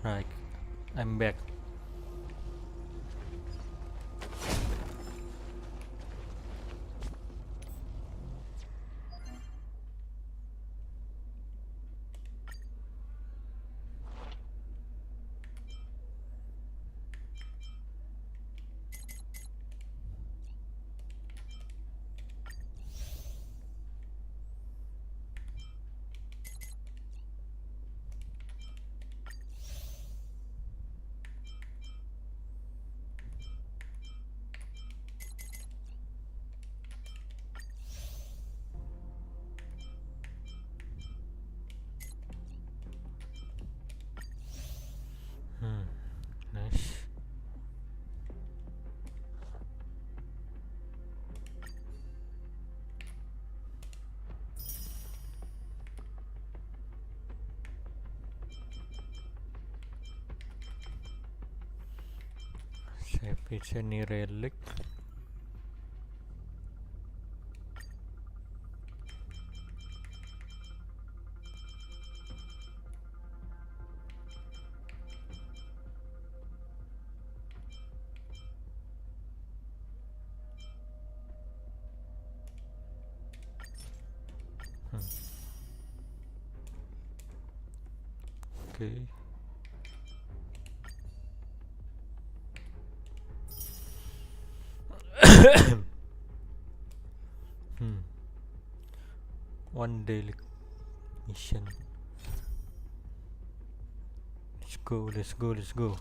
Right, I'm back. Hmm, nice. If it's any relic. Hmm. Okay. Hmm. One daily mission. Let's go, let's go, let's go.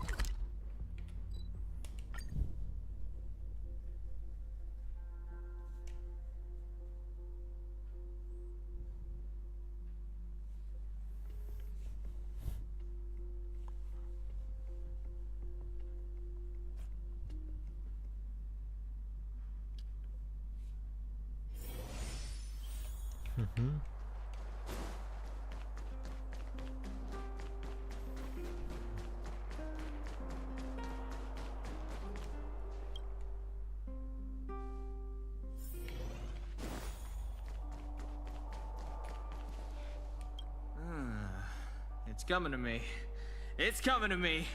Mm-hmm. It's coming to me. It's coming to me.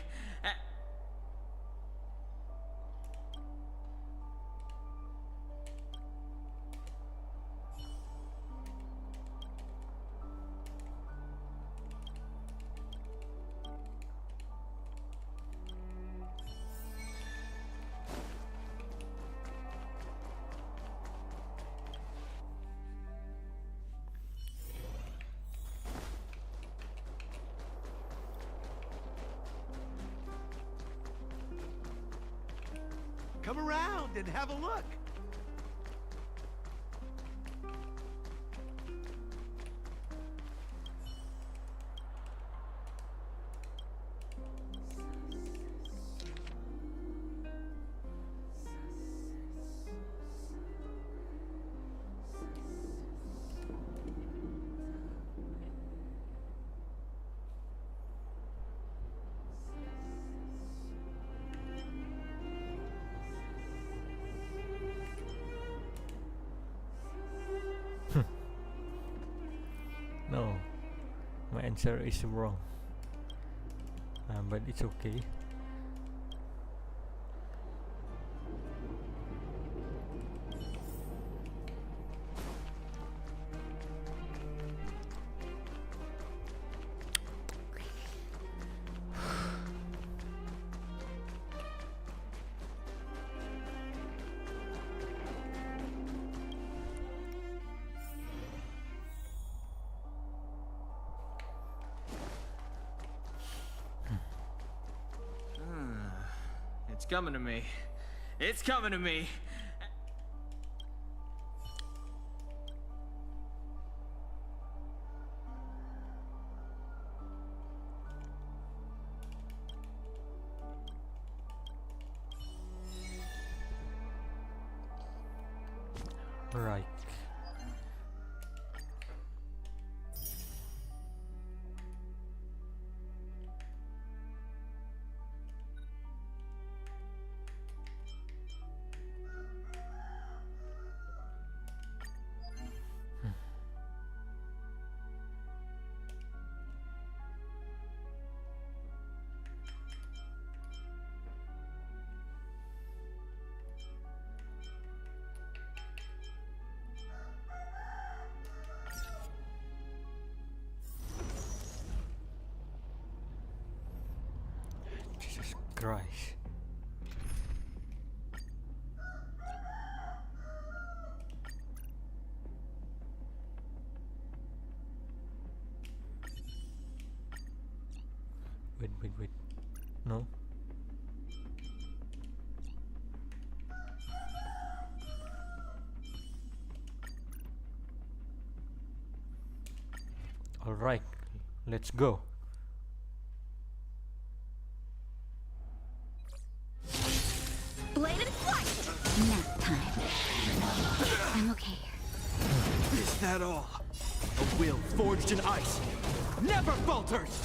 Come around and have a look. No, my answer is wrong. But it's okay. It's coming to me. It's coming to me. Right. Christ. Wait. No. All right, let's go. Bladed flight! Nap time. I'm okay. Is that all? A will forged in ice never falters!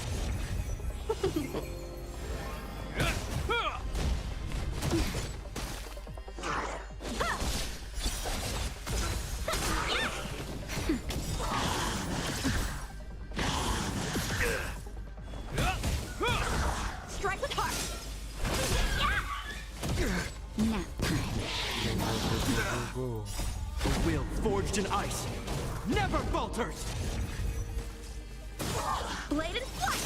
Strike with heart! Nap time. Go. A will forged in ice never falters! Bladed flight!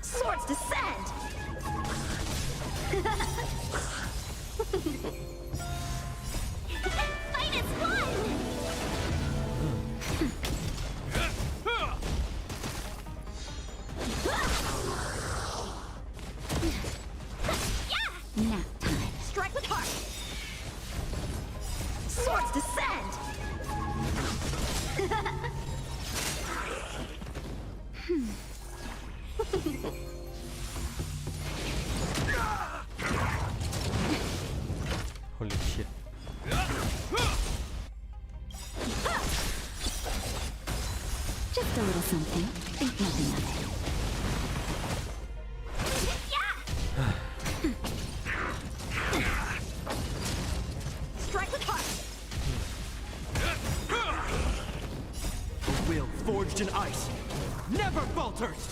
Swords descend! Fight is one! Nap time. Strike with heart! Swords descend! Holy shit. Just a little something. Think nothing of it. Strike with heart! A will forged in ice never falters!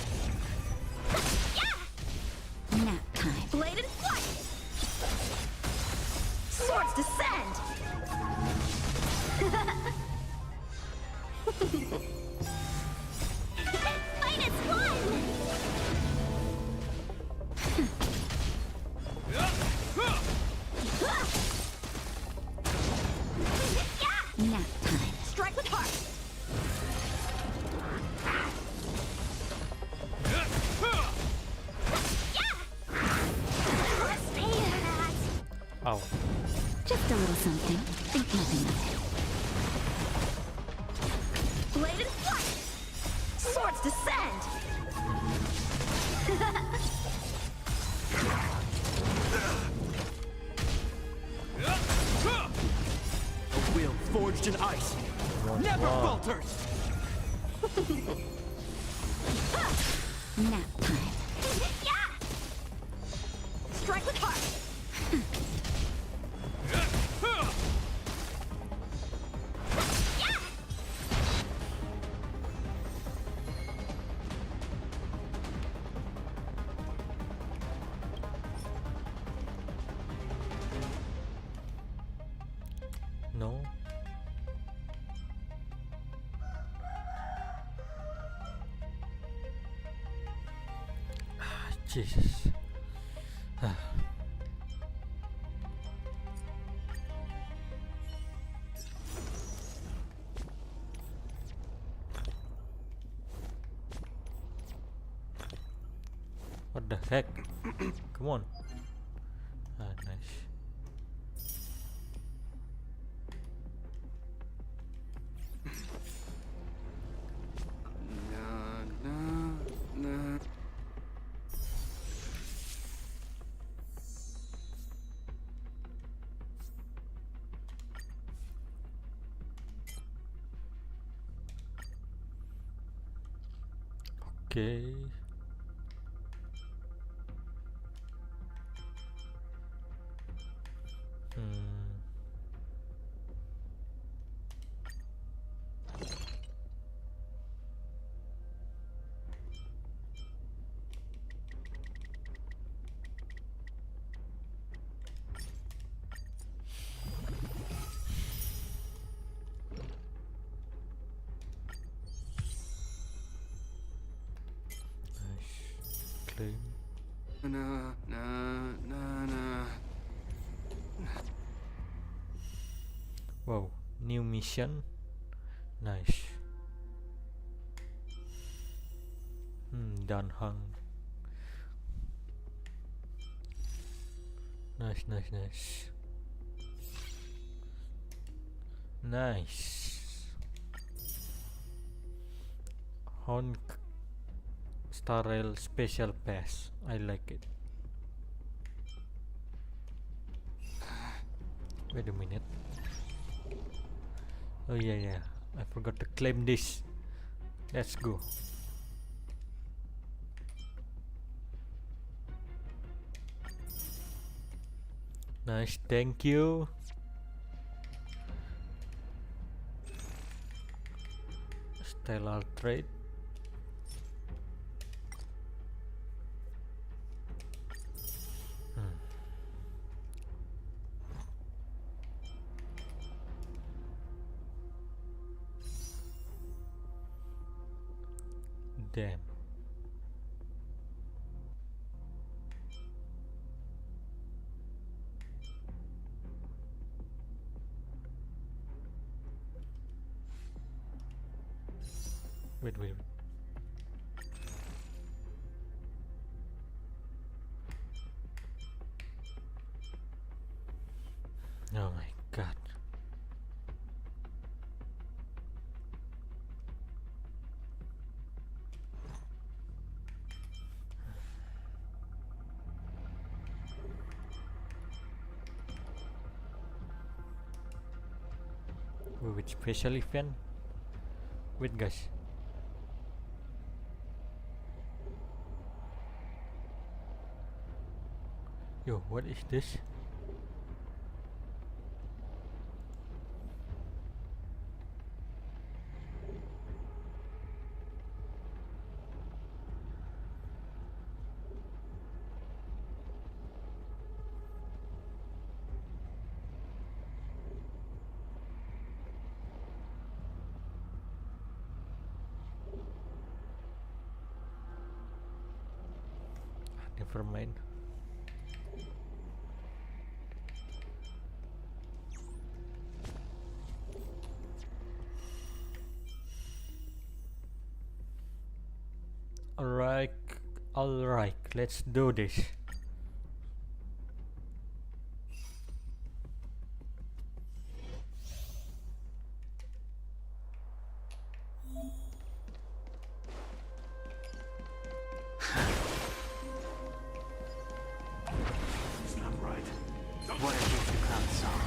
Nap time. Bladed flight! Swords descend! Fight is one! Nap time. Strike with heart! Ow. Just a little something. Think nothing of it. Bladed flight! Swords descend! A will forged in ice never Wow. falters! Nap time. Strike with heart! No. Jesus. What the heck? Come on. Ah, nice. Okay. flame. Na na na na. Wow, new mission. Nice. DANHENG. Nice, nice, nice. Nice. Honkai Starrail Special Pass. I like it. Wait a minute. Oh yeah, I forgot to claim this. Let's go. Nice, thank you. Stellar trade. Damn. Wait. Oh my god. With special event? Wait guys. Yo, what is this? Never mind. Alright, let's do this. It's not right. What I gave the clown song.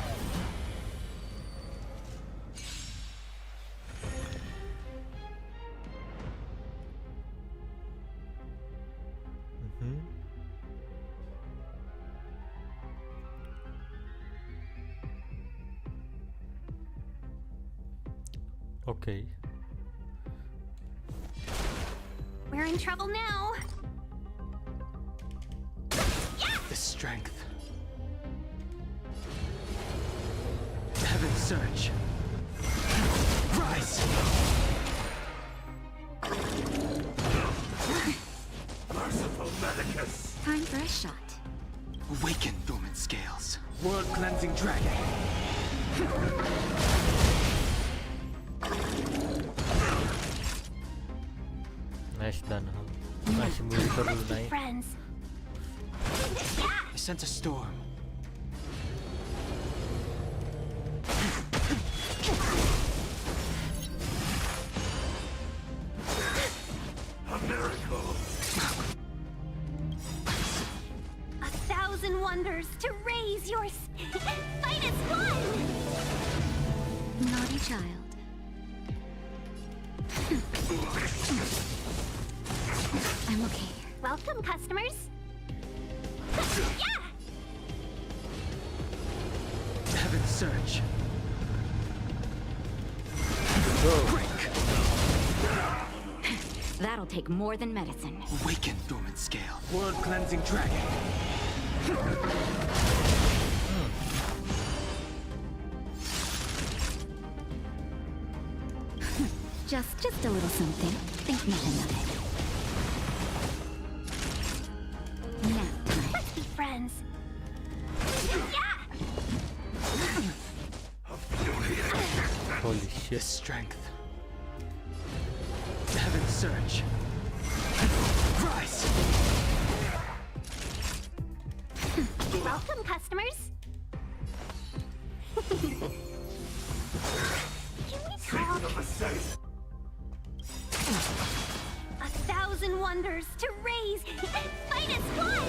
Okay. We're in trouble now. The strength. Heaven surge. Rise! Merciful Medicus! Time for a shot. Awaken dormant scales. World cleansing dragon. Nice done, huh? Nice move for LUNAE. Friends. I sent a storm. A miracle. 1,000 wonders to raise your fight as one. Naughty child. I'm okay. Welcome, customers. Yeah! Heaven surge. Break. That'll take more than medicine. Awaken dormant scale. World cleansing dragon. Just a little something. Think nothing of it. hands. Holy This shit. strength. Heaven surge. Rise! Welcome, customers. Can we talk? 1,000 wonders to raise. Fight is fun.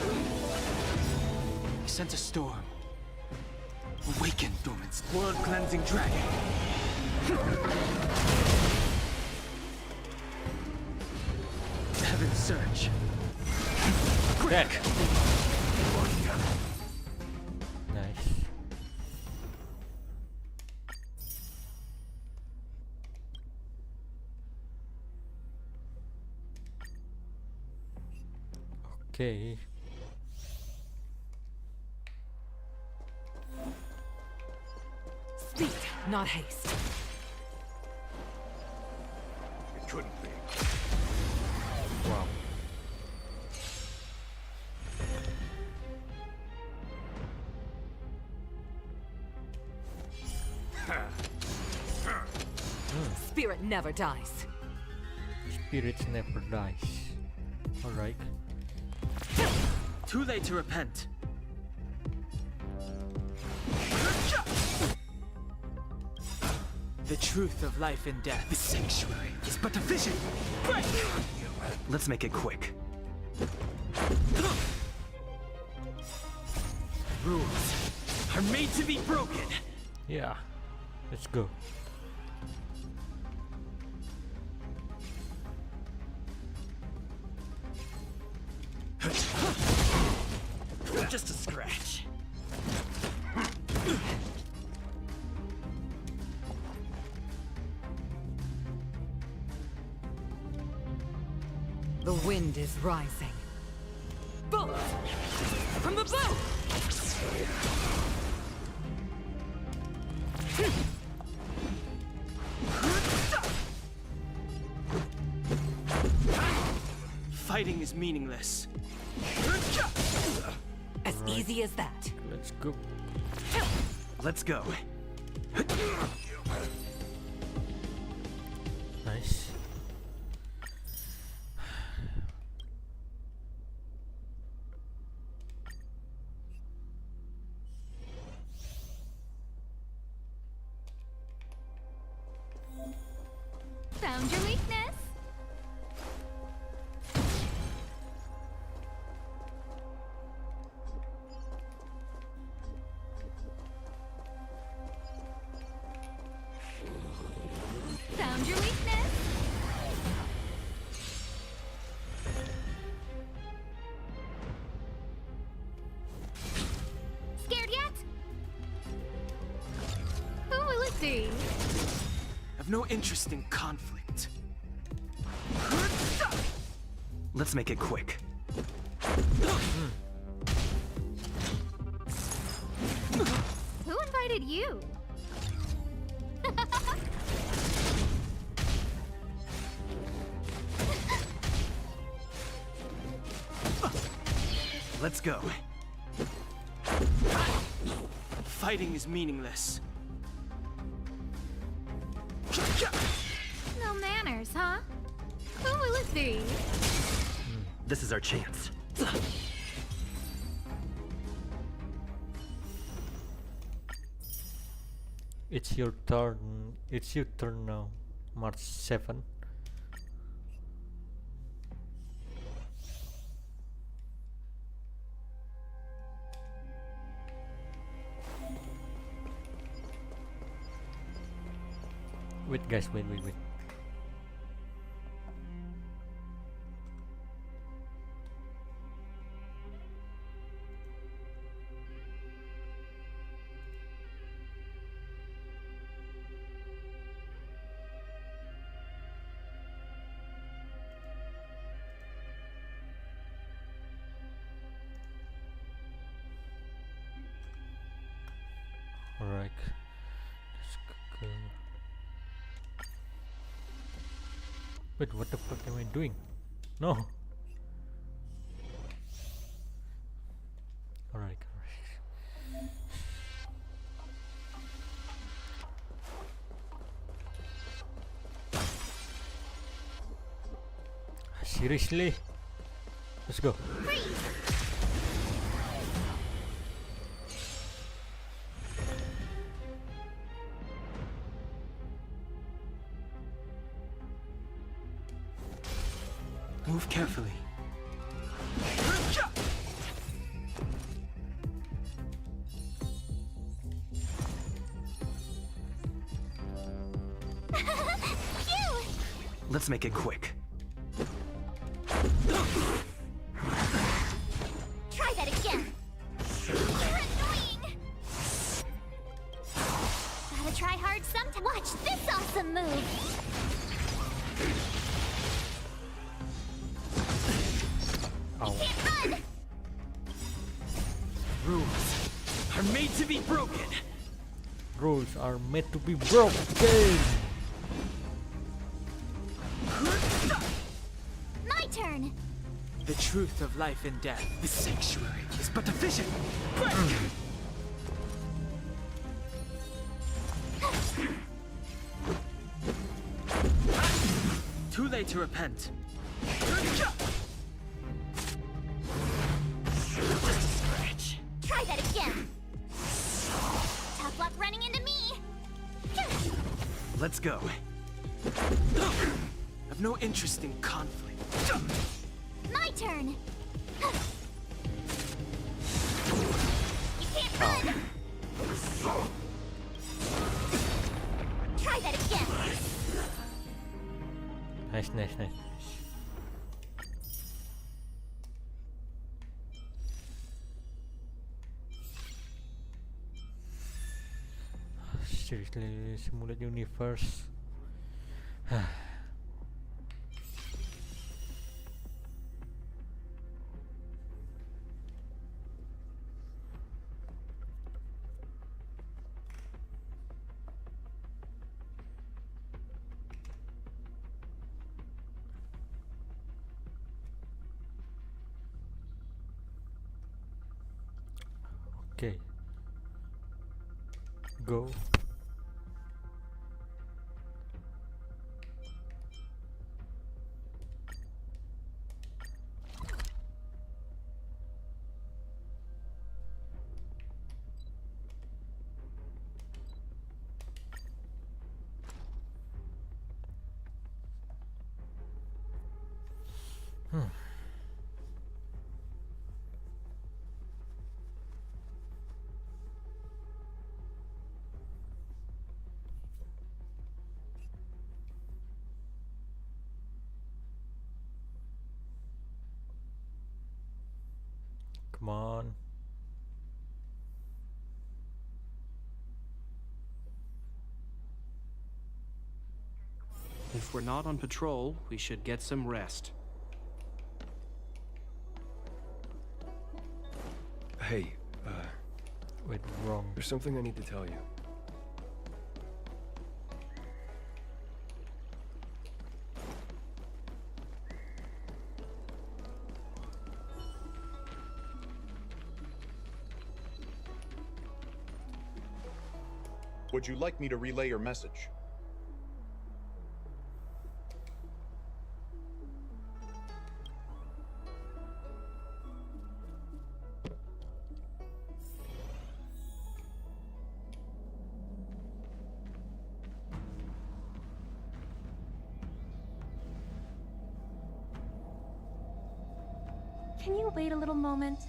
Sense a storm. Awaken, dormant world-cleansing dragon. Heaven surge. Deck. Nice. Okay. Speed, not haste. It couldn't be. Wow. Spirit never dies. Spirits never dies. Alright. Too late to repent. The truth of life and death. The sanctuary is but a vision. Let's make it quick. Rules are made to be broken. Yeah. Let's go. Just a scratch. The wind is rising. Bolt! From the bow! Fighting is meaningless. As easy as that. Let's go. Let's go. Nice. Found your weakness. Found your weakness. Scared yet? Who will it be? I've no interest in conflict. Let's make it quick. Who invited you? Let's go. Fighting is meaningless. No manners, huh? Who will it be? This is our chance. It's your turn. It's your turn now. March 7. Wait guys, wait. Alright. Let's go. Wait, what the fuck am I doing? No. Alright. Seriously? Let's go. Move carefully. Let's make it quick. Try that again. You're annoying. Gotta try hard sometime. Watch this awesome move. Ow. Can't run. Rules are made to be broken. Rules are made to be broken. My turn. The truth of life and death. The sanctuary is but a vision. Quick! Too late to repent. Just a scratch. Try that again. Tough luck running into me. Let's go. I've no interest in conflict. My turn. You can't run. Try that again. Nice, nice, nice. Seriously, simulate universe. Okay. Go. Come on. If we're not on patrol, we should get some rest. Hey, Wait, wrong. there's something I need to tell you. Would you like me to relay your message? Can you wait a little moment?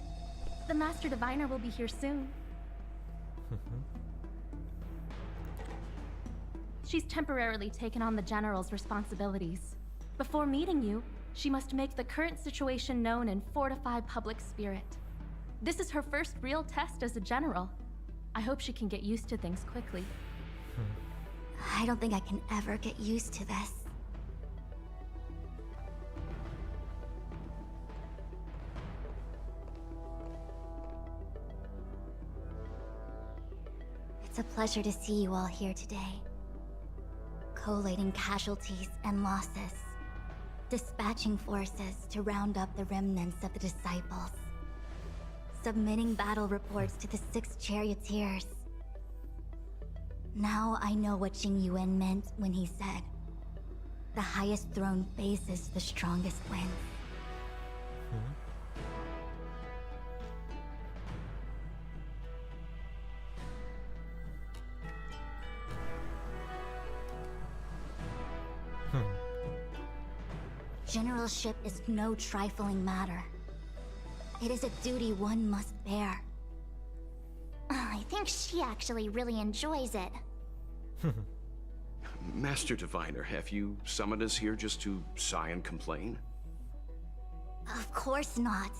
The Master Diviner will be here soon. She's temporarily taken on the General's responsibilities. Before meeting you, she must make the current situation known and fortify public spirit. This is her first real test as a General. I hope she can get used to things quickly. I don't think I can ever get used to this. It's a pleasure to see you all here today. Collating casualties and losses. Dispatching forces to round up the remnants of the disciples. Submitting battle reports to the 6 charioteers. Now I know what Jing Yuan meant when he said, The highest throne faces the strongest win. Generalship is no trifling matter. It is a duty one must bear. I think she actually really enjoys it. Master Diviner, have you summoned us here just to sigh and complain? Of course not.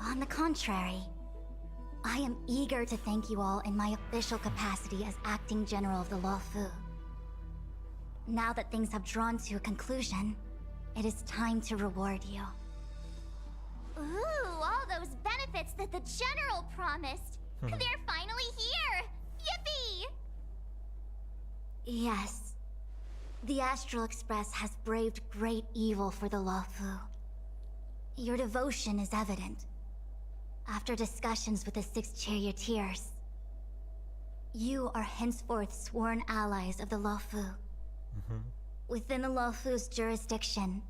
On the contrary, I am eager to thank you all in my official capacity as acting general of the Luofu. Now that things have drawn to a conclusion, it is time to reward you. Ooh, all those benefits that the general promised. They're finally here! Yippee! Yes. The Astral Express has braved great evil for the Luofu. Your devotion is evident. After discussions with the 6 charioteers, you are henceforth sworn allies of the Luofu. Within the Luofu's jurisdiction,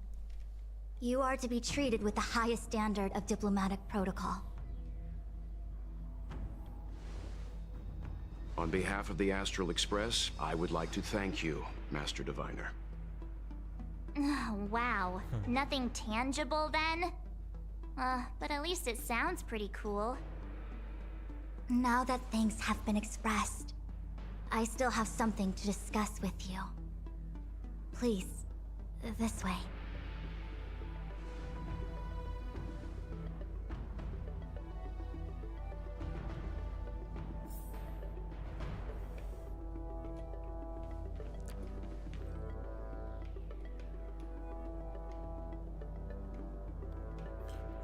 you are to be treated with the highest standard of diplomatic protocol. On behalf of the Astral Express, I would like to thank you, Master Diviner. Oh, wow. Nothing tangible then? But at least it sounds pretty cool. Now that things have been expressed, I still have something to discuss with you. Please, this way.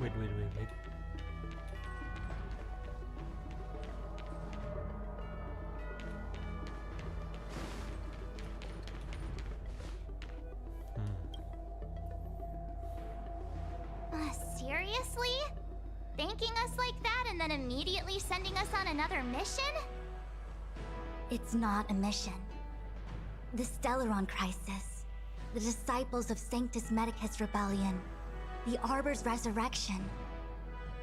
Wait. Seriously? Thanking us like that and then immediately sending us on another mission? It's not a mission. The Stellaron Crisis, the Disciples of Sanctus Medicus Rebellion, the Arbor's resurrection.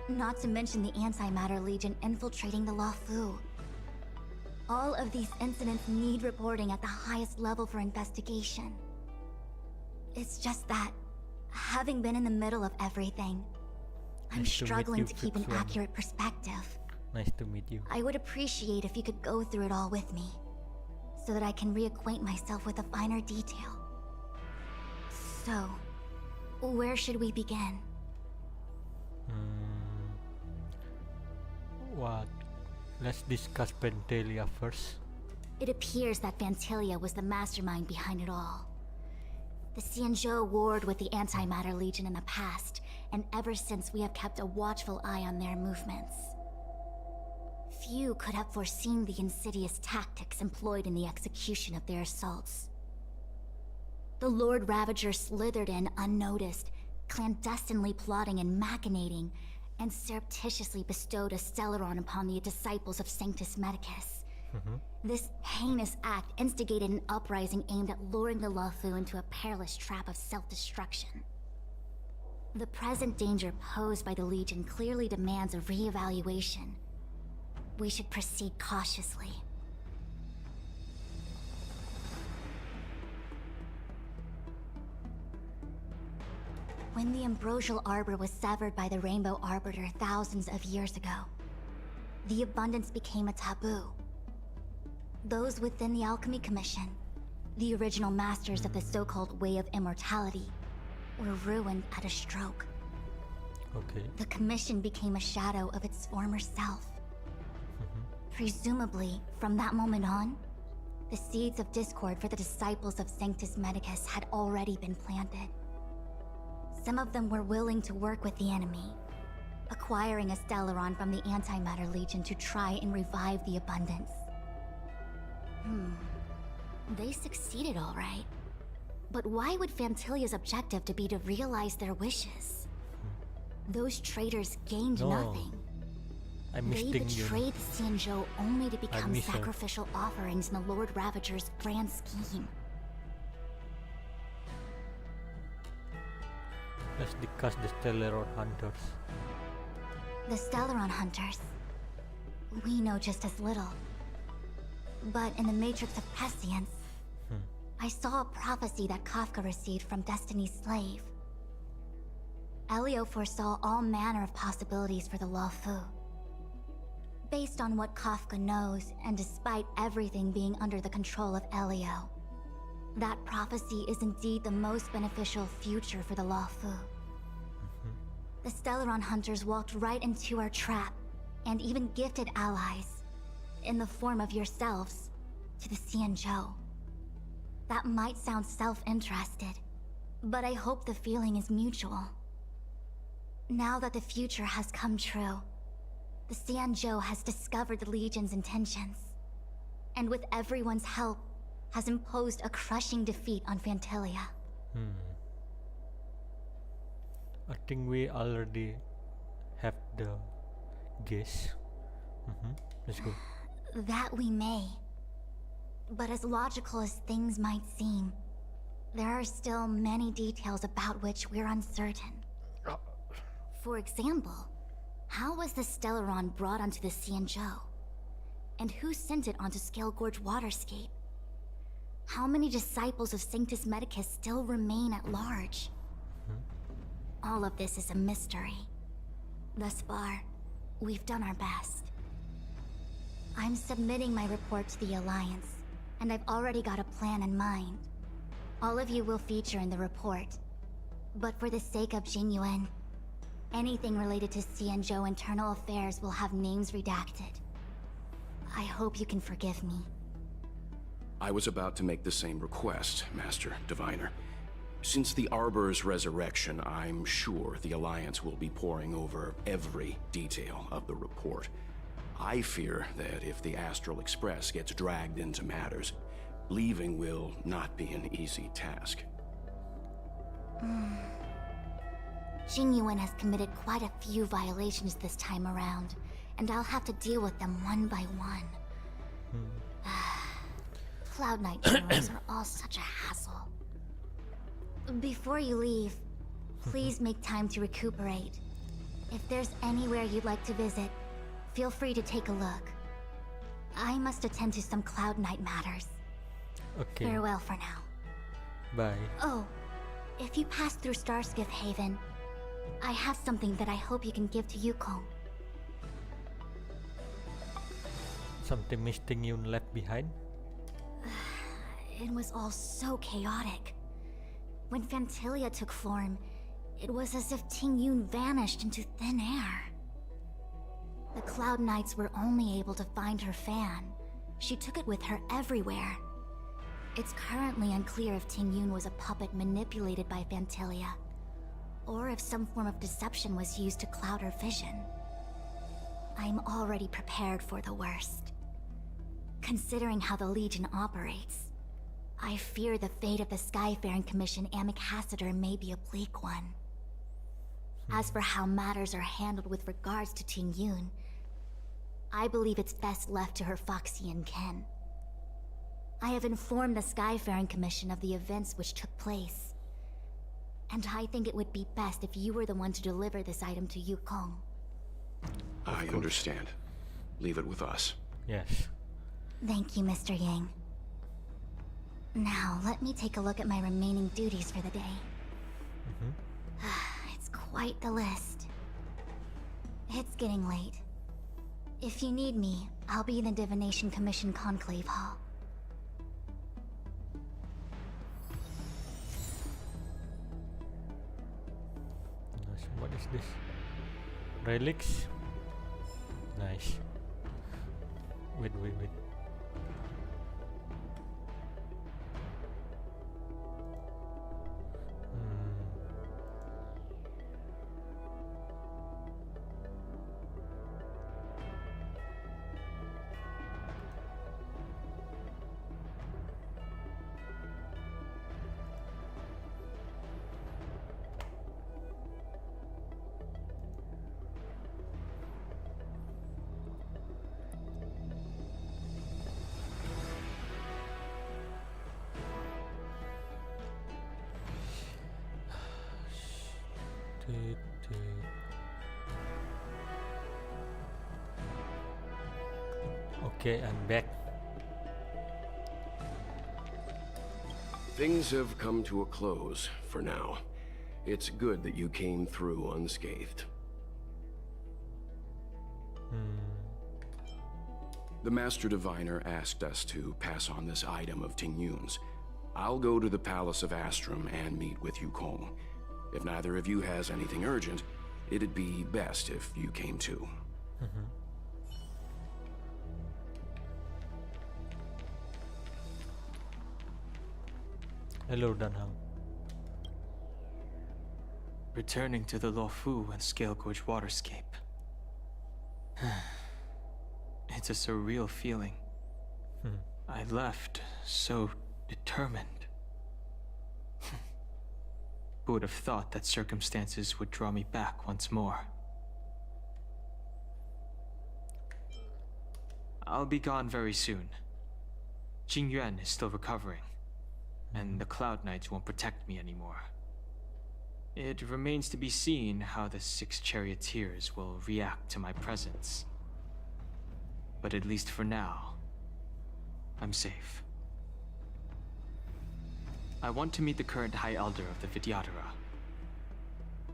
Not to mention the Antimatter Legion infiltrating the Luofu. All of these incidents need reporting at the highest level for investigation. It's just that, having been in the middle of everything, I'm Nice to meet struggling you, to keep an Fifth One. accurate perspective. Nice to meet you. I would appreciate if you could go through it all with me, so that I can reacquaint myself with a finer detail. So, where should we begin? What? Let's discuss Pentelia first. It appears that Vantilia was the mastermind behind it all. The Xianzhou warred with the Antimatter Legion in the past, and ever since we have kept a watchful eye on their movements. Few could have foreseen the insidious tactics employed in the execution of their assaults. The Lord Ravager slithered in unnoticed, clandestinely plotting and machinating, and surreptitiously bestowed a Stellaron upon the disciples of Sanctus Medicus. This heinous act instigated an uprising aimed at luring the Luofu into a perilous trap of self-destruction. The present danger posed by the Legion clearly demands a re-evaluation. We should proceed cautiously. When the ambrosial arbor was severed by the Rainbow Arbiter thousands of years ago, the abundance became a taboo. Those within the Alchemy Commission, the original masters of the so-called Way of Immortality, were ruined at a stroke. Okay. The Commission became a shadow of its former self. Presumably, from that moment on, the seeds of discord for the disciples of Sanctus Medicus had already been planted. Some of them were willing to work with the enemy, acquiring a Stellaron from the Antimatter Legion to try and revive the abundance. They succeeded all right. But why would Fantilia's objective to be to realize their wishes? Those traitors gained nothing. I They missed you. betrayed Xianzhou only to become miss her. sacrificial offerings in the Lord Ravager's grand scheme. Let's discuss the Stellar Hunters. The Stellaron Hunters. We know just as little. But in the Matrix of Prescience, I saw a prophecy that Kafka received from Destiny's slave. Elio foresaw all manner of possibilities for the Lawfu. Based on what Kafka knows, and despite everything being under the control of Elio, that prophecy is indeed the most beneficial future for the Lawfu. The Stellaron Hunters walked right into our trap, and even gifted allies, in the form of yourselves, to the Xianzhou. That might sound self-interested, but I hope the feeling is mutual. Now that the future has come true, the Xianzhou has discovered the Legion's intentions, and with everyone's help, has imposed a crushing defeat on Phantalia. I think we already have the guess. Let's go. That we may. But as logical as things might seem, there are still many details about which we're uncertain. For example, how was the Stellaron brought onto the Xianzhou? And who sent it onto Scale Gorge Waterscape? How many disciples of Sanctus Medicus still remain at large? All of this is a mystery. Thus far, we've done our best. I'm submitting my report to the Alliance, and I've already got a plan in mind. All of you will feature in the report. But for the sake of Jinyuan, anything related to Xianzhou internal affairs will have names redacted. I hope you can forgive me. I was about to make the same request, Master Diviner. Since the Arbor's resurrection, I'm sure the Alliance will be poring over every detail of the report. I fear that if the Astral Express gets dragged into matters, leaving will not be an easy task. Jinyuan has committed quite a few violations this time around, and I'll have to deal with them one by one. Cloud Knight generals are all such a hassle. Before you leave, please make time to recuperate. If there's anywhere you'd like to visit, feel free to take a look. I must attend to some Cloud Knight matters. Okay. Farewell for now. Bye. Oh, if you pass through Starskiff Haven, I have something that I hope you can give to Yukong. Something Mr. Yun left behind? It was all so chaotic. When Phantalia took form, it was as if Ting Yun vanished into thin air. The Cloud Knights were only able to find her fan. She took it with her everywhere. It's currently unclear if Ting Yun was a puppet manipulated by Phantalia, or if some form of deception was used to cloud her vision. I'm already prepared for the worst. Considering how the Legion operates, I fear the fate of the Skyfaring Commission Ambassador may be a bleak one. As for how matters are handled with regards to Ting Yun, I believe it's best left to her Foxian kin. I have informed the Skyfaring Commission of the events which took place, and I think it would be best if you were the one to deliver this item to Yukong. I understand. Leave it with us. Yes. Thank you, Mr. Yang. Now, let me take a look at my remaining duties for the day. It's quite the list. It's getting late. If you need me, I'll be in the Divination Commission Conclave Hall. Nice. What is this? Relics? Nice. Wait. Okay, I'm back. Things have come to a close for now. It's good that you came through unscathed. The Master Diviner asked us to pass on this item of Ting Yun's. I'll go to the Palace of Astrum and meet with Yukong. If neither of you has anything urgent, it'd be best if you came too. Hello, Danheng. Returning to the Luofu and Scale Gorge waterscape. It's a surreal feeling. I left so determined. Who would have thought that circumstances would draw me back once more? I'll be gone very soon. Jingyuan is still recovering, and the Cloud Knights won't protect me anymore. It remains to be seen how the 6 charioteers will react to my presence. But at least for now, I'm safe. I want to meet the current High Elder of the Vidyadhara.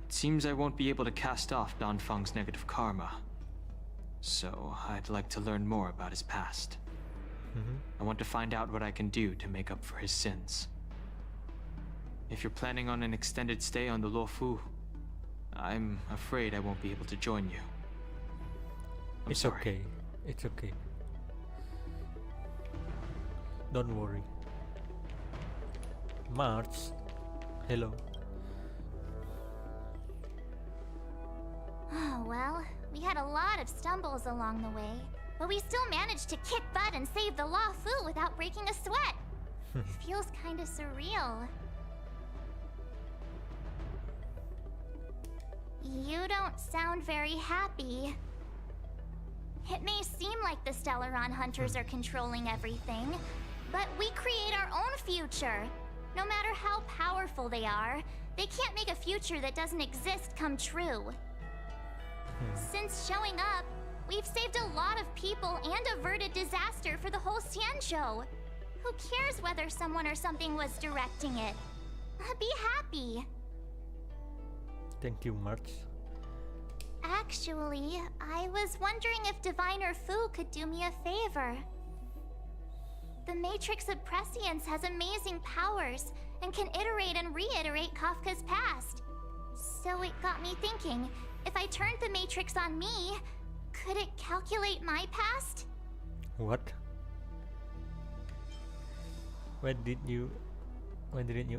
It seems I won't be able to cast off Danfeng's negative karma, so I'd like to learn more about his past. I want to find out what I can do to make up for his sins. If you're planning on an extended stay on the Luofu, I'm afraid I won't be able to join you. I'm sorry. Okay. It's okay. Don't worry. March. Hello. Oh, well, we had a lot of stumbles along the way, but we still managed to kick butt and save the Luofu without breaking a sweat. Feels kinda surreal. You don't sound very happy. It may seem like the Stellaron Hunters are controlling everything, but we create our own future. No matter how powerful they are, they can't make a future that doesn't exist come true. Since showing up, we've saved a lot of people and averted disaster for the whole Xianzhou. Who cares whether someone or something was directing it? Be happy. Thank you, March. Actually, I was wondering if Diviner Fu could do me a favor. The Matrix of Prescience has amazing powers and can iterate and reiterate Kafka's past. So it got me thinking, if I turned the Matrix on me, could it calculate my past? What? Why didn't you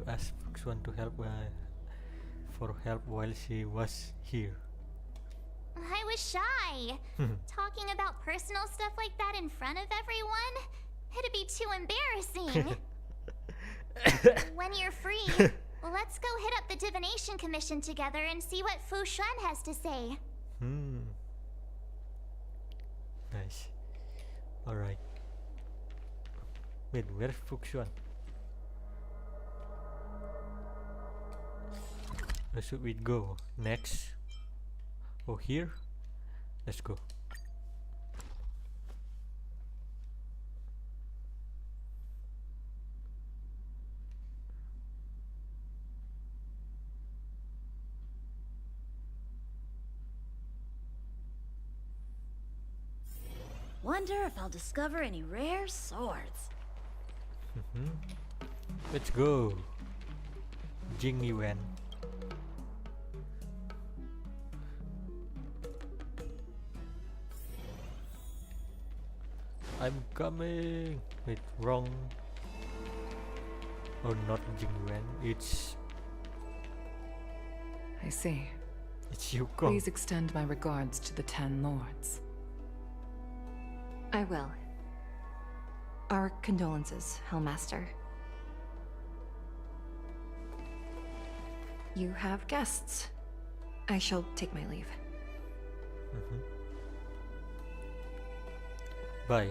ask Fuxuan to help for help while she was here? I was shy. Talking about personal stuff like that in front of everyone? It'd be too embarrassing. When you're free, let's go hit up the Divination Commission together and see what Fu Xuan has to say. Nice. Alright. Wait, where's Fuxuan? Where should we go next? Oh, here? Let's go. Wonder if I'll discover any rare swords. Let's go. Jingyuan. I'm coming. Wait, wrong. Oh, not Jingyuan. It's I see. Yukong. Please extend my regards to the 10 lords. I will. Our condolences, Hellmaster. You have guests. I shall take my leave. Bye.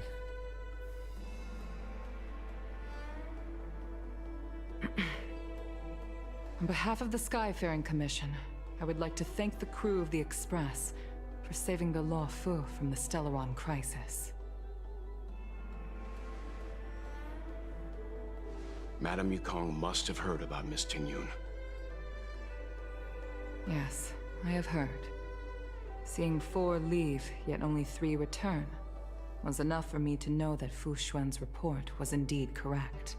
On behalf of the Skyfaring Commission, I would like to thank the crew of the Express for saving the Law Fu from the Stellaron crisis. Madame Yukong must have heard about Miss Tingyun. Yes, I have heard. Seeing 4 leave, yet only 3 return, was enough for me to know that Fu Xuan's report was indeed correct.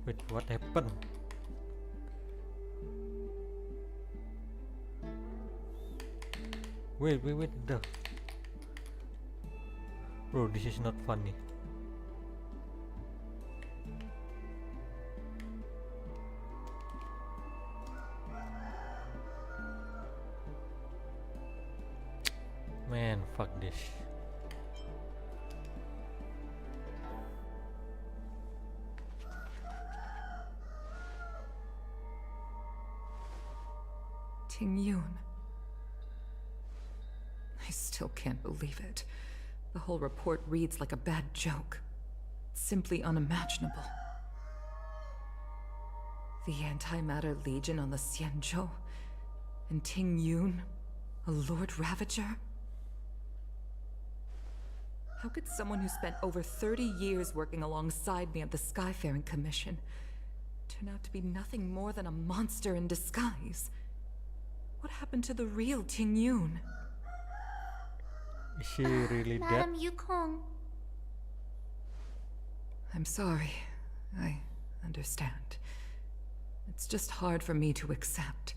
Wait, what happened? Wait, the... Bro, this is not funny. Man, fuck this. Tingyun. I still can't believe it. The whole report reads like a bad joke. It's simply unimaginable. The Antimatter Legion on the Xianzhou, and Tingyun, a Lord Ravager? How could someone who spent over 30 years working alongside me at the Skyfaring Commission turn out to be nothing more than a monster in disguise? What happened to the real Tingyun? Is she really dead? Madame Yukong. I'm sorry. I understand. It's just hard for me to accept.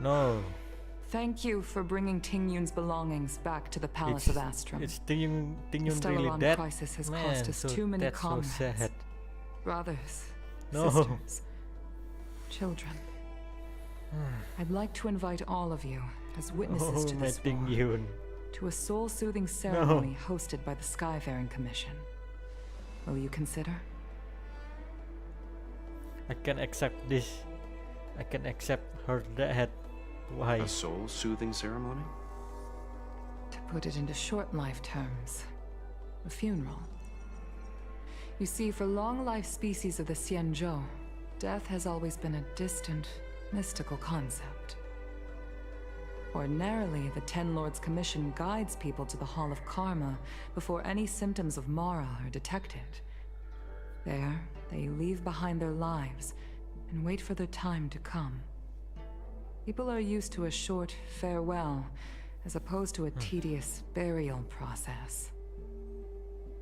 No. Thank you for bringing Tingyun's belongings back to the Palace of Astrum. It's Tingyun The really Stellaron dead? crisis has Man, cost us so too many that's so comrades. sad. Brothers, No. sisters, children. I'd like to invite all of you as witnesses to my this war, Tingyun. to a soul-soothing ceremony hosted by the Skyfaring Commission. Will you consider? I can accept this. I can accept her death. Why? A soul-soothing ceremony? To put it into short life terms, a funeral. You see, for long-life species of the Xianzhou, death has always been a distant, mystical concept. Ordinarily, the Ten Lords Commission guides people to the Hall of Karma before any symptoms of Mara are detected. There, they leave behind their lives and wait for their time to come. People are used to a short farewell as opposed to a tedious burial process.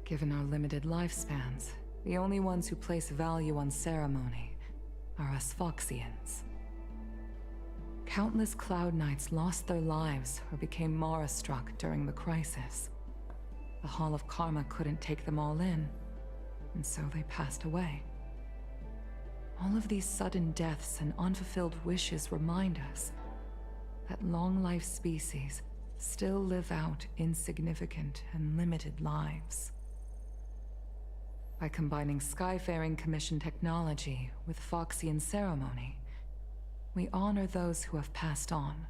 Given our limited lifespans, the only ones who place value on ceremony are us Foxians. Countless Cloud Knights lost their lives or became Mara-struck during the crisis. The Hall of Karma couldn't take them all in, and so they passed away. All of these sudden deaths and unfulfilled wishes remind us that long-life species still live out insignificant and limited lives. By combining Skyfaring Commission technology with Foxian ceremony, we honor those who have passed on.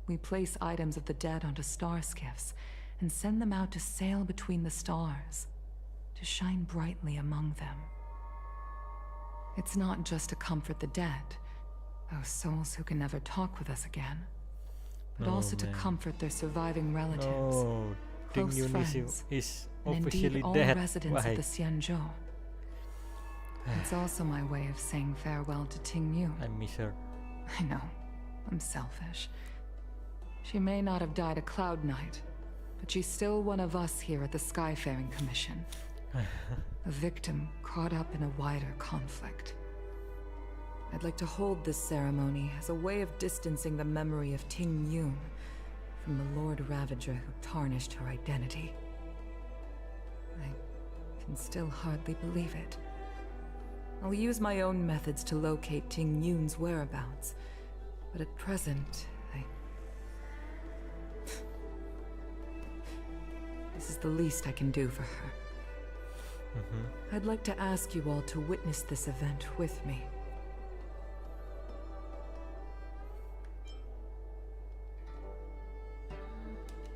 We place items of the dead onto star skiffs and send them out to sail between the stars, to shine brightly among them. It's not just to comfort the dead, those souls who can never talk with us again, but also to comfort their surviving relatives, No, close Tingyun friends, is and officially indeed all dead. residents Why? of the Xianzhou. It's also my way of saying farewell to Tingyun. I miss her. I know, I'm selfish. She may not have died a Cloud Knight, but she's still one of us here at the Skyfaring Commission. A victim caught up in a wider conflict. I'd like to hold this ceremony as a way of distancing the memory of Tingyun from the Lord Ravager who tarnished her identity. I can still hardly believe it. I'll use my own methods to locate Tingyun's whereabouts, but at present, This is the least I can do for her. I'd like to ask you all to witness this event with me.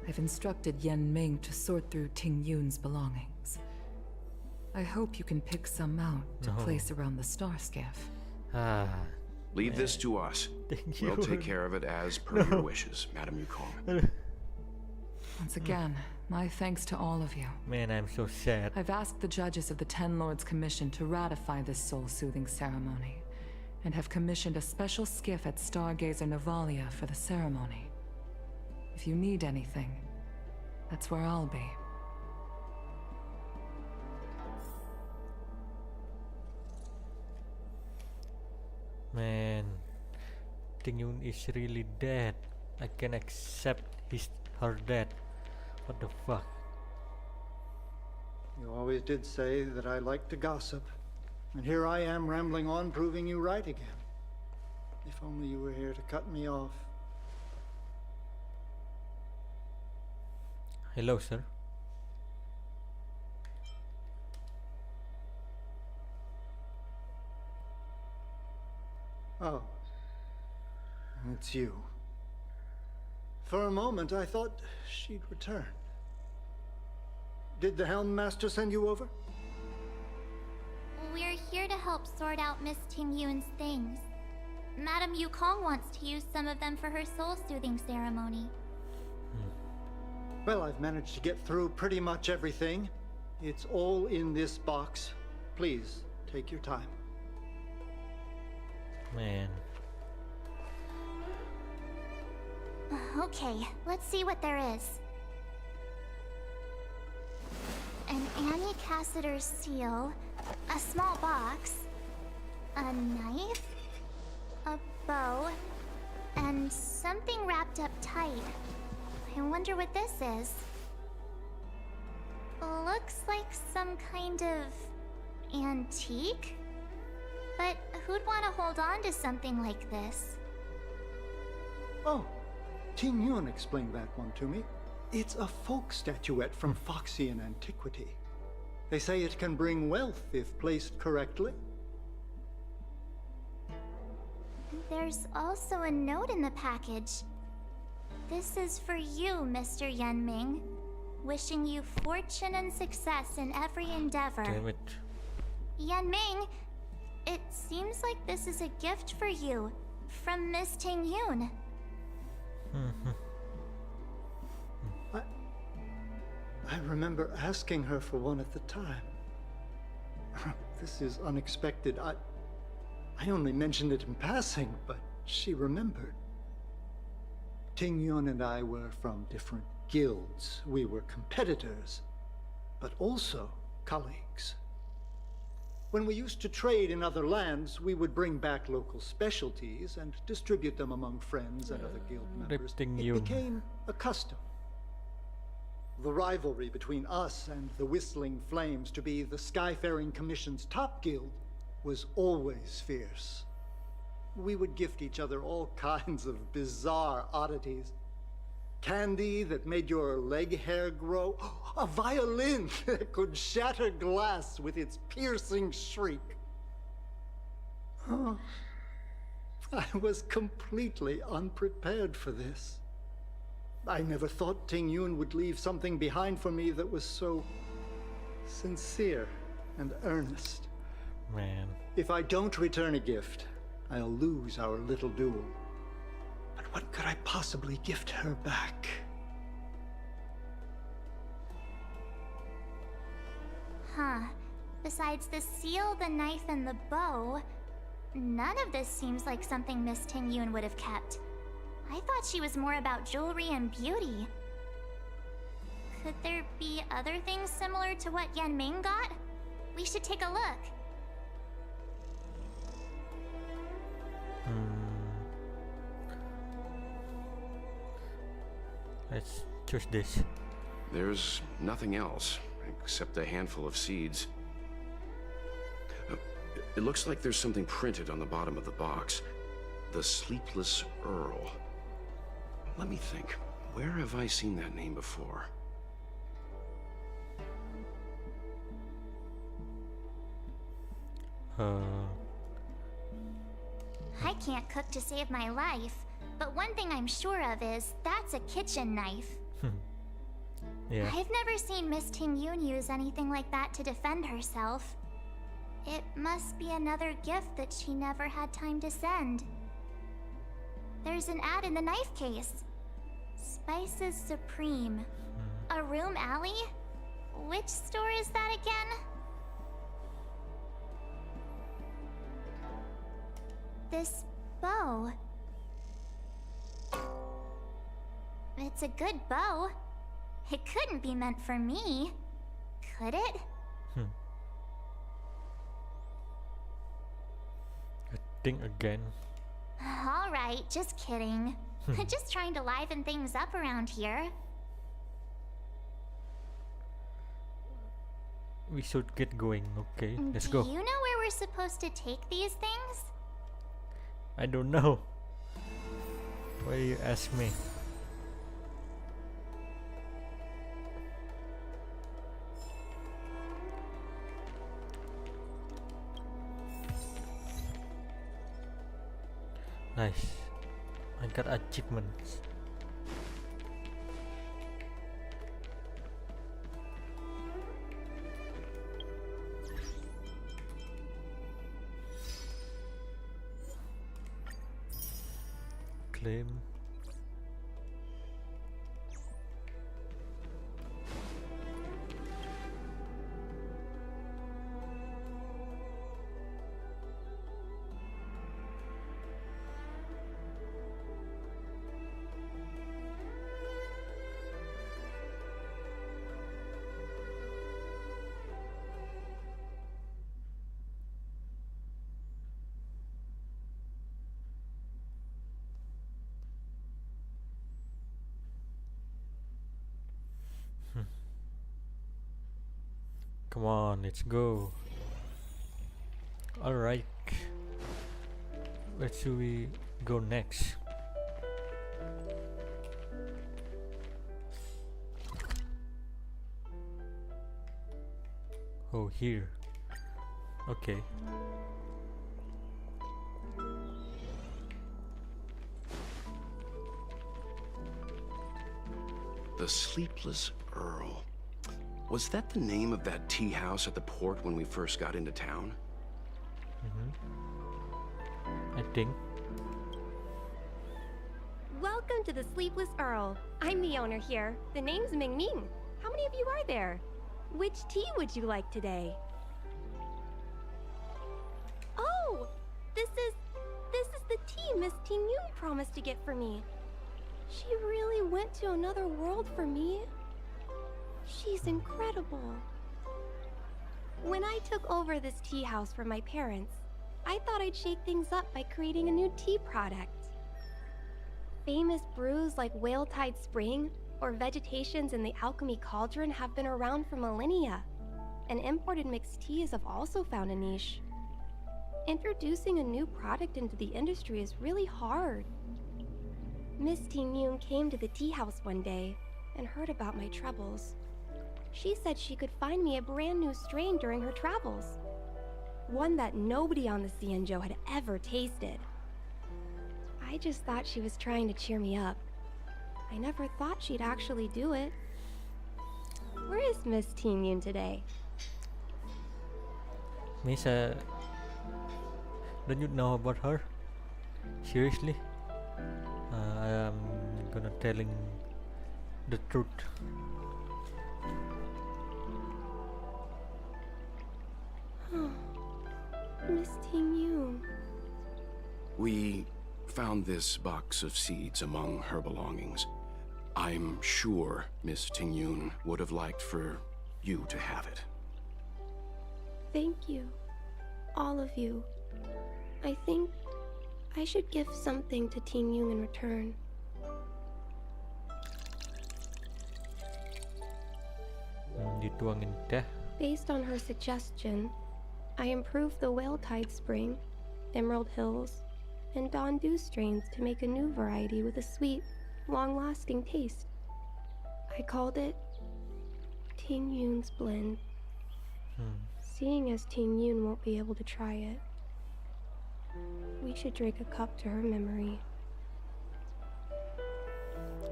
I've instructed Yen Ming to sort through Ting Yun's belongings. I hope you can pick some out to place around the star skiff. Leave this to us. We'll take care of it as per your wishes, Madam Yukong. Once again, my thanks to all of you. Man, I'm so sad. I've asked the judges of the Ten Lords Commission to ratify this soul-soothing ceremony, and have commissioned a special skiff at Stargazer Navalia for the ceremony. If you need anything, that's where I'll be. Man, Ting Yun is really dead. I can accept her death. What the fuck? You always did say that I like to gossip. And here I am rambling on, proving you right again. If only you were here to cut me off. Hello, sir. Oh. It's you. For a moment, I thought she'd returned. Did the Helm Master send you over? We're here to help sort out Miss Ting Yun's things. Madam Yukong wants to use some of them for her soul-soothing ceremony. Well, I've managed to get through pretty much everything. It's all in this box. Please, take your time. Man. Okay, let's see what there is. An Annie Cassiter's seal, a small box, a knife, a bow, and something wrapped up tight. I wonder what this is. Looks like some kind of antique? But who'd want to hold on to something like this? Oh, Ting Yun explained that one to me. It's a folk statuette from Foxian antiquity. They say it can bring wealth if placed correctly. There's also a note in the package. This is for you, Mr. Yen Ming. Wishing you fortune and success in every endeavor. Damn it. Yen Ming, it seems like this is a gift for you from Miss Ting Yun. I remember asking her for one at the time. This is unexpected. I only mentioned it in passing, but she remembered. Ting Yun and I were from different guilds. We were competitors, but also colleagues. When we used to trade in other lands, we would bring back local specialties and distribute them among friends and other guild members. It became a custom. The rivalry between us and the Whistling Flames to be the Skyfaring Commission's top guild was always fierce. We would gift each other all kinds of bizarre oddities. Candy that made your leg hair grow. A violin that could shatter glass with its piercing shriek. Oh, I was completely unprepared for this. I never thought Ting Yun would leave something behind for me that was so sincere and earnest. Man. If I don't return a gift, I'll lose our little duel. But what could I possibly gift her back? Huh. Besides the seal, the knife, and the bow, none of this seems like something Miss Ting Yun would have kept. I thought she was more about jewelry and beauty. Could there be other things similar to what Yen Ming got? We should take a look. Let's choose this. There's nothing else, except a handful of seeds. It looks like there's something printed on the bottom of the box. The Sleepless Earl. Let me think. Where have I seen that name before? I can't cook to save my life, but one thing I'm sure of is that's a kitchen knife. Yeah. I've never seen Miss Ting Yun use anything like that to defend herself. It must be another gift that she never had time to send. There's an ad in the knife case. Spices Supreme. A room alley? Which store is that again? This bow. It's a good bow. It couldn't be meant for me, could it? I think again. Alright, just kidding. Just trying to liven things up around here. We should get going. Okay, let's go. Do you know where we're supposed to take these things? I don't know. Why you ask me? Nice. I got achievements. Claim. Come on, let's go. Alright. Where should we go next? Oh, here. Okay. The Sleepless Earl. Was that the name of that tea house at the port when we first got into town? I think. Welcome to the Sleepless Earl. I'm the owner here. The name's Ming Ming. How many of you are there? Which tea would you like today? Oh, this is the tea Miss Ting Yun promised to get for me. She really went to another world for me. She's incredible. When I took over this tea house from my parents, I thought I'd shake things up by creating a new tea product. Famous brews like Whale Tide Spring or Vegetations in the Alchemy Cauldron have been around for millennia, and imported mixed teas have also found a niche. Introducing a new product into the industry is really hard. Miss Ting Yun came to the tea house one day and heard about my troubles. She said she could find me a brand new strain during her travels. One that nobody on the Cienjo had ever tasted. I just thought she was trying to cheer me up. I never thought she'd actually do it. Where is Miss Ting Yun today? Miss, don't you know about her? Seriously? I am gonna telling the truth. Miss Ting Yun. We found this box of seeds among her belongings. I'm sure Miss Ting Yun would have liked for you to have it. Thank you. All of you. I think I should give something to Ting Yun in return. Dituangin teh. Based on her suggestion, I improved the Whale Tide Spring, Emerald Hills, and Dawn Dew strains to make a new variety with a sweet, long-lasting taste. I called it Ting Yun's Blend. Seeing as Ting Yun won't be able to try it, we should drink a cup to her memory.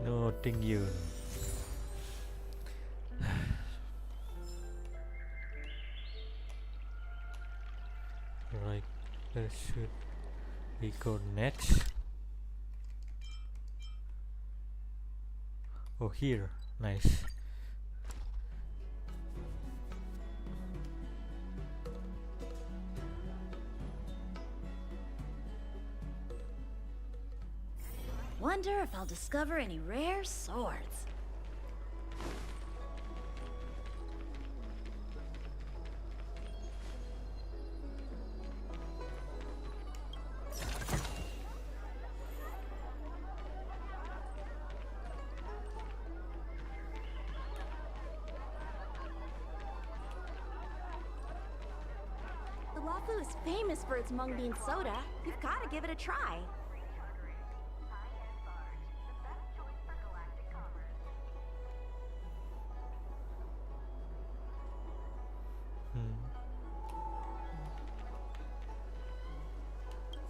No, Ting Yun. Where should we go next? Oh, here. Nice. Wonder if I'll discover any rare swords. The Wafu is famous for its mung bean soda. You've got to give it a try.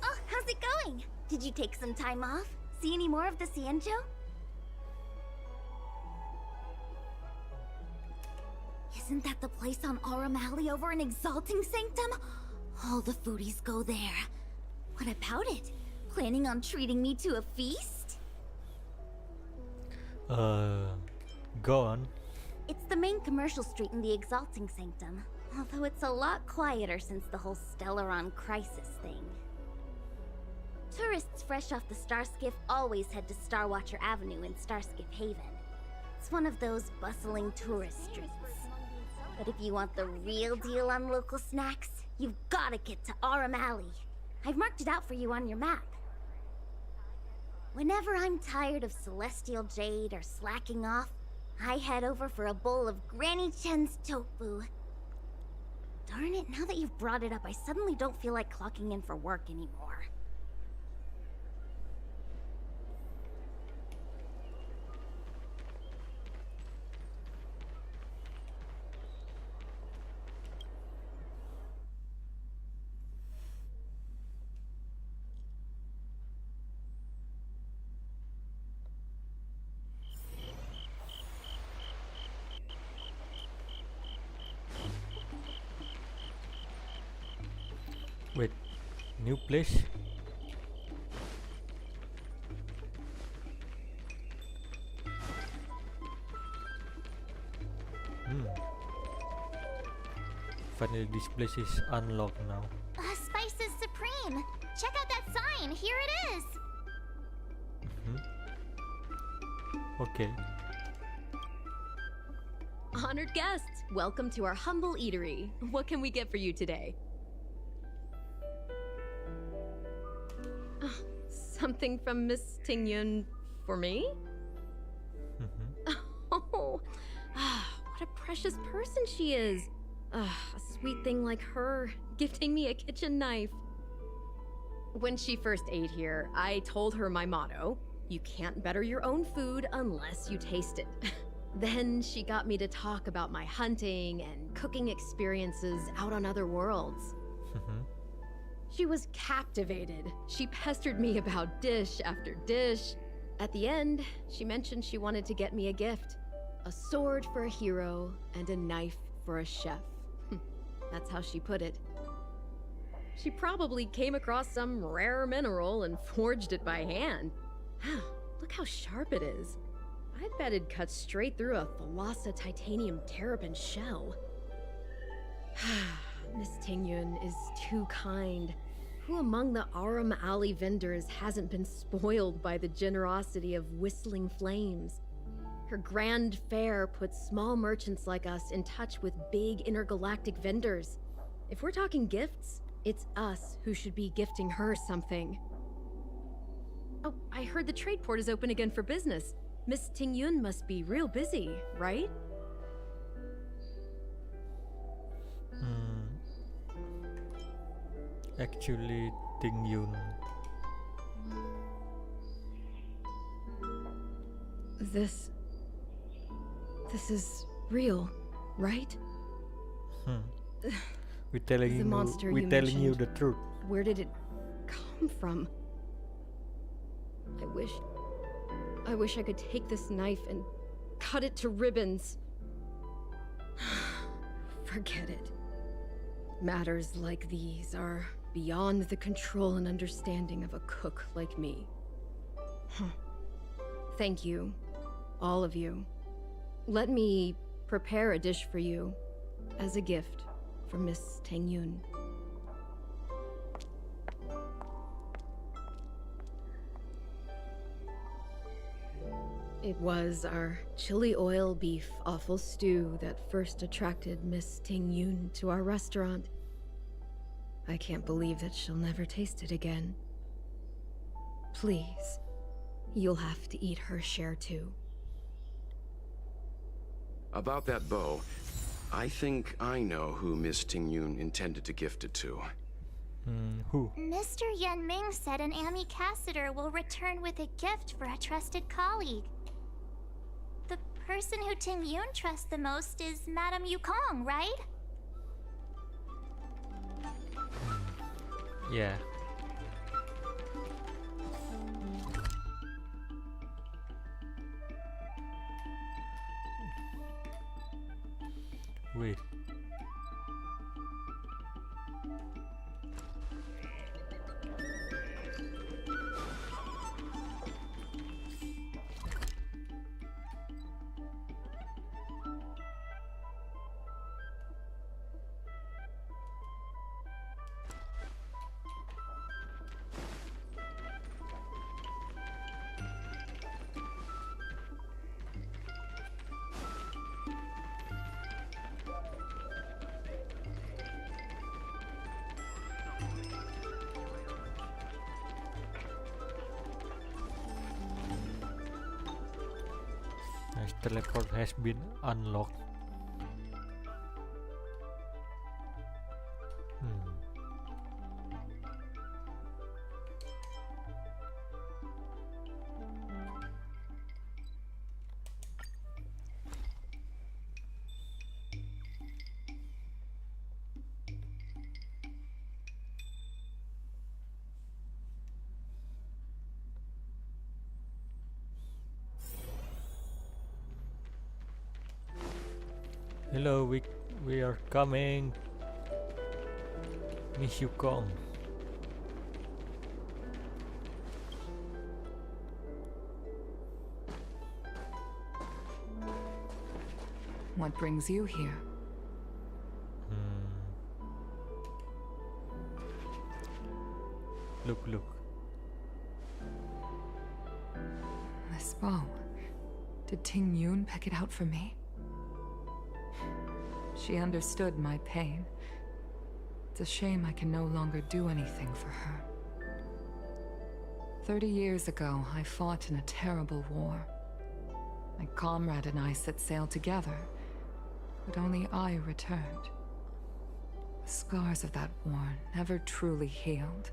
Oh, how's it going? Did you take some time off? See any more of the Cienjo? Isn't that the place on Aurum Alley over in Exalting Sanctum? All the foodies go there. What about it? Planning on treating me to a feast? Go on. It's the main commercial street in the Exalting Sanctum, although it's a lot quieter since the whole Stellaron crisis thing. Tourists fresh off the Starskiff always head to Starwatcher Avenue in Starskiff Haven. It's one of those bustling tourist streets. But if you want the real deal on local snacks, you've gotta get to Aurum Alley. I've marked it out for you on your map. Whenever I'm tired of Celestial Jade or slacking off, I head over for a bowl of Granny Chen's tofu. Darn it, now that you've brought it up, I suddenly don't feel like clocking in for work anymore. Wait, new place? Finally, this place is unlocked now. Spices Supreme! Check out that sign! Here it is! Okay. Honored guests, welcome to our humble eatery. What can we get for you today? Something from Miss Tingyun for me? Oh, what a precious person she is. A sweet thing like her, gifting me a kitchen knife. When she first ate here, I told her my motto: you can't better your own food unless you taste it. Then she got me to talk about my hunting and cooking experiences out on other worlds. She was captivated. She pestered me about dish after dish. At the end, she mentioned she wanted to get me a gift. A sword for a hero and a knife for a chef. That's how she put it. She probably came across some rare mineral and forged it by hand. Look how sharp it is. I bet it'd cut straight through a Thalassa titanium terrapin shell. Miss Tingyun is too kind. Who among the Aurum Alley vendors hasn't been spoiled by the generosity of Whistling Flames? Her grand fare puts small merchants like us in touch with big intergalactic vendors. If we're talking gifts, it's us who should be gifting her something. Oh, I heard the trade port is open again for business. Miss Tingyun must be real busy, right? Actually, Tingyun. This is real, right? We're telling The monster we're you telling you mentioned. the truth. Where did it come from? I wish I could take this knife and cut it to ribbons. Forget it. Matters like these are beyond the control and understanding of a cook like me. Thank you, all of you. Let me prepare a dish for you as a gift from Miss Tang Yun. It was our chili oil beef offal stew that first attracted Miss Ting Yun to our restaurant. I can't believe that she'll never taste it again. Please, you'll have to eat her share too. About that bow, I think I know who Miss Ting Yun intended to gift it to. Who? Mr. Yen Ming said an ambassador will return with a gift for a trusted colleague. The person who Ting Yun trusts the most is Madame Yukong, right? Yeah. Wait. Nice, teleport has been unlocked. Hello, we are coming. Miss Yukong. What brings you here? Look. This bow. Did Ting Yun pick it out for me? She understood my pain. It's a shame I can no longer do anything for her. 30 years ago, I fought in a terrible war. My comrade and I set sail together, but only I returned. The scars of that war never truly healed.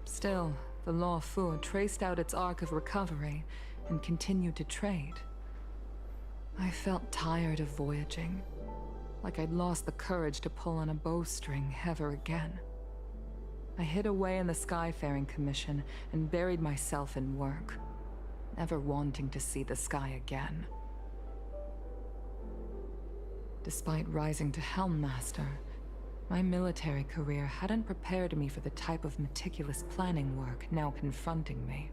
Still, the Law Fu traced out its arc of recovery and continued to trade. I felt tired of voyaging, like I'd lost the courage to pull on a bowstring ever again. I hid away in the Skyfaring Commission and buried myself in work, never wanting to see the sky again. Despite rising to Helm Master, my military career hadn't prepared me for the type of meticulous planning work now confronting me.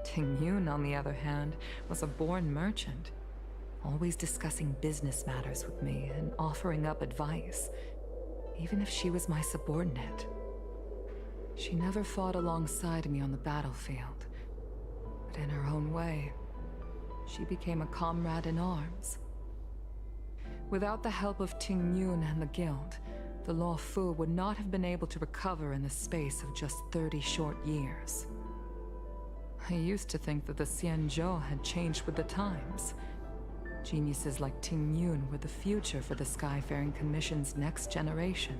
Ting Yun, on the other hand, was a born merchant, always discussing business matters with me and offering up advice, even if she was my subordinate. She never fought alongside me on the battlefield, but in her own way, she became a comrade in arms. Without the help of Ting Yun and the Guild, the Law Fu would not have been able to recover in the space of just 30 short years. I used to think that the Xianzhou had changed with the times. Geniuses like Ting Yun were the future for the Skyfaring Commission's next generation.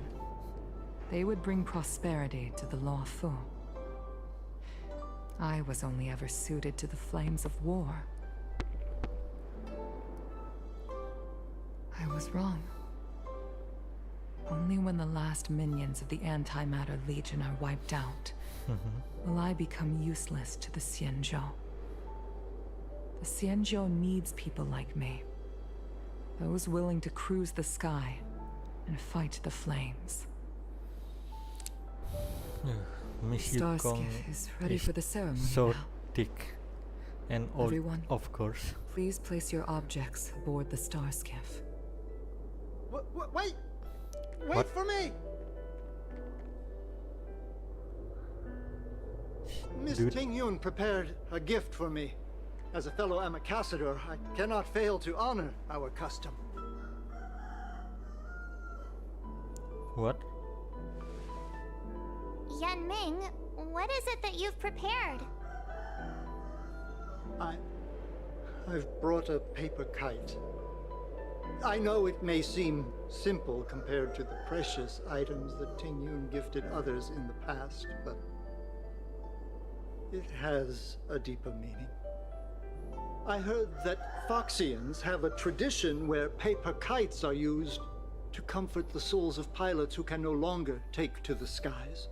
They would bring prosperity to the Law Fu. I was only ever suited to the flames of war. I was wrong. Only when the last minions of the Antimatter Legion are wiped out will I become useless to the Xianzhou. The Xianzhou needs people like me. Those willing to cruise the sky and fight the flames. Miss Star Yukong skiff is ready for the ceremony so now. thick and old, Everyone. of course. Please place your objects aboard the star skiff. Wait! Wait What? for me! Miss Dude. Ting Yun prepared a gift for me. As a fellow ambassador, I cannot fail to honor our custom. What? Yan Ming, what is it that you've prepared? I've brought a paper kite. I know it may seem simple compared to the precious items that Ting Yun gifted others in the past, but it has a deeper meaning. I heard that Foxians have a tradition where paper kites are used to comfort the souls of pilots who can no longer take to the skies.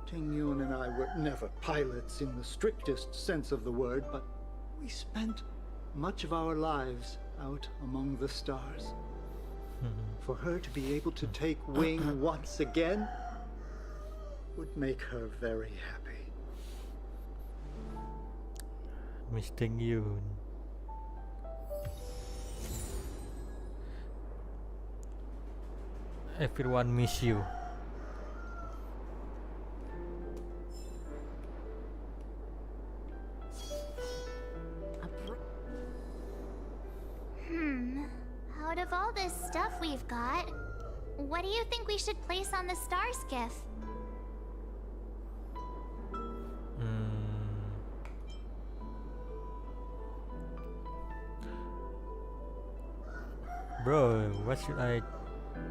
Ting Yun and I were never pilots in the strictest sense of the word, but we spent much of our lives out among the stars. For her to be able to take wing once again would make her very happy. Miss Ting Yun. Everyone miss you. Out of all this stuff we've got, what do you think we should place on the star skiff? Bro, what should I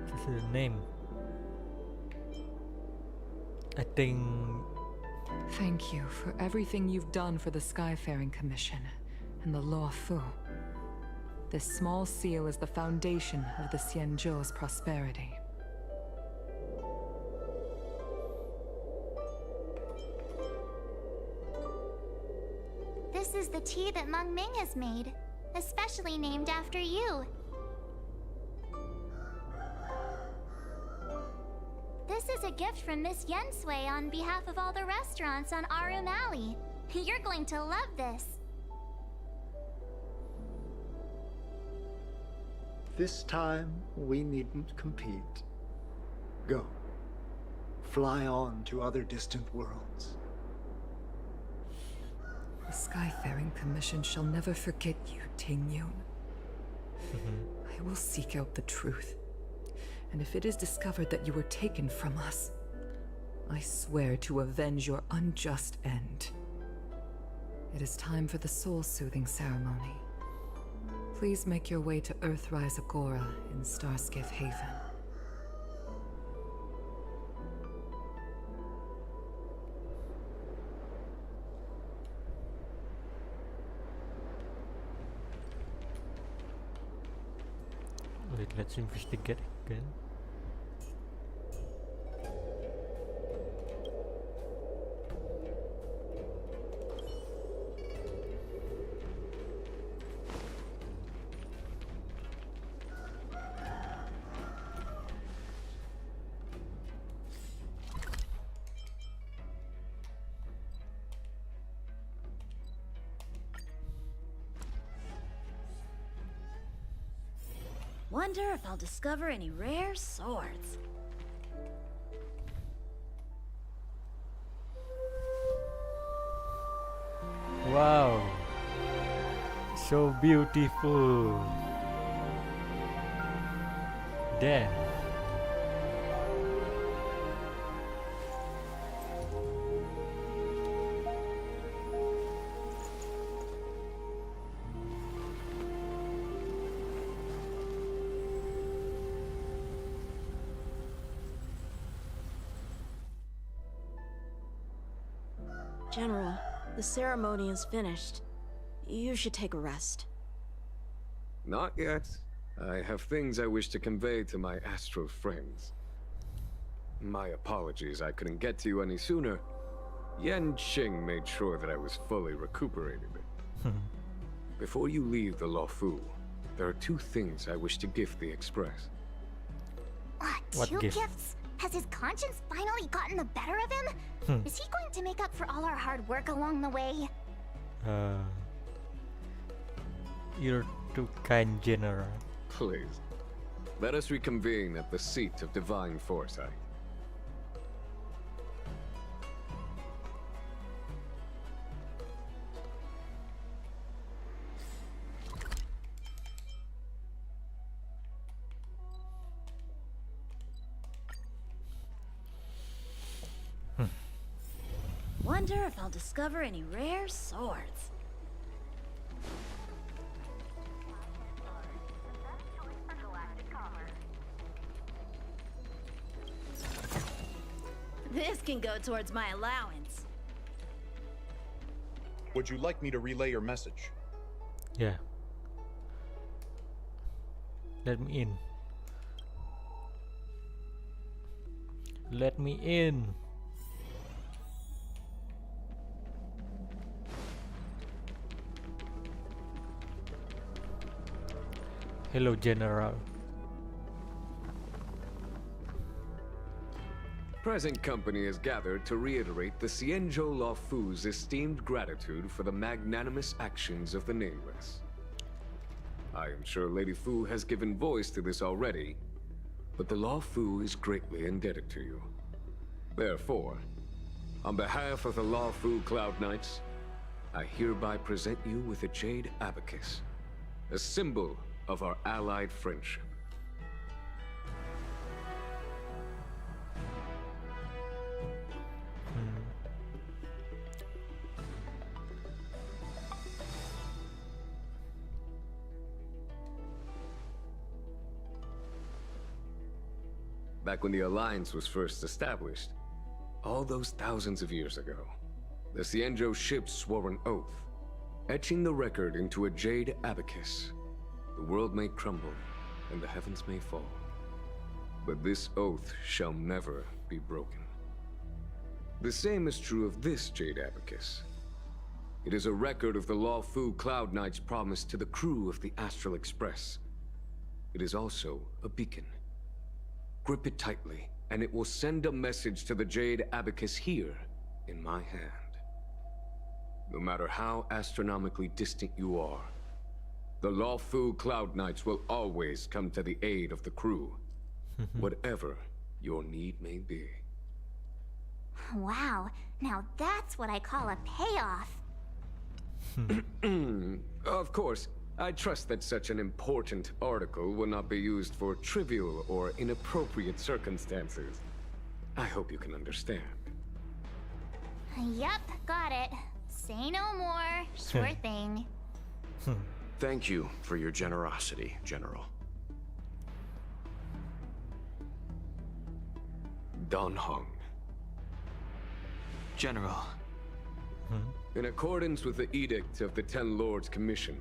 choose the name? I think Thank you for everything you've done for the Skyfaring Commission and the Law Fu. This small seal is the foundation of the Xianzhou's prosperity. This is the tea that Meng Ming has made, especially named after you. This is a gift from Miss Yen Sui on behalf of all the restaurants on Arum Alley. You're going to love this. This time, we needn't compete. Go. Fly on to other distant worlds. The Skyfaring Commission shall never forget you, Ting Yun. I will seek out the truth. And if it is discovered that you were taken from us, I swear to avenge your unjust end. It is time for the soul-soothing ceremony. Please make your way to Earthrise Agora in Starskiff Haven. wait, let's investigate again. Wonder if I'll discover any rare swords. Wow, so beautiful. Damn. General, the ceremony is finished. You should take a rest. Not yet. I have things I wish to convey to my astral friends. My apologies I couldn't get to you any sooner. Yan Qing made sure that I was fully recuperated. Before you leave the Luofu, there are two things I wish to gift the Express. Two gift? gifts? Has his conscience finally gotten the better of him? Is he going to make up for all our hard work along the way? You're too kind, General. Please, let us reconvene at the seat of divine foresight. Wonder if I'll discover any rare swords. This can go towards my allowance. Would you like me to relay your message? Yeah. Let me in. Let me in. Hello, General. Present company is gathered to reiterate the Xianzhou Luofu's esteemed gratitude for the magnanimous actions of the Nameless. I am sure Lady Fu has given voice to this already, but the Luofu is greatly indebted to you. Therefore, on behalf of the Luofu Cloud Knights, I hereby present you with a Jade Abacus, a symbol of our allied friendship. Back when the Alliance was first established, all those thousands of years ago, the Xianzhou ships swore an oath, etching the record into a Jade Abacus. The world may crumble, and the heavens may fall, but this oath shall never be broken. The same is true of this Jade Abacus. It is a record of the Luofu Cloud Knight's promise to the crew of the Astral Express. It is also a beacon. Grip it tightly, and it will send a message to the Jade Abacus here, in my hand. No matter how astronomically distant you are, the Luofu Cloud Knights will always come to the aid of the crew, whatever your need may be. Wow, now that's what I call a payoff. Of course, I trust that such an important article will not be used for trivial or inappropriate circumstances. I hope you can understand. Yup, got it. Say no more. Sure thing. Thank you for your generosity, General. DANHENG. General. In accordance with the edict of the Ten Lords Commission,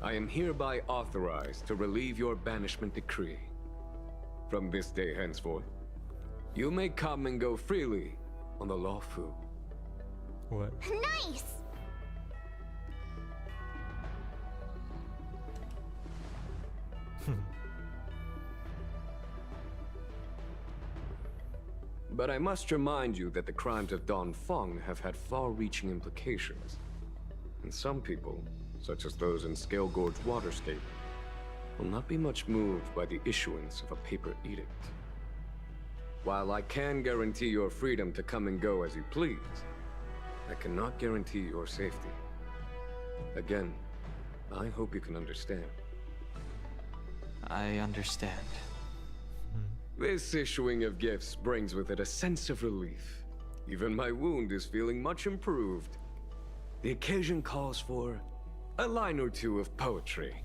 I am hereby authorized to relieve your banishment decree. From this day henceforth, you may come and go freely on the Luofu. What? Nice! But I must remind you that the crimes of Dongfeng have had far-reaching implications. And some people, such as those in Scale Gorge Waterscape, will not be much moved by the issuance of a paper edict. While I can guarantee your freedom to come and go as you please, I cannot guarantee your safety. Again, I hope you can understand. I understand. This issuing of gifts brings with it a sense of relief. Even my wound is feeling much improved. The occasion calls for a line or two of poetry.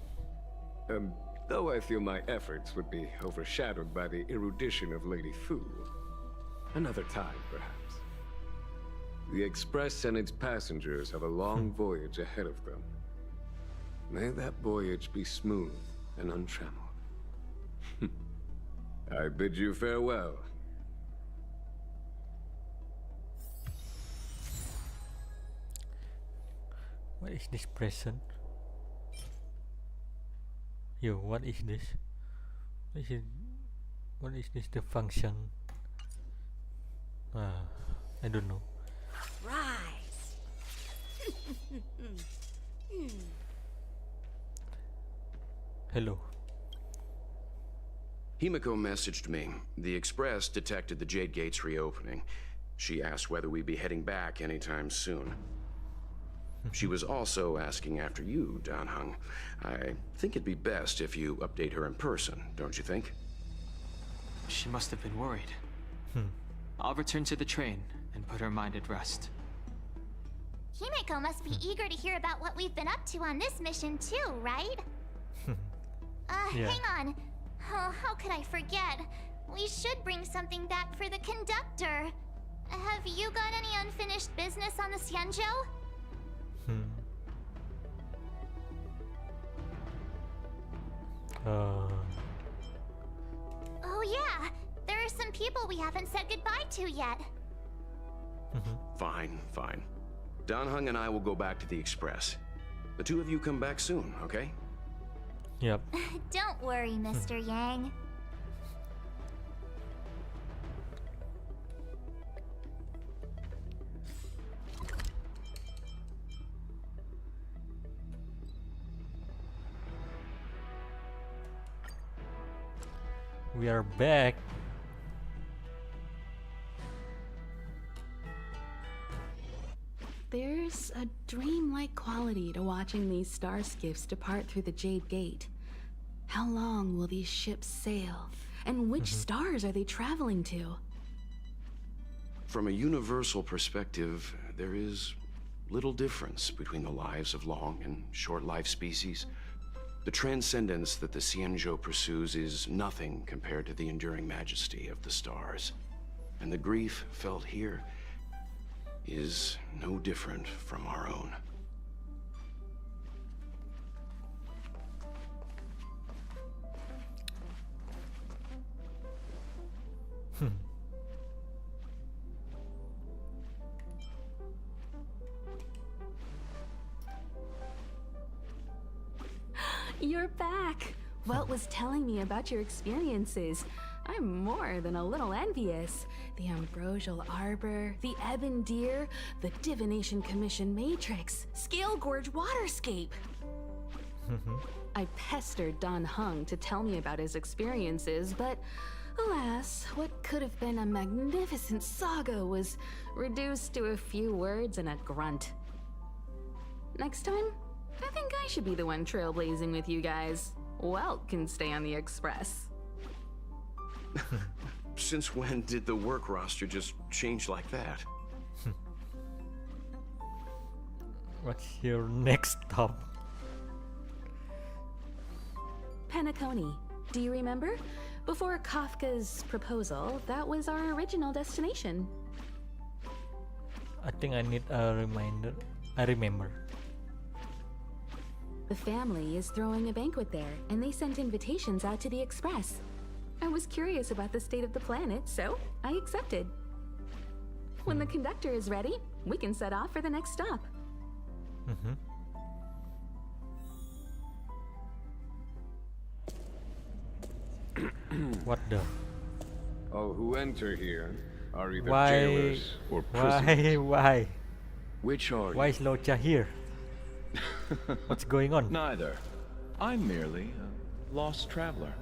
Though I feel my efforts would be overshadowed by the erudition of Lady Fu. Another time, perhaps. The Express and its passengers have a long voyage ahead of them. May that voyage be smooth and untrammeled. I bid you farewell. What is this present? Yo, what is this? What is this the function? I don't know. Rise. Hello. Himiko messaged me. The Express detected the Jade Gates reopening. She asked whether we'd be heading back anytime soon. She was also asking after you, DANHENG. I think it'd be best if you update her in person, don't you think? She must have been worried. I'll return to the train and put her mind at rest. Himiko must be eager to hear about what we've been up to on this mission too, right? Yeah. Hang on. Oh, how could I forget? We should bring something back for the conductor. Have you got any unfinished business on the Xianzhou? Oh yeah, there are some people we haven't said goodbye to yet. Fine. DANHENG and I will go back to the Express. The two of you come back soon, okay? Yep. Don't worry, Mr. Yang. We are back. There's a dreamlike quality to watching these star skiffs depart through the Jade Gate. How long will these ships sail? And which stars are they traveling to? From a universal perspective, there is little difference between the lives of long and short-lived species. The transcendence that the Xianzhou pursues is nothing compared to the enduring majesty of the stars. And the grief felt here is no different from our own. You're back! Welt was telling me about your experiences. I'm more than a little envious. The Ambrosial Arbor, the Ebon Deer, the Divination Commission Matrix, Scale Gorge Waterscape. I pestered DANHENG to tell me about his experiences, but alas, what could have been a magnificent saga was reduced to a few words and a grunt. Next time, I think I should be the one trailblazing with you guys. Welt can stay on the Express. Since when did the work roster just change like that? What's your next stop? Penacony. Do you remember? Before Kafka's proposal, that was our original destination. I think I need a reminder. I remember. The family is throwing a banquet there, and they sent invitations out to the Express. I was curious about the state of the planet, so I accepted. When the conductor is ready, we can set off for the next stop. What the? All who enter here are either Why? jailers or prisoners. Why? Which are Why is Locha here? What's going on? Neither. I'm merely a lost traveler.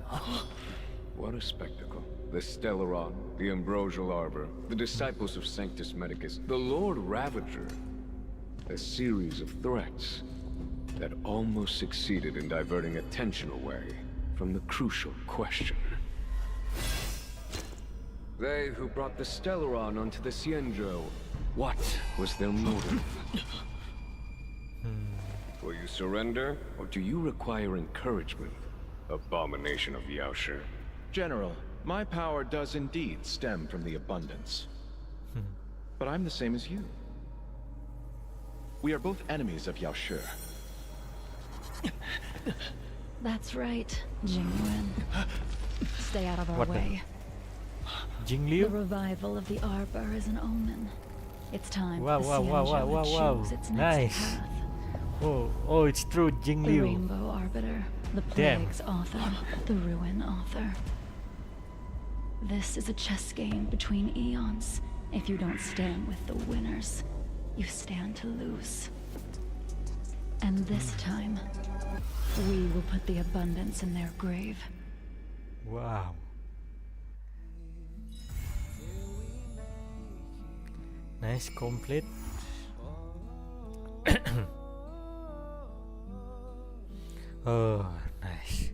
What a spectacle. The Stellaron, the Ambrosial Arbor, the Disciples of Sanctus Medicus, the Lord Ravager. A series of threats that almost succeeded in diverting attention away from the crucial question. They who brought the Stellaron onto the Xianzhou, what was their motive? Will you surrender, or do you require encouragement? Abomination of Yaoshi. General, my power does indeed stem from the abundance. But I'm the same as you. We are both enemies of Yaoshi. That's right, Jingyuan. Stay out of our What the- way. The Jingliu? revival of the Arbor is an omen. It's time Wow, for the wow, wow, Xianzhou wow, to wow, choose its wow. next Nice. path. Oh, it's true, The Jingliu. Rainbow Arbiter, the Damn. Plague's author, the Ruin author. This is a chess game between eons, If you don't stand with the winners, you stand to lose. And this time, we will put the abundance in their grave. Wow. Nice, complete. Oh, nice.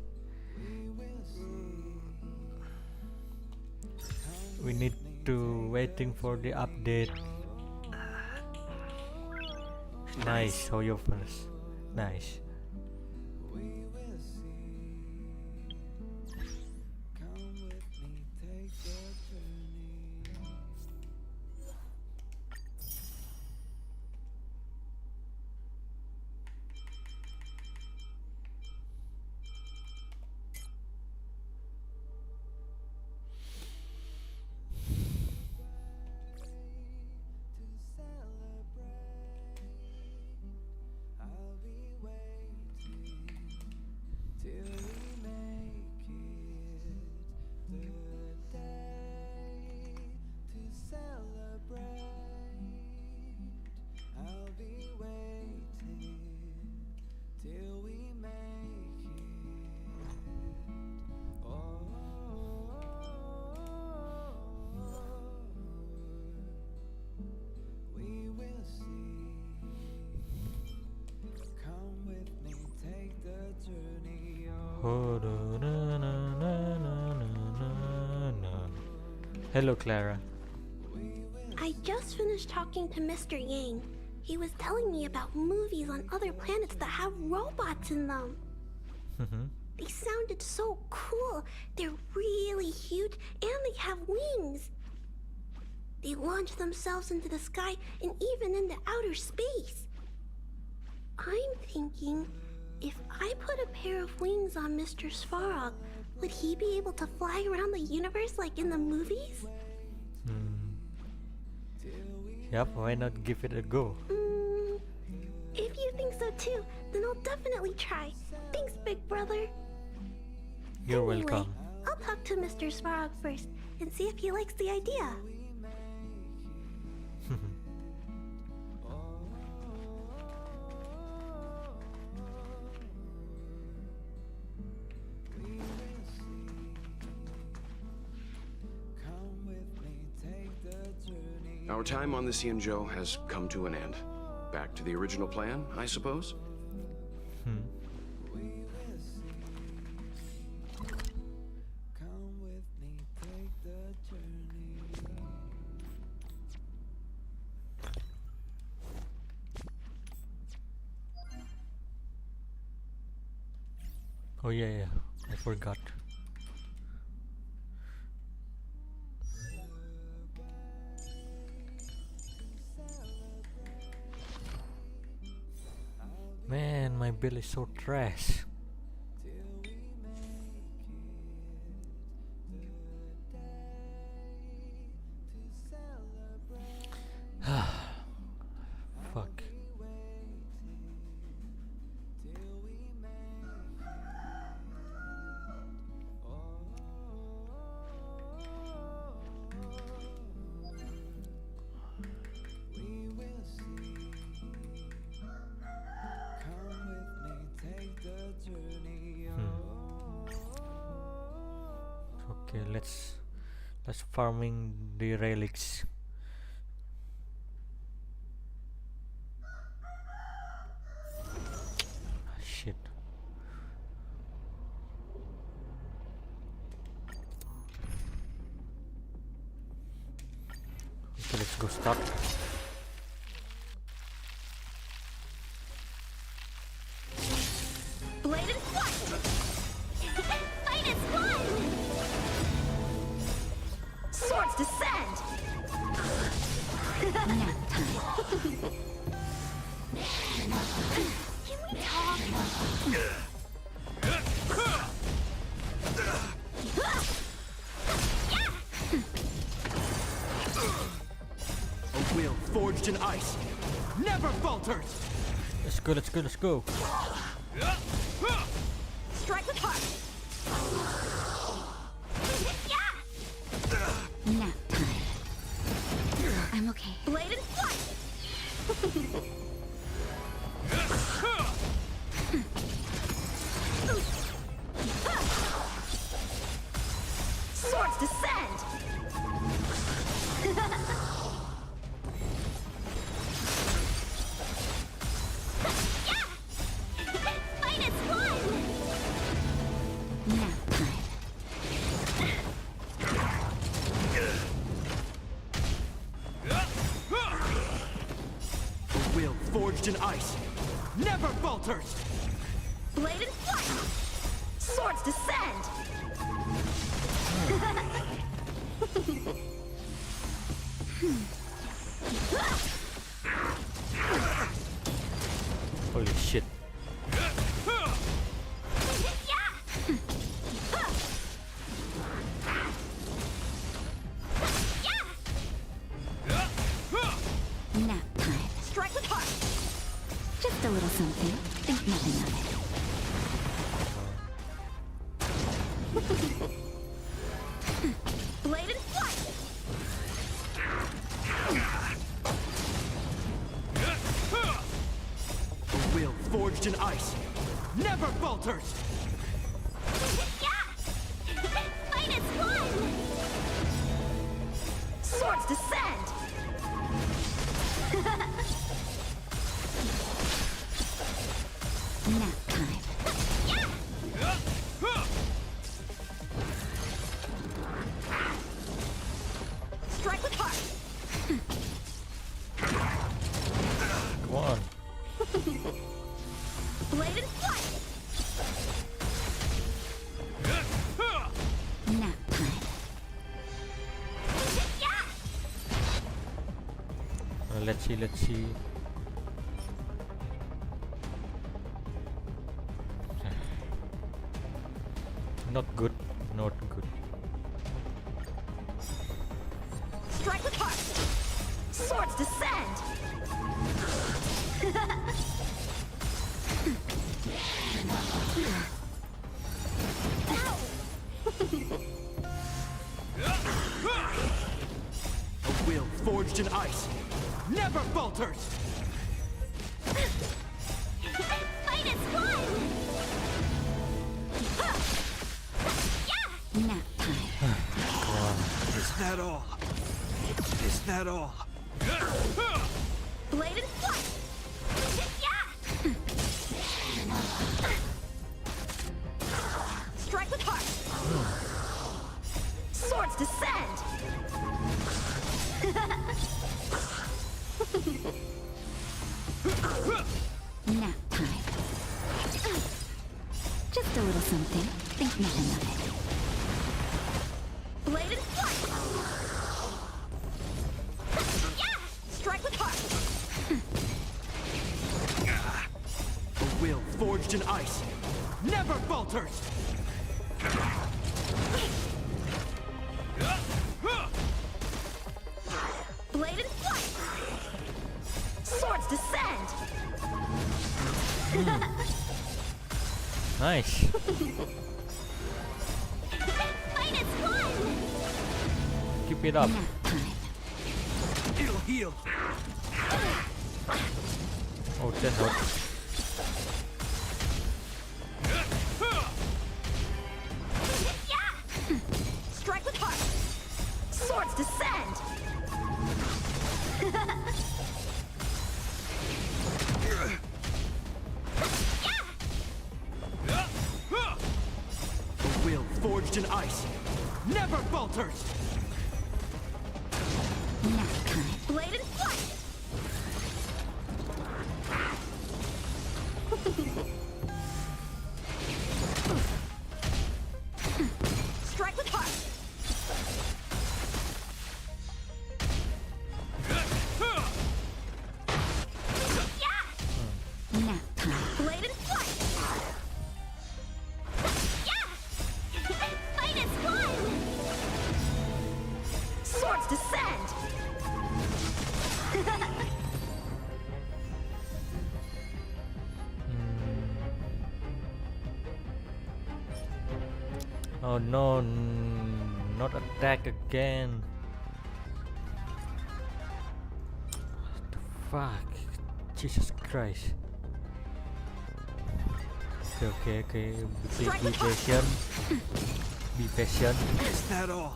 We need to waiting for the update. Nice, show your first. Nice. Hello, Clara. I just finished talking to Mr. Yang. He was telling me about movies on other planets that have robots in them. They sounded so cool. They're really huge and they have wings. They launch themselves into the sky and even into outer space. I'm thinking, if I put a pair of wings on Mr. Svarog, would he be able to fly around the universe like in the movies? Yep, why not give it a go? If you think so too, then I'll definitely try. Thanks, big brother. You're Anyway, welcome. I'll talk to Mr. Svarog first and see if he likes the idea. Our time on the Xianzhou has come to an end. Back to the original plan, I suppose? Oh yeah, I forgot. Man, my bill is so trash. Fuck. Okay, let's farming the relics. Shit. Okay, let's go start. Blade and fight! Fight is fun! Swords descend! Nap time. Can we talk? A will forged in ice never falters! Let's go, let's go, let's go. Strike with heart! Nap time. falters! Blade and flight! Swords descend! Holy shit. Nap time. Strike with heart! Just a little something. Think nothing of it. Blade and flight! A will forged in ice never falters! Fight is one! Swords descend! Nap time. Strike with heart! Come on. Blade and flight! Nap time. Let's see. Not good. Strike with heart! Swords descend! A will forged in ice never falters! Fight is one! Nap time. Is that all? Is that all? Blade and flight! Strike with heart! Swords descend! Nap time. Just a little something. Think nothing of it. Blade and flight! Strike with heart! A will forged in ice never falters! Blade and flight! Swords descend! Nice. Fight is one! Keep it up. It'll heal! Oh, that hurt. Strike with heart! Swords descend! A will forged in ice never falters! Blade and flight! Strike with heart! Nap time. Blade and flight! Fight is one! Swords descend! Oh no, not attack again. What the fuck? Jesus Christ. Okay. Be patient. Be patient. Is that all?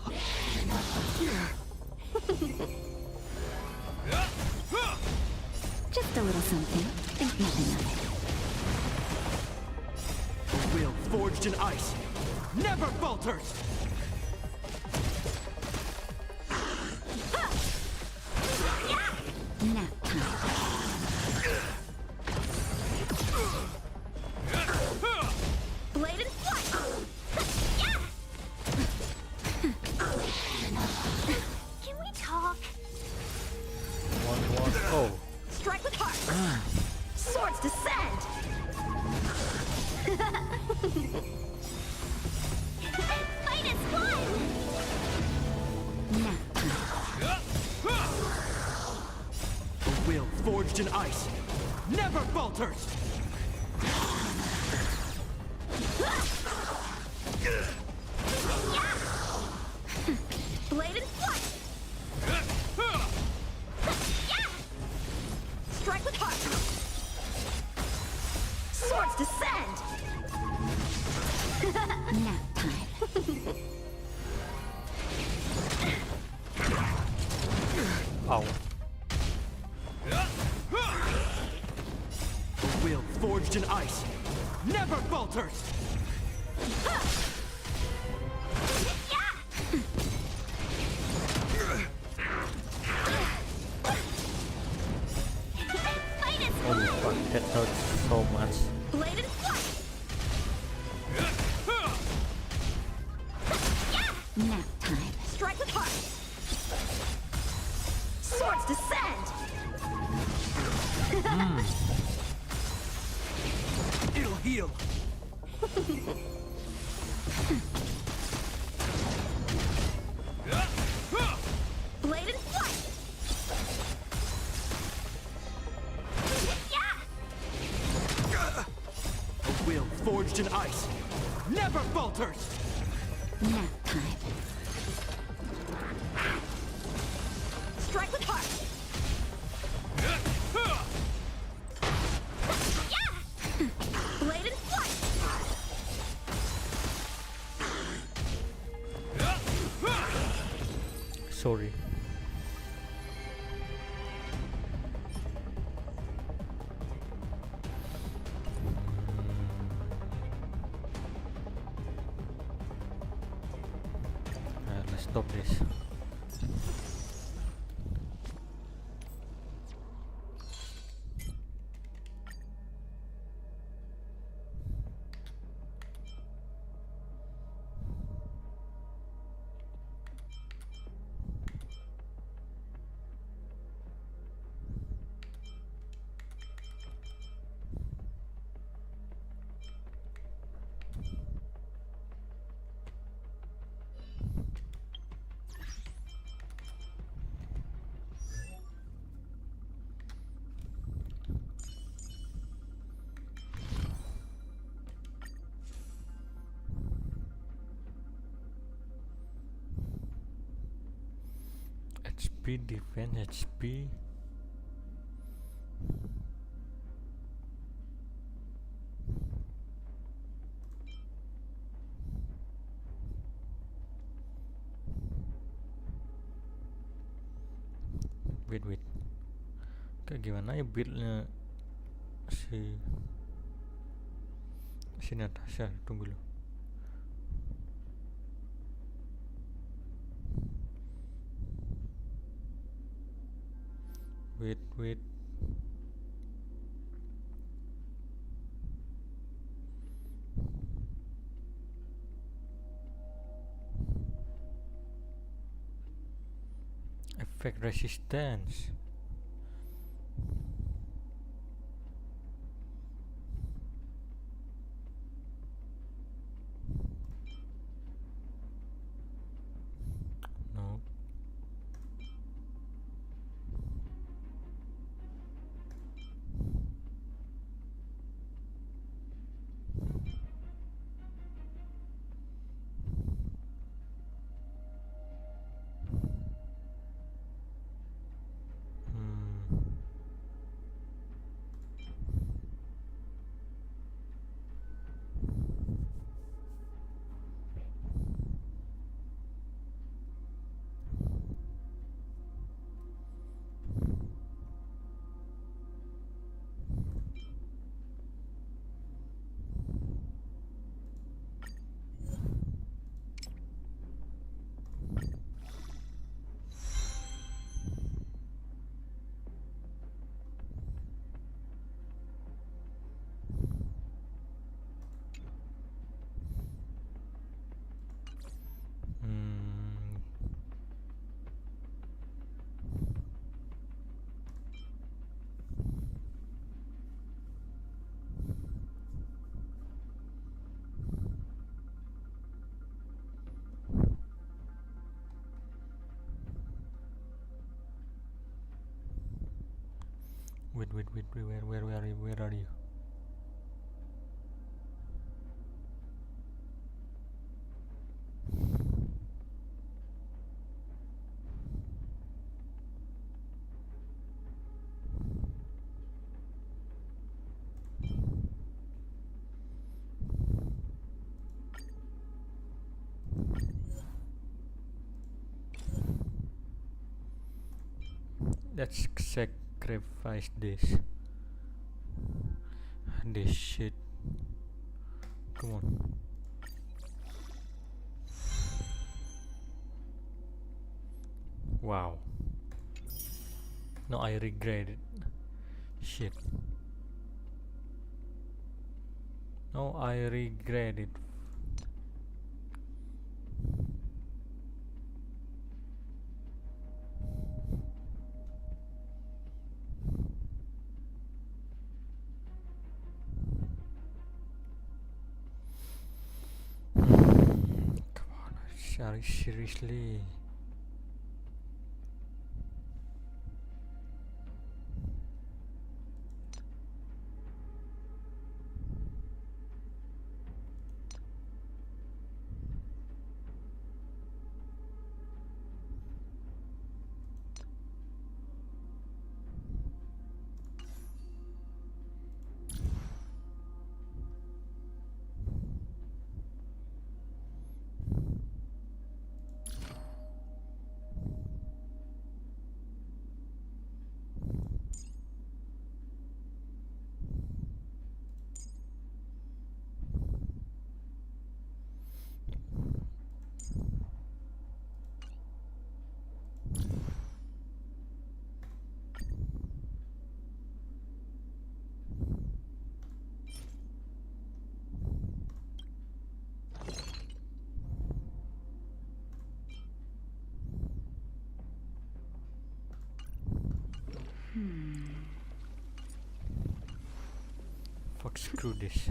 Just a little something. Think nothing of it. A will forged in ice never falters! Nap time. forged in ice never falters! Blade and flight! Strike with heart! Swords descend! Nap time. Ow. A will forged in ice never falters! Holy fuck, that hurts so much. Blade and flight! Nap time. Strike with heart! Swords descend! It'll heal! Blade and flight! A will forged in ice never falters! Nap time. Strike with heart! Blade and flight! Sorry. Let's stop this. HP, defense, HP. Wait. Kayak gimana ya build-nya si Natasha? Tunggu dulu. Wait. Effect resistance. No. Where are you? Let's sacrifice this shit. Come on. Wow. No, I regret it. Shit. No, I regret it. Come on, seriously. Fuck, screw this.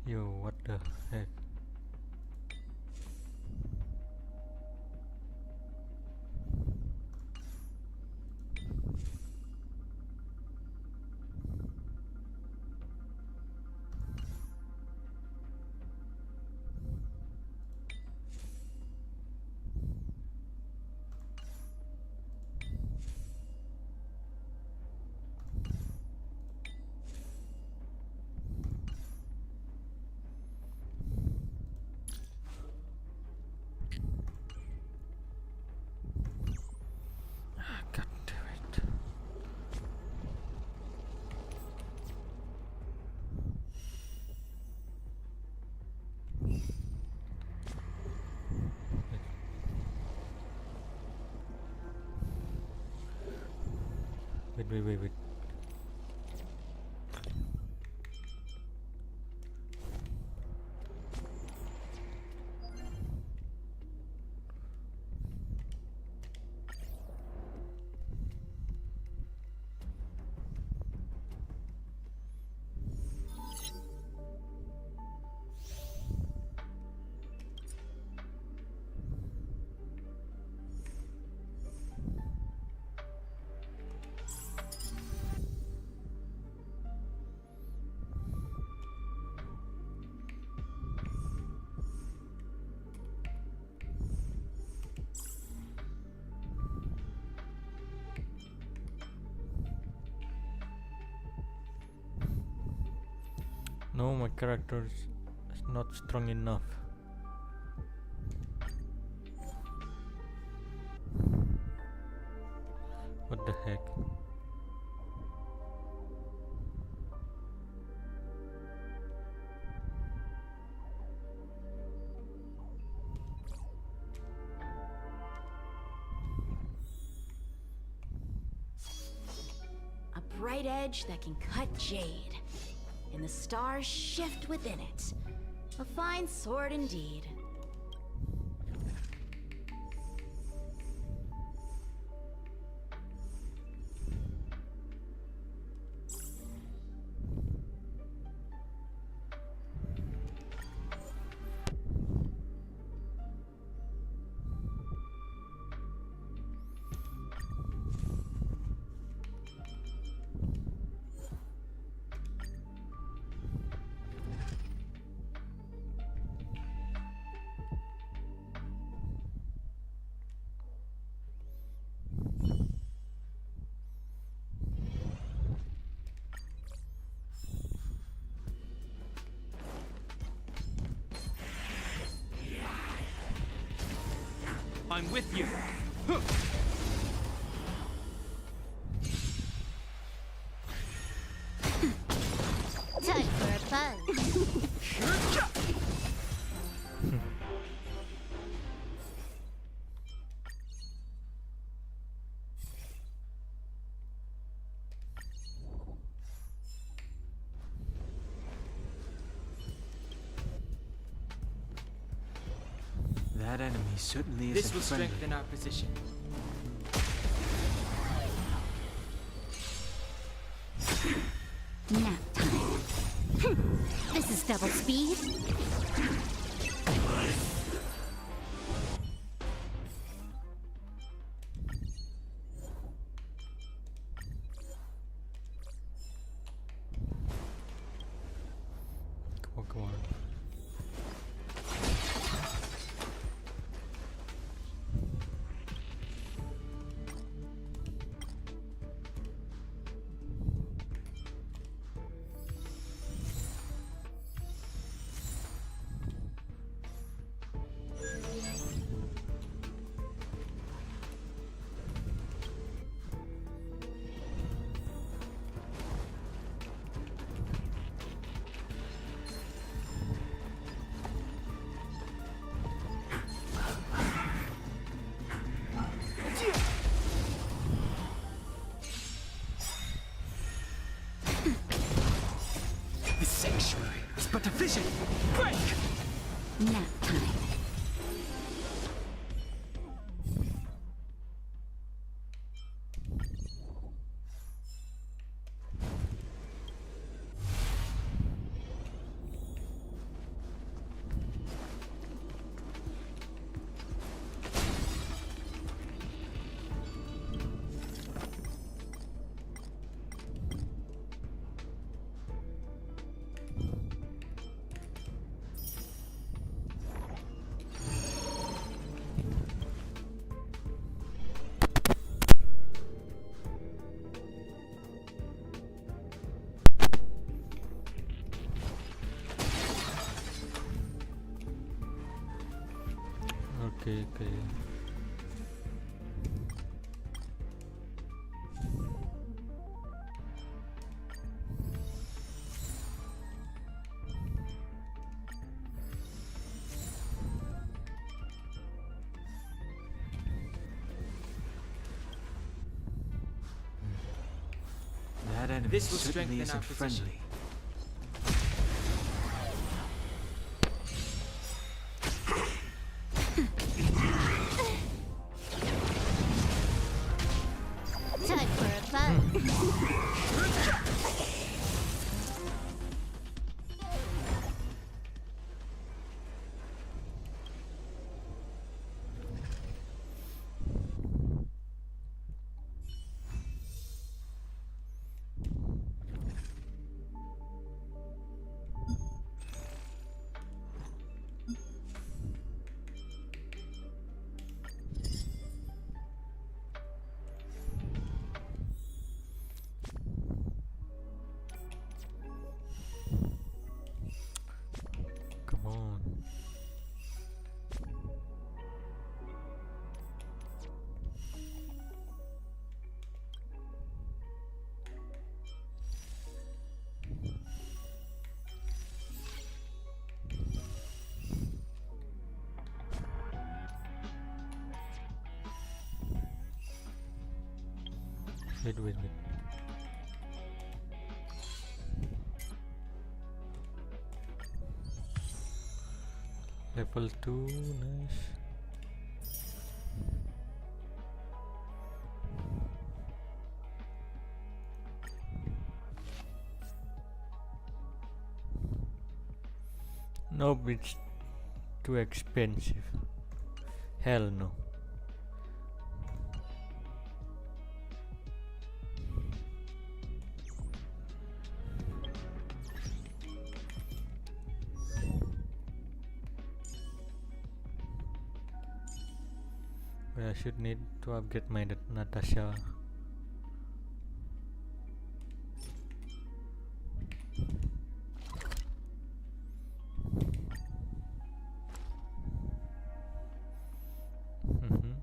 Yo, what the heck? God damn it. Wait. No, my character is not strong enough. What the heck? A bright edge that can cut jade, and the stars shift within it. A fine sword indeed. I'm with you. Time for a buzz. That enemy certainly This isn't will friendly. strengthen our position. Nap time. This is double speed. Come on. The sanctuary is but a vision. Break! Nap time. Okay. That enemy This will certainly strengthen our isn't position. friendly. Time for a buzz. Come on. Wait. Level 2, nice. No, it's too expensive. Hell no. I should need to upgrade my Natasha. Mm-hmm.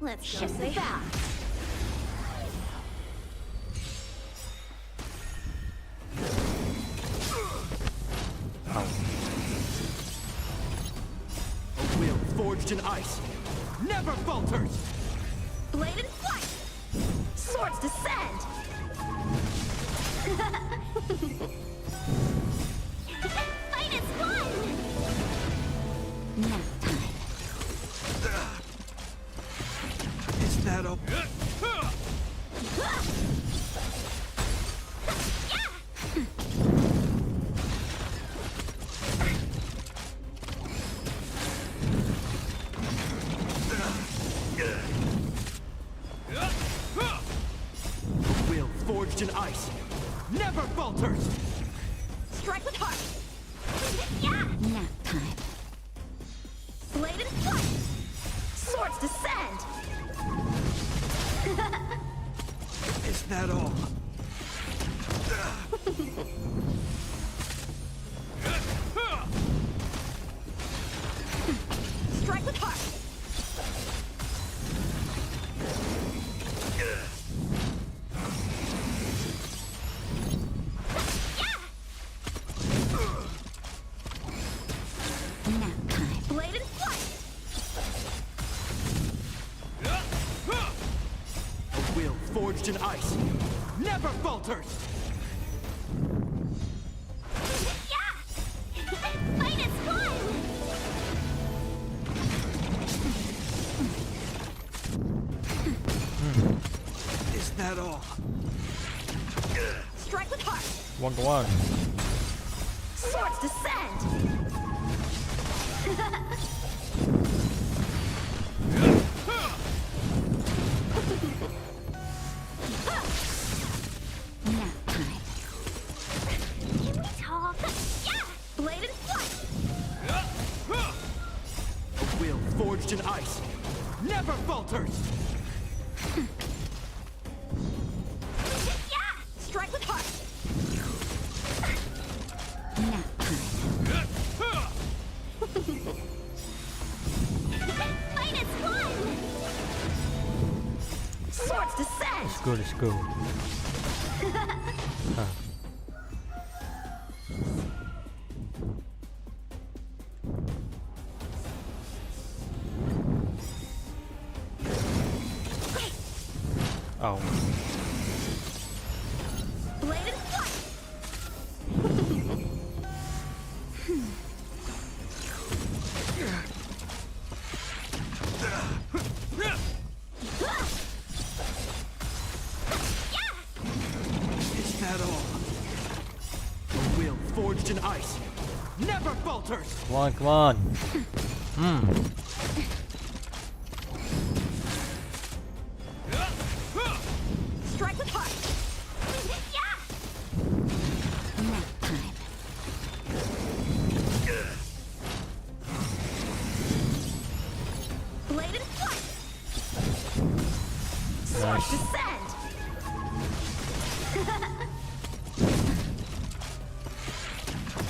Let's go say that. A will forged in ice never falters! Bladed flight! Swords descend! Fight is fun! Nap time. Is that all? Will forged in ice never falters! Strike with heart! Yeah! Nap time. Bladed flight! Swords descend! Is that all? Strike with heart! Nap time. Bladed flight! A will forged in ice never falters! Yeah! Fight is fun! Is that all? Strike with heart! 1-1. Swords descend! Nap time. Can we talk? Yeah! Bladed flight! A will forged in ice never falters! Yeah! Strike with heart! Nap time. Fight is fun! Swords descend! Let's go, let's go. Ah. Oh. Bladed flight! Is that all? A will forged in ice never falters! Come on, come on. Strike with heart! Yeah! Nap time. Bladed flight! Swords descend!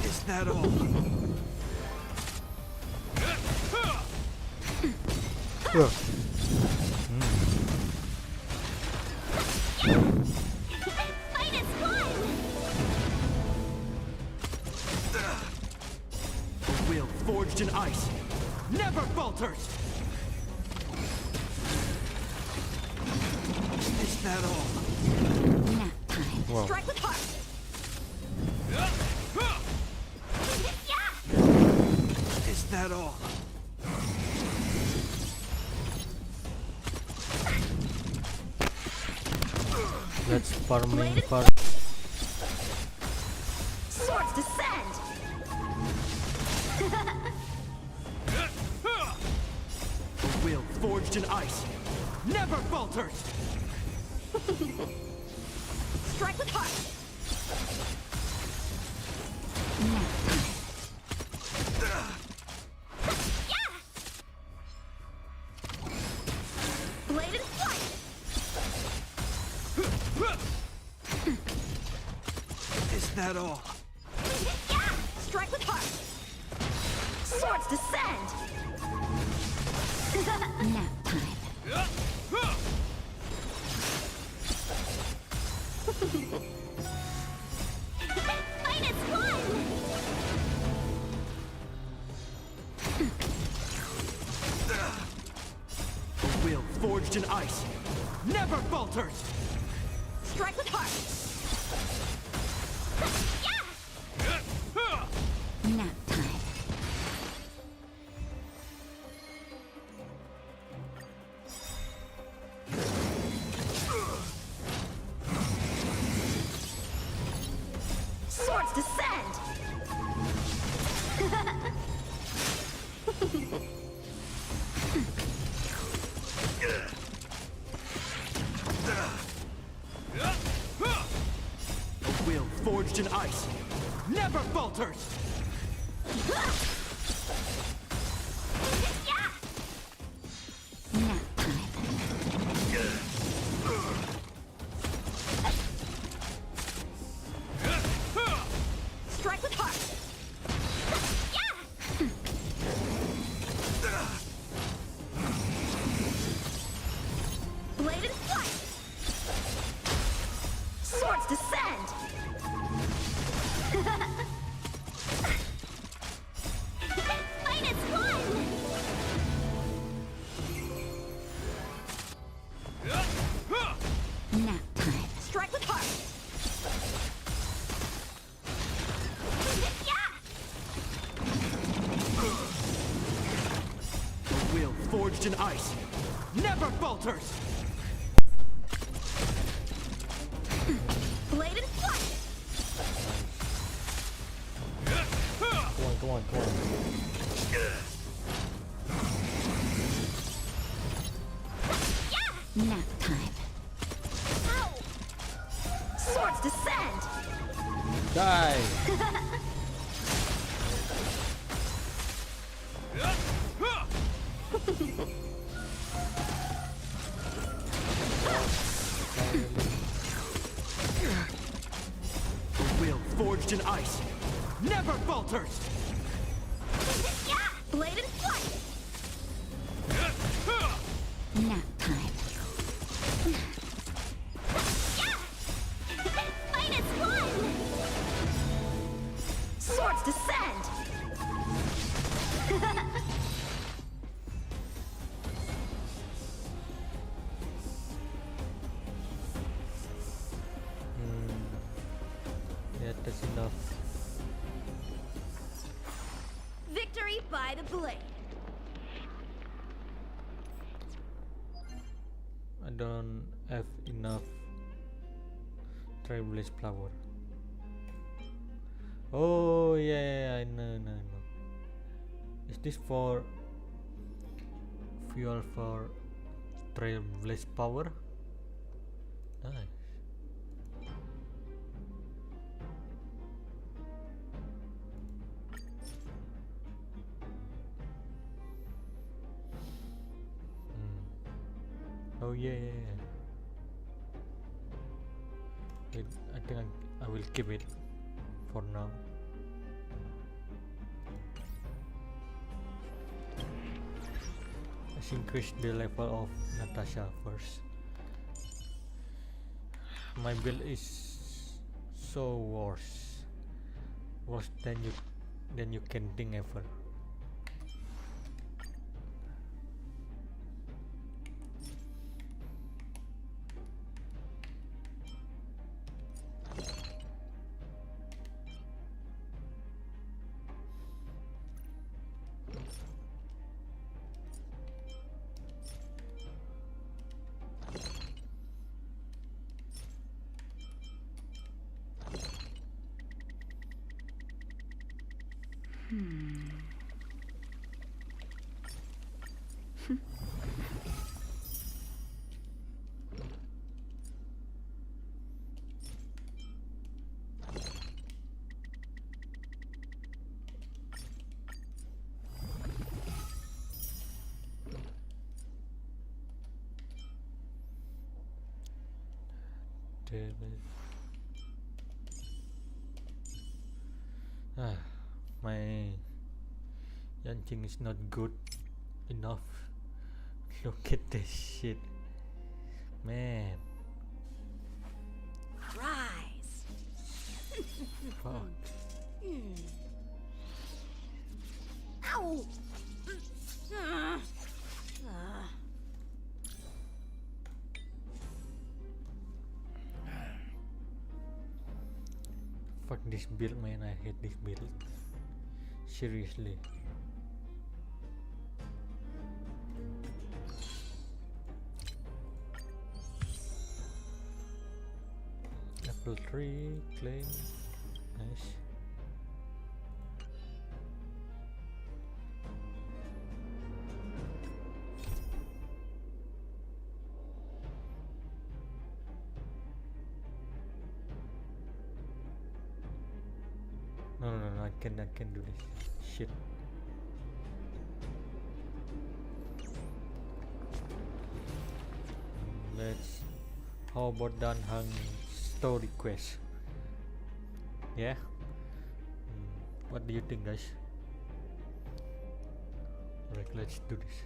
Is that all? Fight is fun! A will forged in ice never falters! Is that all? Nap time. Whoa. Strike with heart! Yeah! Is that all? Let's farming part. Swords descend! A will forged in ice never falters! Strike with heart! Yeah! Bladed flight! Is that all? Yeah! Strike with heart! Swords descend! Nap time. Minus one! A will forged in ice never falters! Strike with heart! Nap time. Swords descend! A will forged in ice never falters! Nap time. Strike with heart! Blade and flight! Swords descend! Minus one! Nap time. Strike with heart! A will forged in ice never falters! Blade and flight! Come on, come on, come on. Nap time. Swords descend! Die! A will forged in ice never falters! Blade and flight! Nap time. Minus one! Swords descend! Yeah, that's enough. Victory by the blade! I don't have enough trailblaze flower. Oh yeah, I know. Is this for fuel for trailblaze power? Nice. Oh yeah. Wait, I think I will keep it for now. Let's increase the level of Natasha first. My build is so worse than you can think ever. My Yanjing is not good enough. Look at this shit. Man. Rise. Fuck. Ow. Fuck this build, man. I hate this build. Seriously. Level 3, claim. Nice. No, I can do this. Shit. Let's. How about DANHENG story quest? Yeah. What do you think, guys? Alright, let's do this.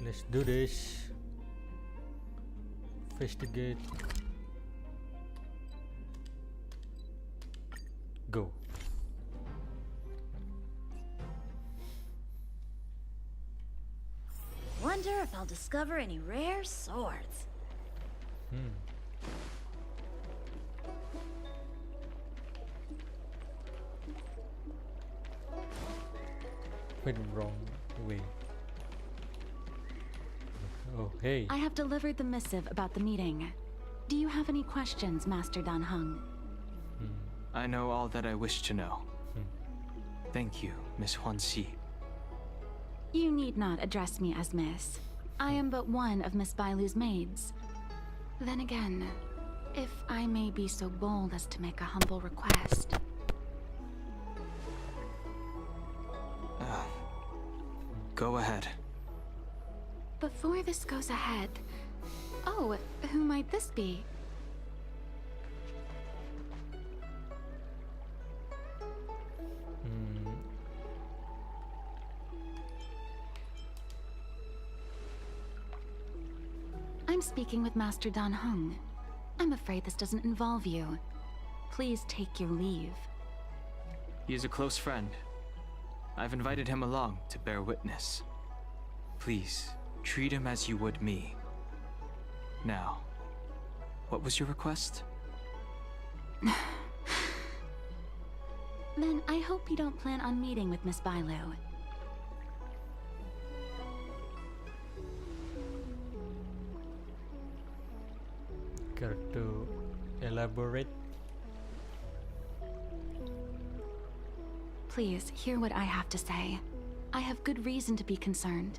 Let's do this. Investigate. Go. Wonder if I'll discover any rare swords. Went wrong way. Oh, hey. I have delivered the missive about the meeting. Do you have any questions, Master DANHENG? I know all that I wish to know. Thank you, Miss Huanxi. You need not address me as Miss. I am but one of Miss Bailu's maids. Then again, if I may be so bold as to make a humble request. Go ahead. Before this goes ahead... Oh, who might this be? I'm speaking with Master DANHENG. I'm afraid this doesn't involve you. Please take your leave. He is a close friend. I've invited him along to bear witness. Please, treat him as you would me. Now, what was your request? Then I hope you don't plan on meeting with Miss Bailu. Care to elaborate? Please, hear what I have to say. I have good reason to be concerned.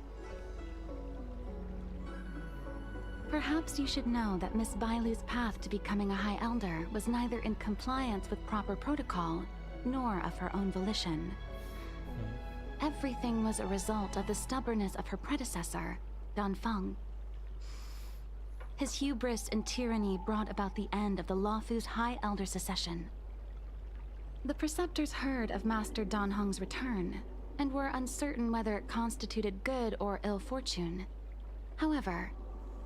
Perhaps you should know that Miss Bailu's path to becoming a High Elder was neither in compliance with proper protocol, nor of her own volition. Everything was a result of the stubbornness of her predecessor, Danfeng. His hubris and tyranny brought about the end of the Luofu's High Elder succession. The Preceptors heard of Master DANHENG's return, and were uncertain whether it constituted good or ill fortune. However,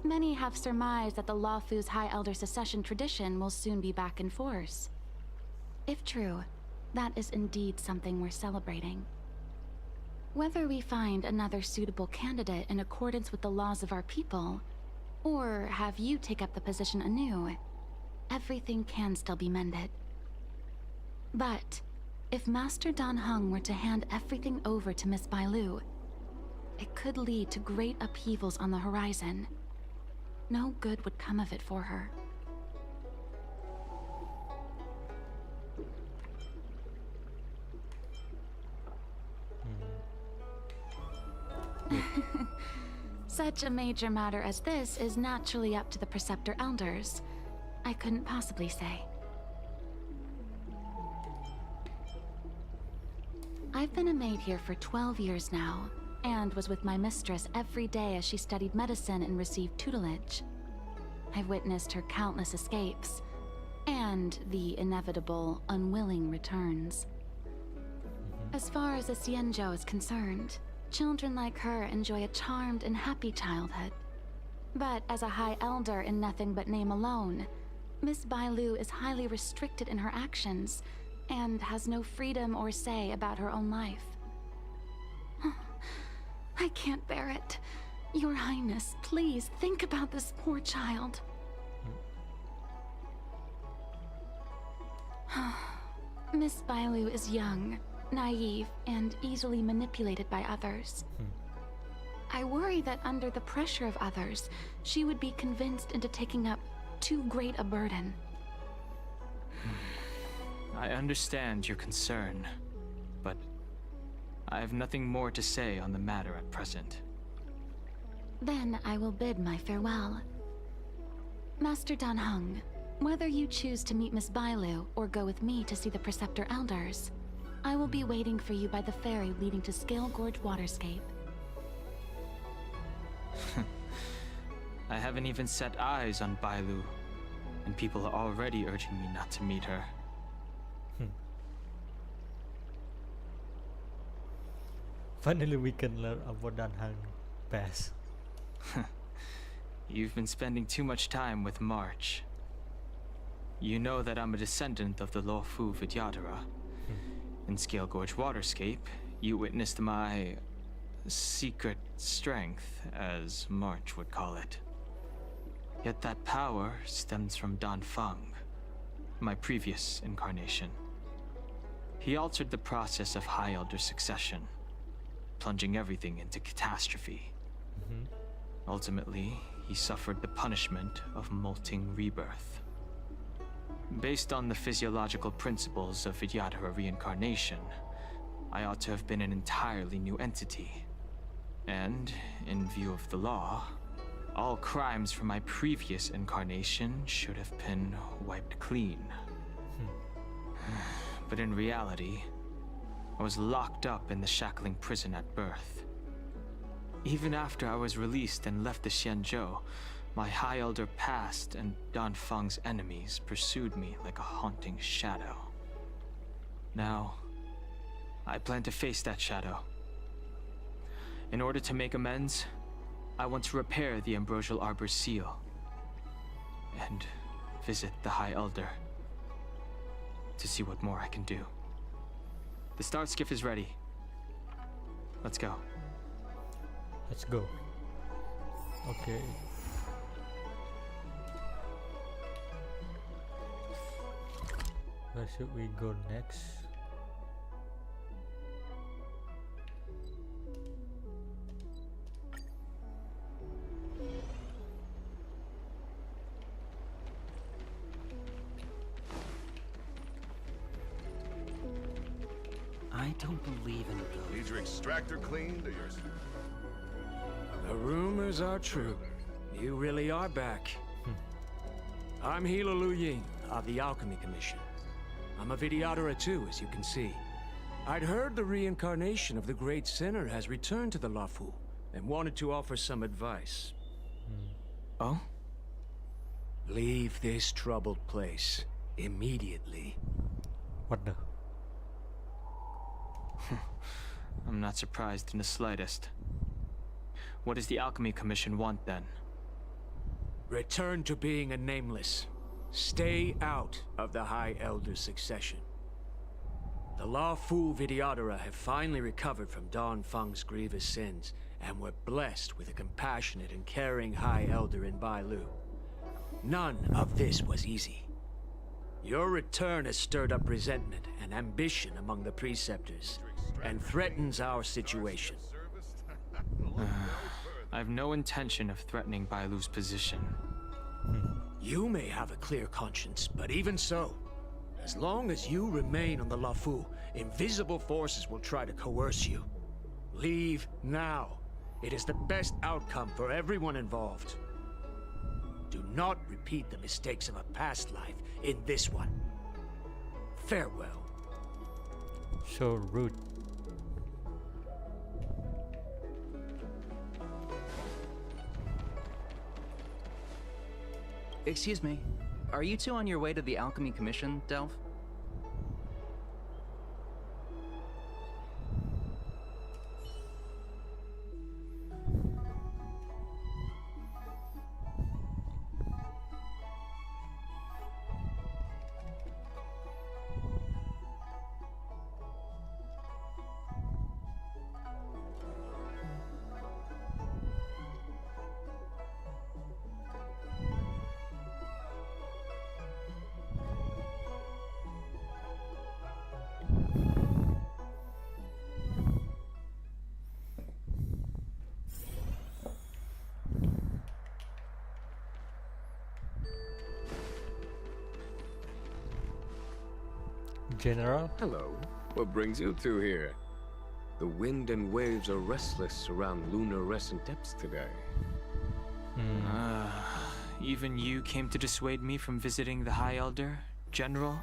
many have surmised that the Luofu's High Elder succession tradition will soon be back in force. If true, that is indeed something worth celebrating. Whether we find another suitable candidate in accordance with the laws of our people, or have you take up the position anew, everything can still be mended. But if Master DANHENG were to hand everything over to Miss Bailu, it could lead to great upheavals on the horizon. No good would come of it for her. Such a major matter as this is naturally up to the Preceptor Elders. I couldn't possibly say. I've been a maid here for 12 years now, and was with my mistress every day as she studied medicine and received tutelage. I've witnessed her countless escapes, and the inevitable, unwilling returns. As far as a Xianzhou is concerned, children like her enjoy a charmed and happy childhood. But as a High Elder in nothing but name alone, Miss Bailu is highly restricted in her actions, and has no freedom or say about her own life. I can't bear it. Your Highness, please think about this poor child. Miss Bailu is young, naive, and easily manipulated by others. I worry that under the pressure of others, she would be convinced into taking up too great a burden. I understand your concern, but I have nothing more to say on the matter at present. Then I will bid my farewell. Master DANHENG, whether you choose to meet Miss Bailu or go with me to see the Preceptor Elders, I will be waiting for you by the ferry leading to Scale Gorge Waterscape. I haven't even set eyes on Bailu, and people are already urging me not to meet her. Finally, we can learn about DANHENG Pass. You've been spending too much time with March. You know that I'm a descendant of the Luofu Vidyadhara. In Scale Gorge Waterscape, you witnessed my secret strength, as March would call it. Yet that power stems from Danfeng, my previous incarnation. He altered the process of High Elder succession, plunging everything into catastrophe. Ultimately, he suffered the punishment of molting rebirth. Based on the physiological principles of Vidyadhara reincarnation, I ought to have been an entirely new entity. And, in view of the law, all crimes from my previous incarnation should have been wiped clean. But in reality, I was locked up in the shackling prison at birth. Even after I was released and left the Xianzhou, my High Elder past and Danfeng's enemies pursued me like a haunting shadow. Now, I plan to face that shadow. In order to make amends, I want to repair the Ambrosial Arbor's seal and visit the High Elder to see what more I can do. The star skiff is ready. Let's go. Let's go. Okay. Where should we go next? I don't believe in ghosts. Need your extractor cleaned or yours? The rumors are true. You really are back. I'm Hila Lu Ying of the Alchemy Commission. I'm a Vidyadhara too, as you can see. I'd heard the reincarnation of the Great Sinner has returned to the Luofu and wanted to offer some advice. Oh? Leave this troubled place immediately. What the? I'm not surprised in the slightest. What does the Alchemy Commission want then? Return to being a nameless. Stay out of the High Elder's succession. The Luofu Vidyadhara have finally recovered from Danfeng's grievous sins, and were blessed with a compassionate and caring High Elder in Bailu. None of this was easy. Your return has stirred up resentment and ambition among the Preceptors, and threatens our situation. I have no intention of threatening Bailu's position. You may have a clear conscience, but even so, as long as you remain on the Luofu, invisible forces will try to coerce you. Leave now, It is the best outcome for everyone involved. Do not repeat the mistakes of a past life in this one. Farewell. So rude. Excuse me. Are you two on your way to the Alchemy Commission, Delph? General? Hello. What brings you two here? The wind and waves are restless around lunarescent depths today. Even you came to dissuade me from visiting the High Elder, General?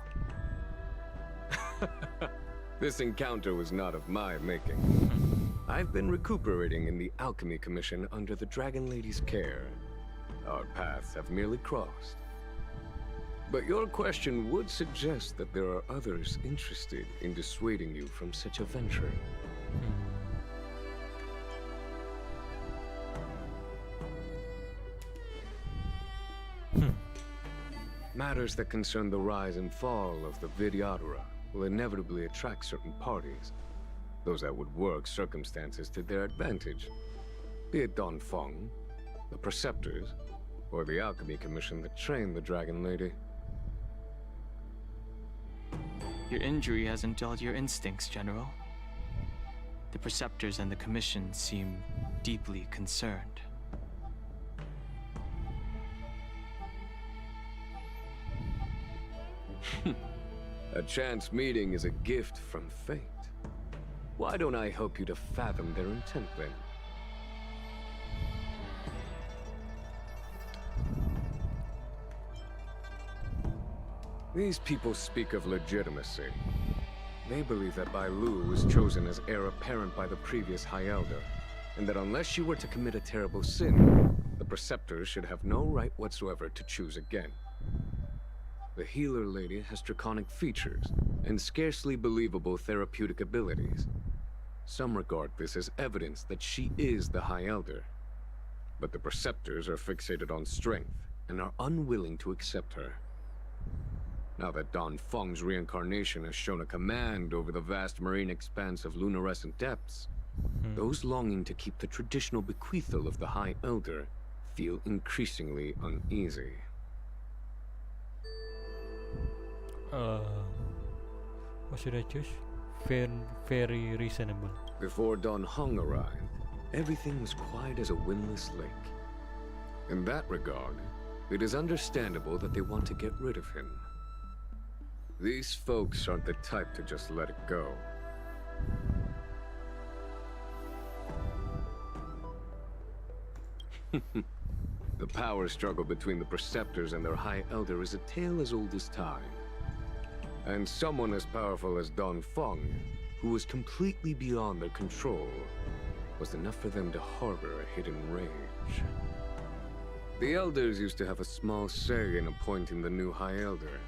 This encounter was not of my making. I've been recuperating in the Alchemy Commission under the Dragon Lady's care. Our paths have merely crossed. But your question would suggest that there are others interested in dissuading you from such a venture. Matters that concern the rise and fall of the Vidyadhara will inevitably attract certain parties, those that would work circumstances to their advantage, be it Don Feng, the Preceptors, or the Alchemy Commission that trained the Dragon Lady. Your injury hasn't dulled your instincts, General. The Preceptors and the Commission seem deeply concerned. A chance meeting is a gift from fate. Why don't I help you to fathom their intent then? These people speak of legitimacy. They believe that Bai Lu was chosen as heir apparent by the previous High Elder, and that unless she were to commit a terrible sin, the Preceptors should have no right whatsoever to choose again. The Healer Lady has draconic features and scarcely believable therapeutic abilities. Some regard this as evidence that she is the High Elder, but the Preceptors are fixated on strength and are unwilling to accept her. Now that Don Feng's reincarnation has shown a command over the vast marine expanse of lunarescent depths, those longing to keep the traditional bequeathal of the High Elder feel increasingly uneasy. What should I choose? Very reasonable. Before Don Heng arrived, everything was quiet as a windless lake. In that regard, it is understandable that they want to get rid of him. These folks aren't the type to just let it go. The power struggle between the Preceptors and their High Elder is a tale as old as time. And someone as powerful as Don Feng, who was completely beyond their control, was enough for them to harbor a hidden rage. The Elders used to have a small say in appointing the new High Elder.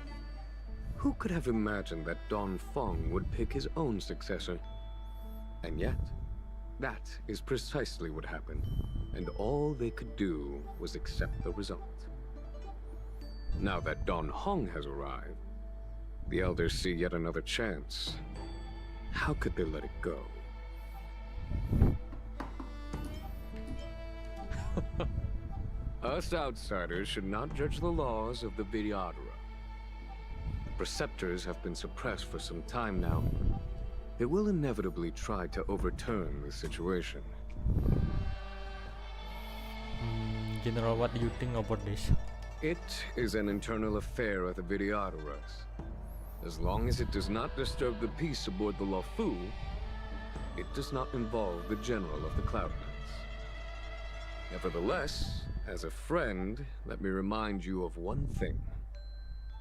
Who could have imagined that Don Feng would pick his own successor? And yet, that is precisely what happened, and all they could do was accept the result. Now that Don Heng has arrived, the Elders see yet another chance. How could they let it go? Us outsiders should not judge the laws of the Vidyadhara. Preceptors have been suppressed for some time now. They will inevitably try to overturn the situation. General, what do you think about this? It is an internal affair of the Vidyadharas. As long as it does not disturb the peace aboard the Lufu, it does not involve the General of the Cloudlands. Nevertheless, as a friend, let me remind you of one thing.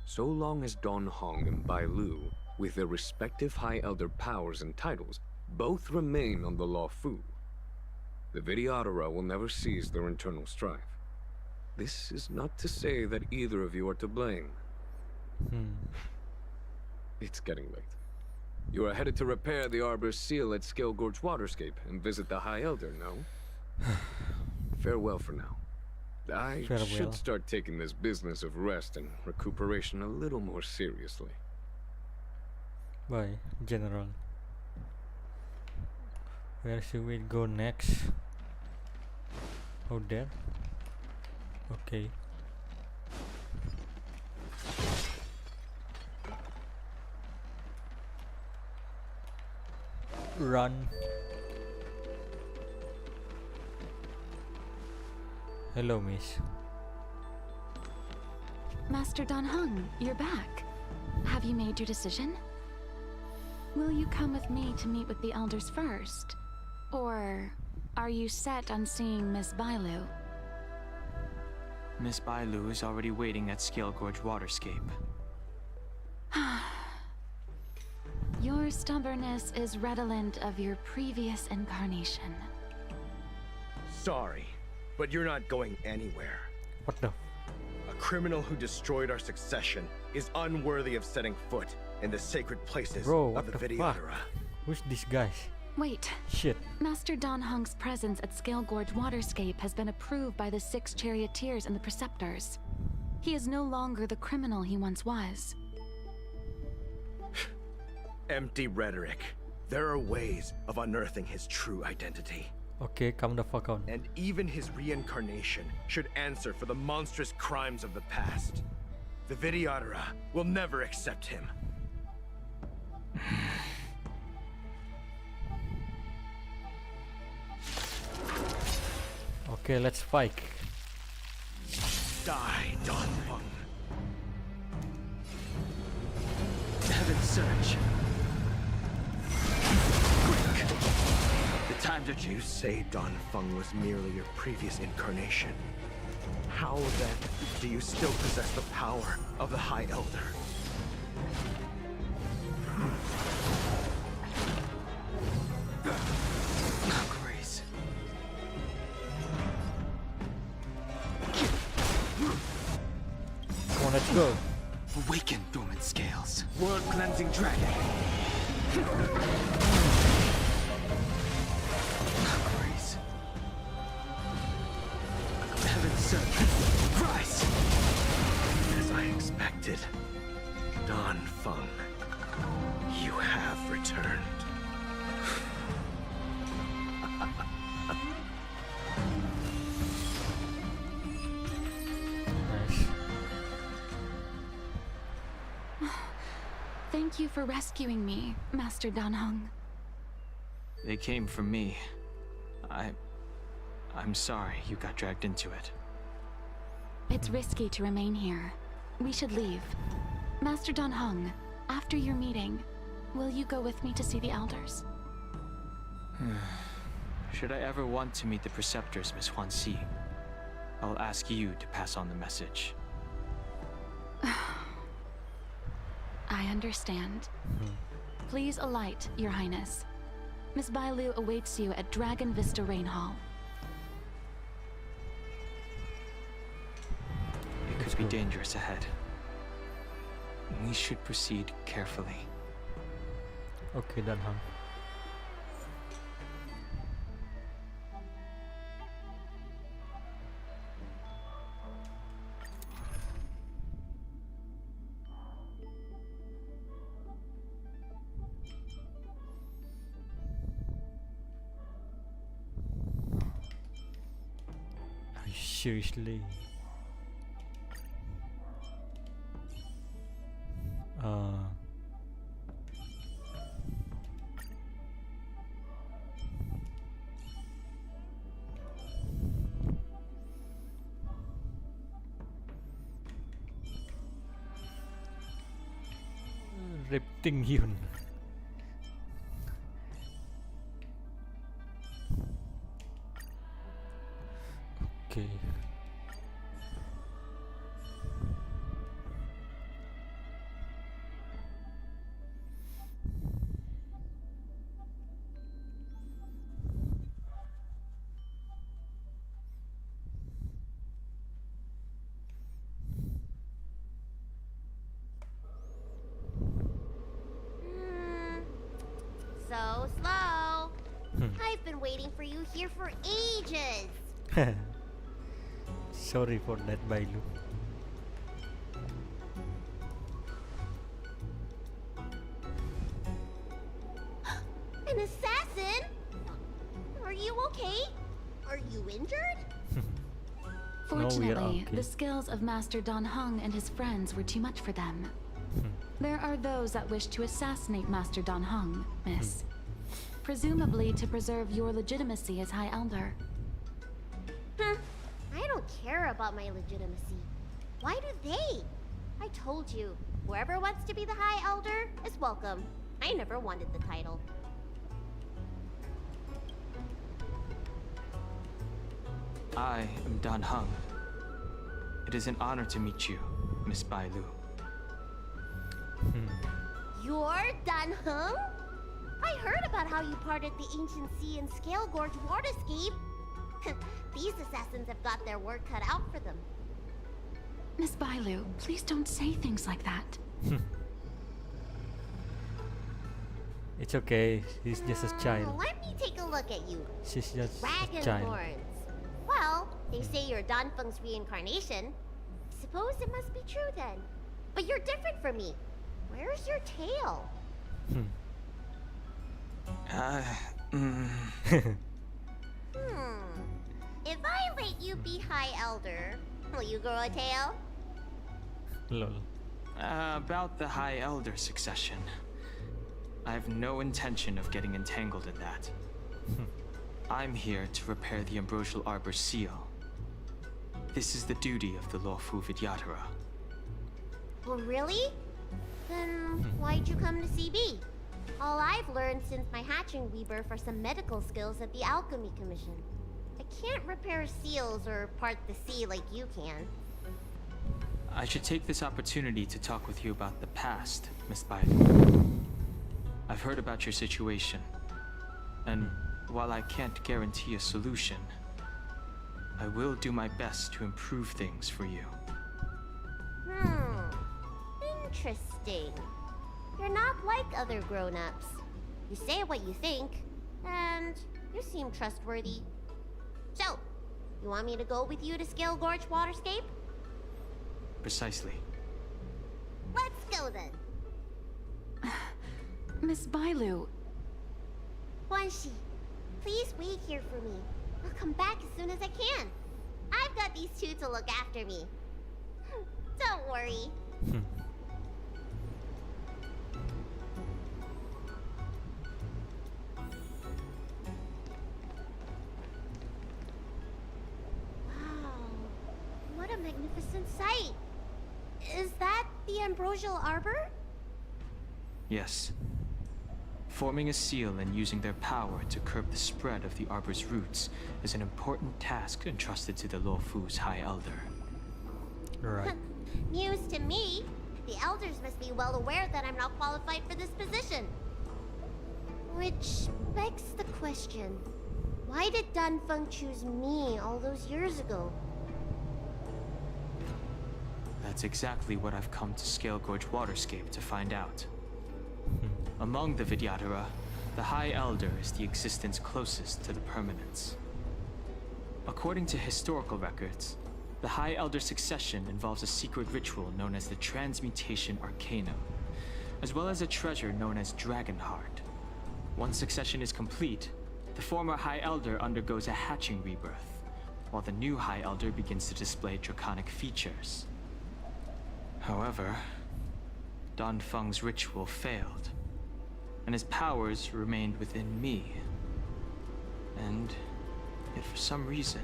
So long as DANHENG and Bailu, with their respective High Elder powers and titles, both remain on the Law Fu, the Vidyadhara will never cease their internal strife. This is not to say that either of you are to blame. It's getting late. You are headed to repair the Arbor's seal at Scale Gorge Waterscape and visit the High Elder, no? Farewell for now. I should start taking this business of rest and recuperation a little more seriously. Bye, General. Where should we go next? Oh, there? Okay. Run. Hello, miss. Master DANHENG, you're back. Have you made your decision? Will you come with me to meet with the elders first? Or are you set on seeing Miss Bailu? Miss Bailu is already waiting at Scale Gorge Waterscape. Your stubbornness is redolent of your previous incarnation. Sorry, but you're not going anywhere. What the? A criminal who destroyed our succession is unworthy of setting foot in the sacred places Bro, of the Vidyadhara. Who's this guy? Wait. Shit. Master DANHENG's presence at Scale Gorge Waterscape has been approved by the 6 charioteers and the preceptors. He is no longer the criminal he once was. Empty rhetoric. There are ways of unearthing his true identity. Okay, calm the fuck down. And even his reincarnation should answer for the monstrous crimes of the past. The Vidyadhara will never accept him. Okay, let's fight. Die, DANHENG. Heaven Surge. Quick! The times are changing. You say DANHENG was merely your previous incarnation. How then do you still possess the power of the High Elder? Grace. Come on, let's go. Awaken, dormant scales. World-cleansing dragon. Grace. Heaven Surge. Rise! As I expected, DANHENG, you have returned. Thank you for rescuing me, Master DANHENG. They came for me. I'm sorry you got dragged into it. It's risky to remain here. We should leave. Master DANHENG, after your meeting, will you go with me to see the elders? Should I ever want to meet the preceptors, Miss Huanxi, I'll ask you to pass on the message. I understand. Please alight, Your Highness. Miss Bailu awaits you at Dragon Vista Rain Hall. It could be dangerous ahead. We should proceed carefully. Okay, DANHENG. Seriously. Reptilian. here for ages. Sorry for that, Bailu. An assassin? Are you okay? Are you injured? Fortunately, okay. the skills of Master DANHENG and his friends were too much for them. There are those that wish to assassinate Master DANHENG, Miss. Presumably to preserve your legitimacy as High Elder. I don't care about my legitimacy. Why do they? I told you, whoever wants to be the High Elder is welcome. I never wanted the title. I am DANHENG. It is an honor to meet you, Miss Bailu. You're DANHENG? I heard about how you parted the ancient sea and Scale Gorge waterscape. These assassins have got their work cut out for them. Miss Bailu, please don't say things like that. It's okay. He's just a child. Let me take a look at you. She's just a Dragon child. horns. Well, they say you're Danfeng's reincarnation. Suppose it must be true then. But you're different from me. Where's your tail? If I let you be High Elder, will you grow a tail? Lol. About the High Elder succession. I have no intention of getting entangled in that. I'm here to repair the Ambrosial Arbor seal. This is the duty of the Lawful Vidyadhara. Well, really? Then why'd you come to CB? All I've learned since my hatching rebirth are some medical skills at the Alchemy Commission. I can't repair seals or part the sea like you can. I should take this opportunity to talk with you about the past, Miss Bailu. I've heard about your situation, and while I can't guarantee a solution, I will do my best to improve things for you. Interesting. You're not like other grown-ups. You say what you think, and you seem trustworthy. So, you want me to go with you to Scale Gorge Waterscape? Precisely. Let's go then. Miss Bailu. Guanxi, please wait here for me. I'll come back as soon as I can. I've got these two to look after me. Don't worry. What a magnificent sight! Is that the Ambrosial Arbor? Yes. Forming a seal and using their power to curb the spread of the Arbor's roots is an important task entrusted to the Luofu's High Elder. Right. News to me. The elders must be well aware that I'm not qualified for this position. Which begs the question, why did Danfeng choose me all those years ago? That's exactly what I've come to Scale Gorge Waterscape to find out. Among the Vidyadhara, the High Elder is the existence closest to the permanence. According to historical records, the High Elder succession involves a secret ritual known as the Transmutation Arcanum, as well as a treasure known as Dragonheart. Once succession is complete, the former High Elder undergoes a hatching rebirth, while the new High Elder begins to display draconic features. However, Danfeng's ritual failed, and his powers remained within me. And yet for some reason,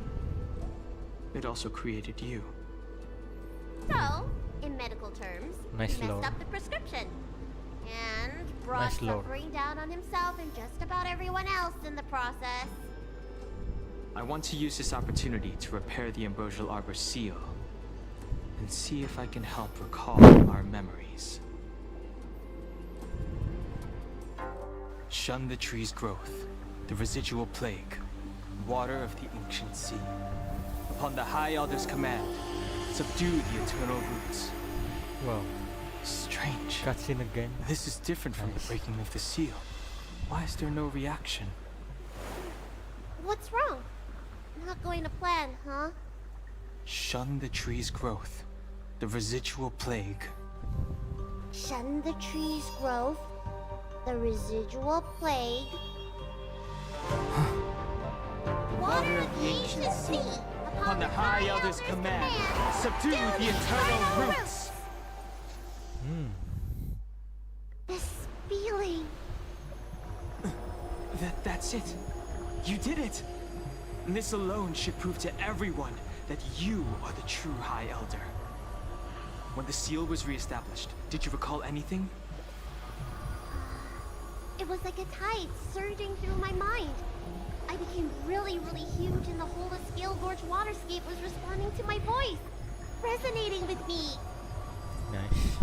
it also created you. So, in medical terms, Nice he messed lore. up the prescription. And brought Nice lore. suffering down on himself and just about everyone else in the process. I want to use this opportunity to repair the Ambrosial Arbor seal, and see if I can help recall our memories. Shun the tree's growth, the residual plague, water of the ancient sea. Upon the High Elder's command, subdue the eternal roots. Wow. Strange. Cutscene again. This is different from the breaking of the seal. Why is there no reaction? What's wrong? Not going to plan, huh? Shun the tree's growth. The residual plague. Shun the tree's growth. The residual plague. Water of the ancient sea. Upon the High Elder's command, subdue the eternal roots. This feeling. That's it. You did it. And this alone should prove to everyone that you are the true High Elder. When the seal was reestablished, did you recall anything? It was like a tide surging through my mind. I became really, really huge, and the whole of Scale Gorge waterscape was responding to my voice, resonating with me. Nice.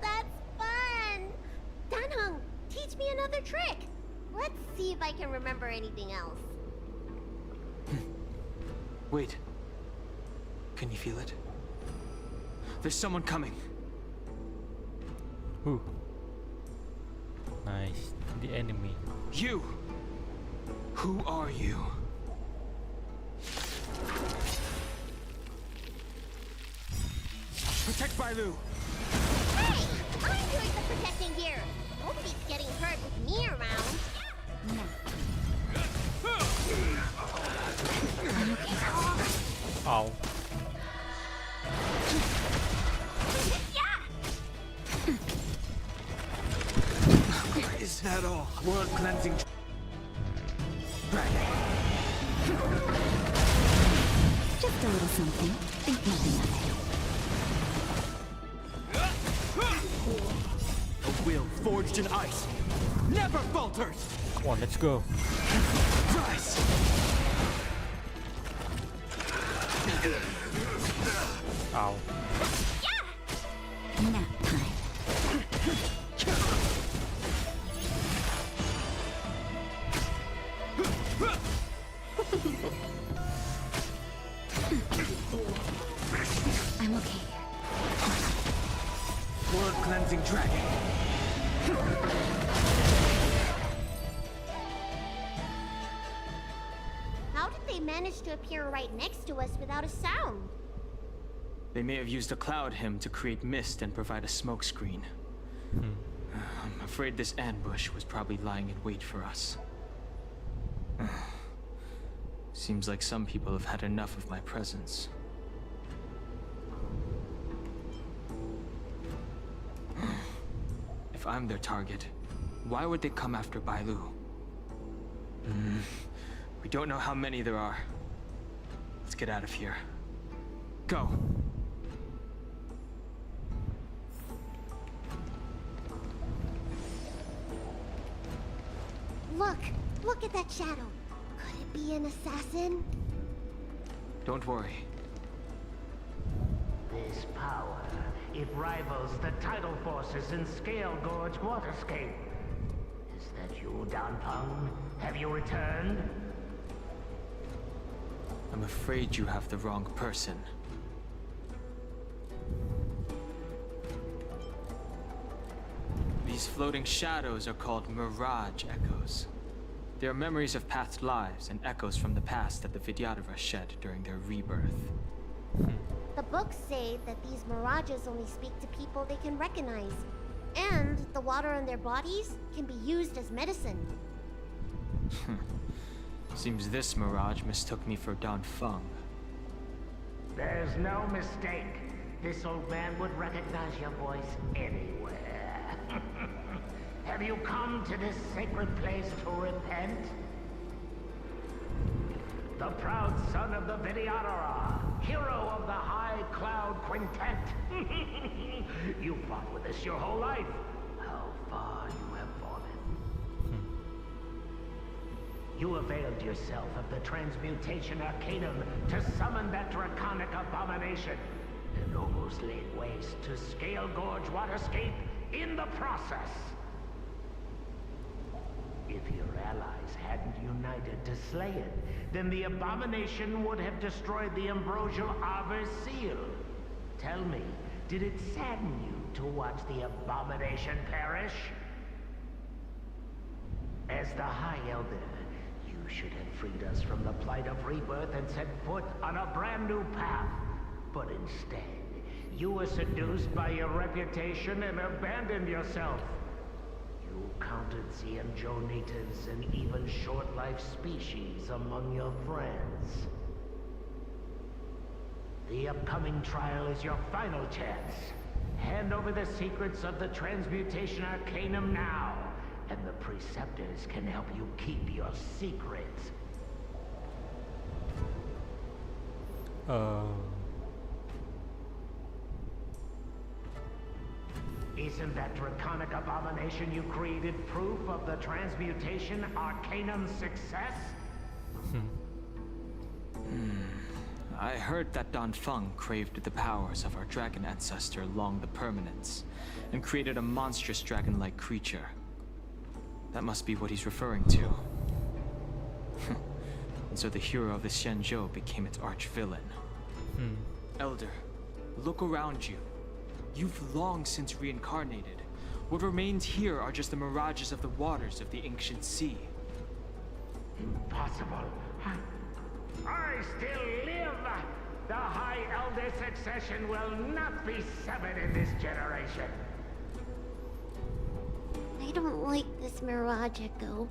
That's fun! Danheng, teach me another trick. Let's see if I can remember anything else. Wait. Can you feel it? There's someone coming. Who? Nice. The enemy. You! Who are you? Protect Bailu! Hey! I'm doing the protecting here! Nobody's getting hurt with me around. Ow. Is that all? World cleansing. Just a little something. Think nothing of it. A will forged in ice never falters! Come on, let's go. Rise! Ow. Nap time. I'm okay. World cleansing dragon. How did they manage to appear right next to us without a sound? They may have used a cloud hymn to create mist and provide a smoke screen. I'm afraid this ambush was probably lying in wait for us. Seems like some people have had enough of my presence. If I'm their target, why would they come after Bailu? We don't know how many there are. Let's get out of here. Go! Look at that shadow. Could it be an assassin? Don't worry. This power, it rivals the tidal forces in Scale Gorge waterscape. Is that you, Danheng? Have you returned? I'm afraid you have the wrong person. These floating shadows are called mirage echoes. They are memories of past lives and echoes from the past that the Vidyadhara shed during their rebirth. The books say that these mirages only speak to people they can recognize. And the water on their bodies can be used as medicine. Seems this mirage mistook me for Danheng. There's no mistake. This old man would recognize your voice anywhere. Have you come to this sacred place to repent? The proud son of the Vidyadhara, hero of the High Cloud Quintet. You fought with us your whole life. How far you have fallen. You availed yourself of the Transmutation Arcanum to summon that draconic abomination, and almost laid waste to Scale Gorge waterscape in the process. If your allies hadn't united to slay it, then the abomination would have destroyed the ambrosial Arbor's seal. Tell me, did it sadden you to watch the abomination perish? As the High Elder, you should have freed us from the plight of rebirth and set foot on a brand new path. But instead, you were seduced by your reputation and abandoned yourself. You counted Xianzhou natives and even short-life species among your friends. The upcoming trial is your final chance. Hand over the secrets of the Transmutation Arcanum now, and the Preceptors can help you keep your secrets. Isn't that draconic abomination you created proof of the Transmutation Arcanum's success? I heard that Danfeng craved the powers of our dragon ancestor Long the Permanence, and created a monstrous dragon-like creature. That must be what he's referring to. And so the hero of the Xianzhou became its arch-villain. Elder, look around you. You've long since reincarnated. What remains here are just the mirages of the waters of the ancient sea. Impossible. I still live! The High Elder succession will not be severed in this generation. I don't like this Mirage Echo.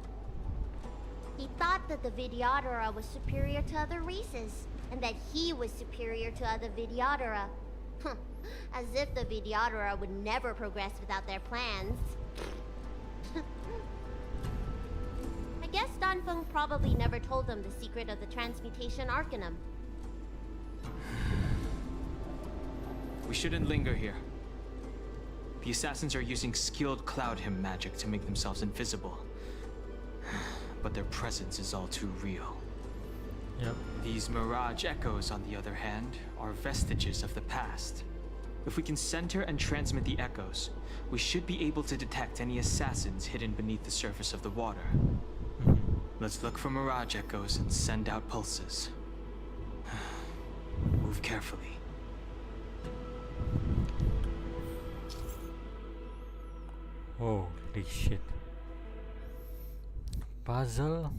He thought that the Vidyadhara was superior to other races, and that he was superior to other Vidyadhara. As if the Vidyadhara would never progress without their plans. I guess Danfeng probably never told them the secret of the Transmutation Arcanum. We shouldn't linger here. The assassins are using skilled cloud hymn magic to make themselves invisible. But their presence is all too real. Yep. These Mirage Echoes, on the other hand, are vestiges of the past. If we can center and transmit the echoes, we should be able to detect any assassins hidden beneath the surface of the water. Let's look for Mirage Echoes and send out pulses. Move carefully. Holy shit. Puzzle.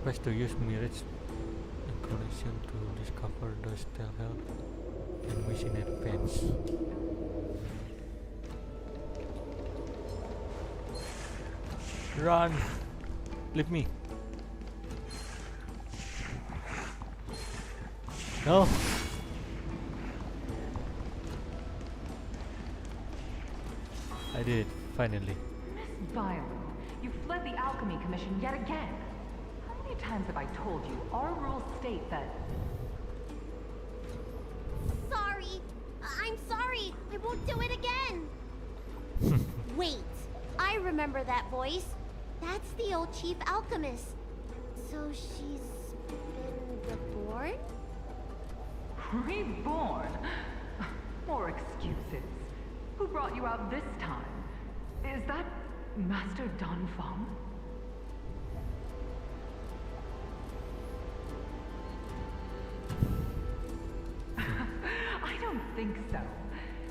Press to use mirage connection to discover the stealth and wish in advance. Run! Leave me! No! I did it, finally. Miss Violet, you fled the Alchemy Commission yet again. How many times have I told you our rules state that... Sorry! I'm sorry! I won't do it again! Wait! I remember that voice. That's the old chief alchemist. So she's been reborn? Reborn? More excuses. Who brought you out this time? Is that Master Danfeng? I don't think so.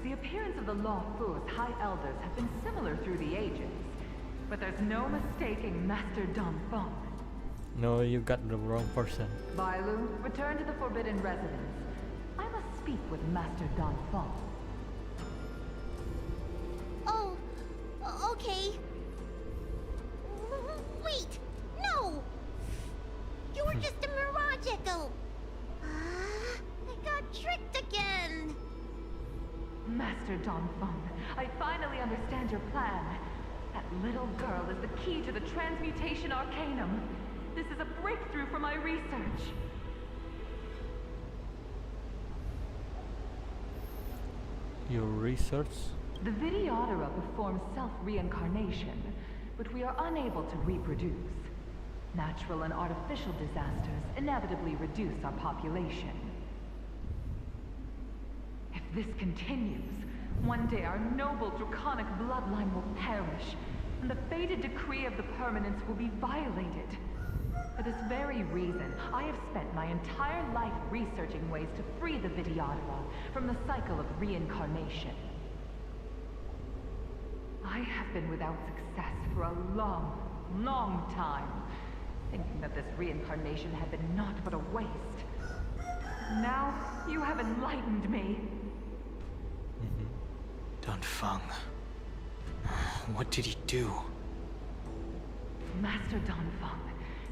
The appearance of the Law Fu's High Elders have been similar through the ages. But there's no mistaking Master Danfeng. No, you got the wrong person. Bailu, return to the Forbidden Residence. I must speak with Master Danfeng. Oh, okay. Wait! No! You were just a Mirage Echo! I got tricked again! Master Danfeng, I finally understand your plan. That little girl is the key to the Transmutation Arcanum. This is a breakthrough for my research. Your research? The Vidyadhara performs self-reincarnation, but we are unable to reproduce. Natural and artificial disasters inevitably reduce our population. If this continues, one day our noble draconic bloodline will perish, and the fated decree of the permanence will be violated. For this very reason, I have spent my entire life researching ways to free the Vidyadhara from the cycle of reincarnation. I have been without success for a long, long time, thinking that this reincarnation had been naught but a waste. Now, you have enlightened me. Danfeng. What did he do? Master Danfeng,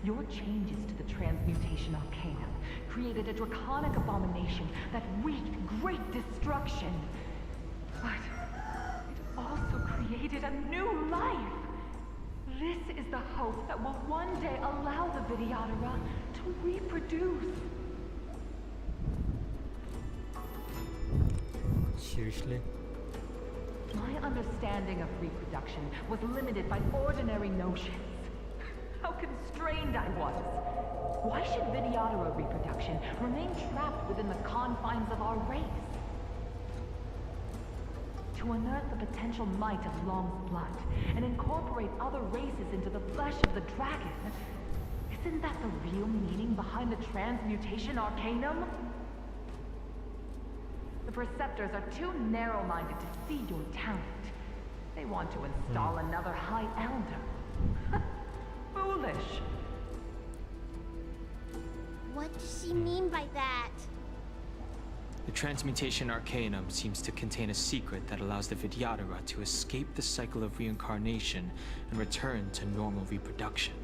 your changes to the Transmutation Arcanum created a draconic abomination that wreaked great destruction. But it also created a new life. This is the hope that will one day allow the Vidyadhara to reproduce. Seriously? My understanding of reproduction was limited by ordinary notions. How constrained I was. Why should Vidyadhara reproduction remain trapped within the confines of our race? To unearth the potential might of Long's blood and incorporate other races into the flesh of the dragon, isn't that the real meaning behind the Transmutation Arcanum? The Preceptors are too narrow-minded to see your talent. They want to install another High Elder. Foolish. What does she mean by that? The Transmutation Arcanum seems to contain a secret that allows the Vidyadhara to escape the cycle of reincarnation and return to normal reproduction.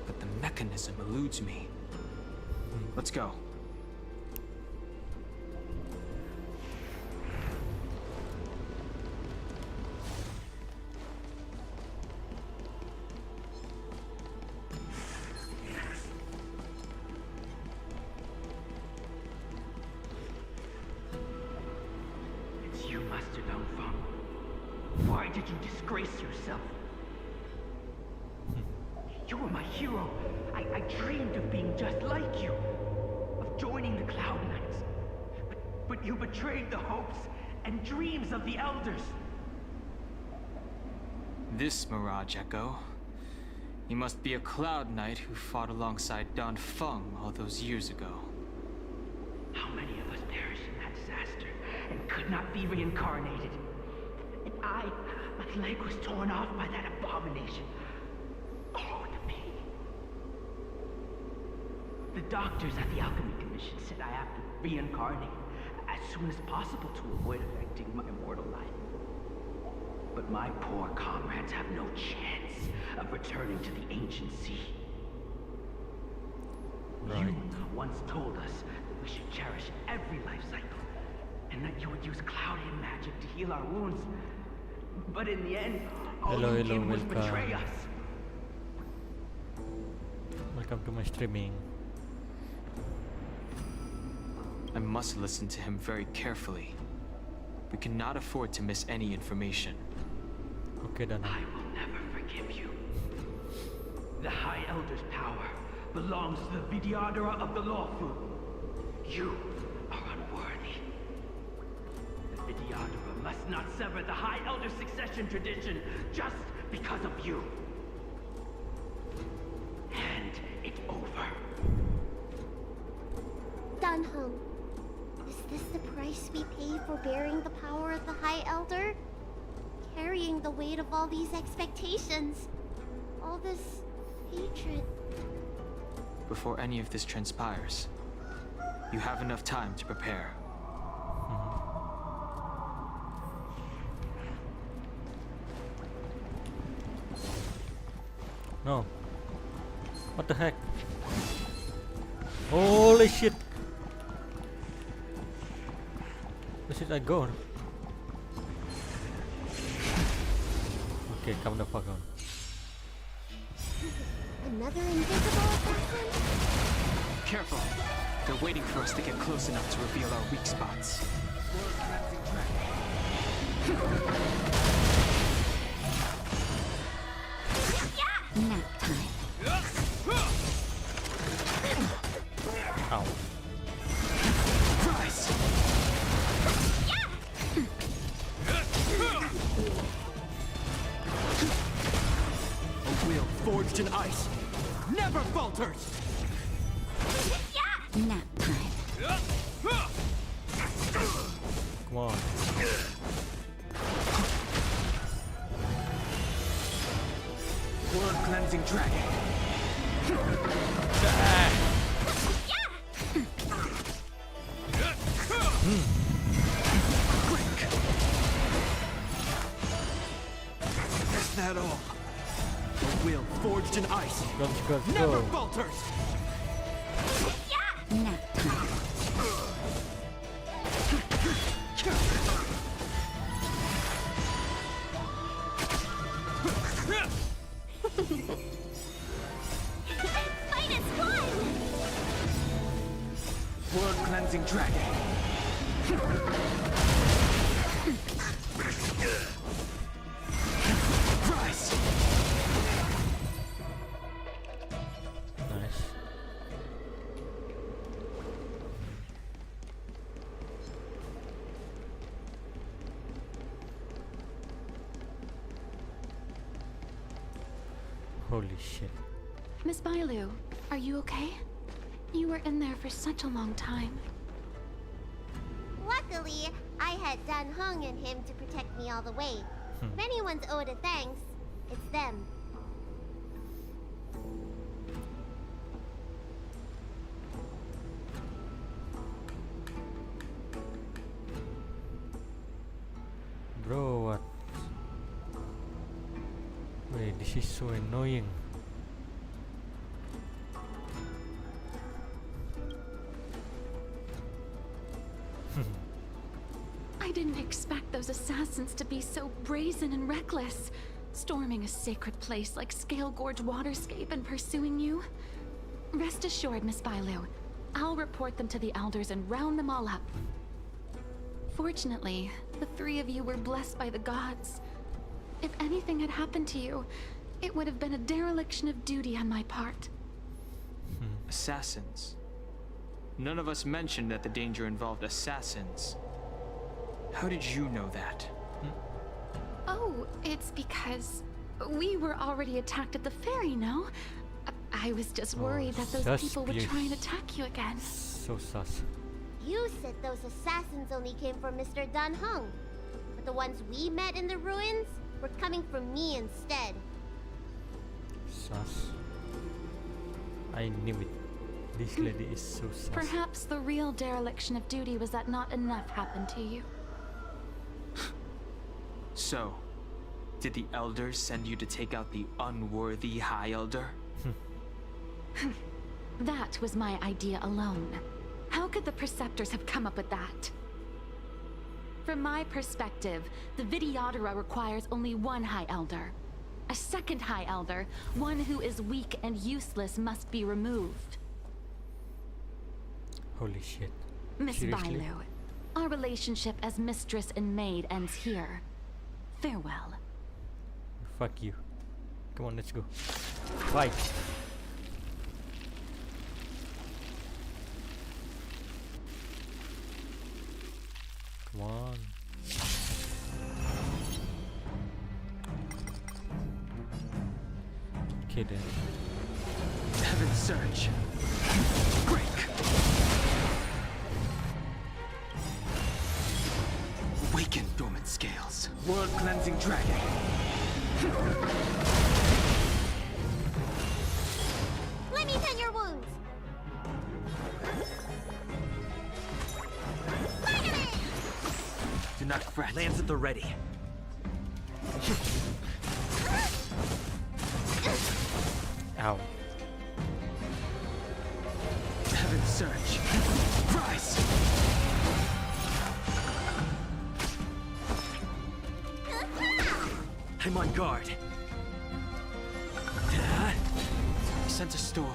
But the mechanism eludes me. Let's go. Why did you disgrace yourself? You were my hero. I dreamed of being just like you, of joining the Cloud Knights. But you betrayed the hopes and dreams of the Elders. This Mirage Echo. He must be a Cloud Knight who fought alongside Danfeng all those years ago. How many of us perished in that disaster and could not be reincarnated? And my leg was torn off by that abomination. Oh, the pain. The doctors at the Alchemy Commission said I have to reincarnate as soon as possible to avoid affecting my mortal life. But my poor comrades have no chance of returning to the ancient sea. Right. You once told us that we should cherish every life cycle, and that you would use cloudy magic to heal our wounds. But in the end, all you did was betray us. Welcome to my streaming. I must listen to him very carefully. We cannot afford to miss any information. Okay, then. I will never forgive you. The High Elder's power belongs to the Vidyadhara of the Lawful. You are unworthy. The Vidyadhara must not sever the High Elder's succession tradition just because of you. Hand it over. Danheng, is this the price we pay for bearing the power of the High Elder? Carrying the weight of all these expectations. All this hatred. Before any of this transpires, you have enough time to prepare. No. What the heck? Holy shit! Where should I go? Okay, come the fuck on. Another invisible assassin? Careful! They're waiting for us to get close enough to reveal our weak spots. Nap time. Ow. Rise! A will forged in ice never falters! Nap time. Come on. World cleansing dragon. Quick! Is that all? A will forged in ice never falters! Nap time. Fight is won! World cleansing dragon. Rise! Nice. Holy shit. Miss Bailu, are you okay? You were in there for such a long time. Luckily, I had DANHENG and him to protect me all the way. If anyone's owed a thanks, it's them. Bro, what? Wait, this is so annoying. I didn't expect those assassins to be so brazen and reckless, storming a sacred place like Scale Gorge Waterscape and pursuing you. Rest assured, Miss Bailu, I'll report them to the elders and round them all up. Fortunately, the three of you were blessed by the gods. If anything had happened to you, it would have been a dereliction of duty on my part. Assassins. None of us mentioned that the danger involved assassins. How did you know that? Oh, it's because we were already attacked at the ferry, no? I was just worried that those people would try and attack you again. So sus. You said those assassins only came from Mr. DANHENG, but the ones we met in the ruins were coming from me instead. Sus. I knew it. This lady is so sus. Perhaps the real dereliction of duty was that not enough happened to you. So, did the elders send you to take out the unworthy High Elder? That was my idea alone. How could the Preceptors have come up with that? From my perspective, the Videodora requires only one High Elder. A second High Elder, one who is weak and useless, must be removed. Holy shit. Miss Seriously? Bailu, our relationship as mistress and maid ends here. Farewell. Fuck you. Come on, let's go. Fight. Come on. Okay then. Heaven's Surge. Break. Awaken dormant scales. World cleansing dragon. Let me tend your wounds. Do not fret. Lands at the ready. Ow. Heaven's Surge. Rise! I'm on guard. Sense a storm.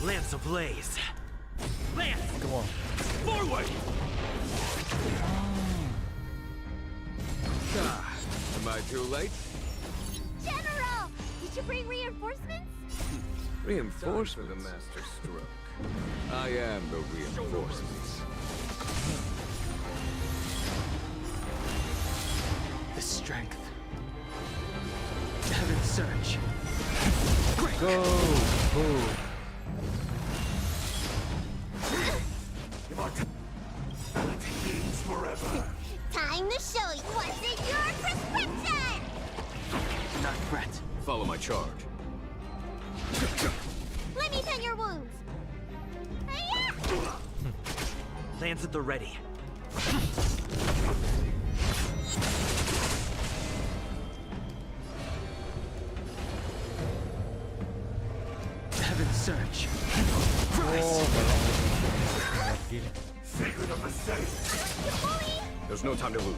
Lance ablaze. Lance! Come on. Forward! Am I too late? General! Did you bring reinforcements? Reinforcement, the master stroke. I am the reinforcements. The strength. Heaven's surge. Break. Go! Go! Forever. Time to show you what's in your prescription! Not a threat. Follow my charge. Let me tend your wounds. Lance at the ready. Heaven's surge. Sacred of the state. There's no time to lose.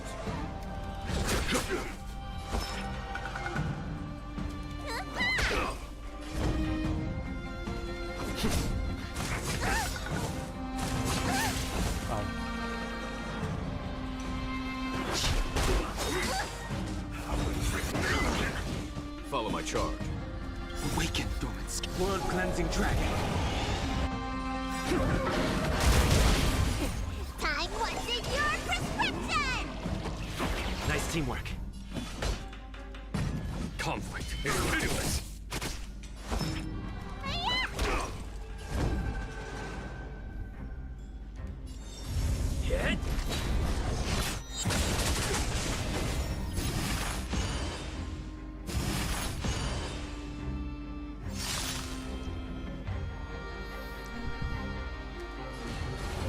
Follow my charge. Awaken, dormant skin. Blood cleansing dragon. Time what's in your prescription! Nice teamwork. Conflict is pitiless. Hit.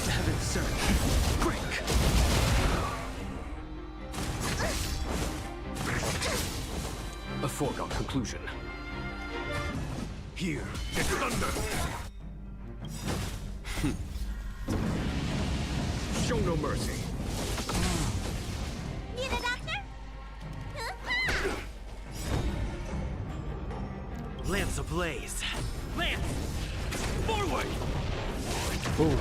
Heaven's surge. Break. A foregone conclusion. Here is thunder. Show no mercy. Need a doctor? Lance ablaze. Lance! Forward! Boom.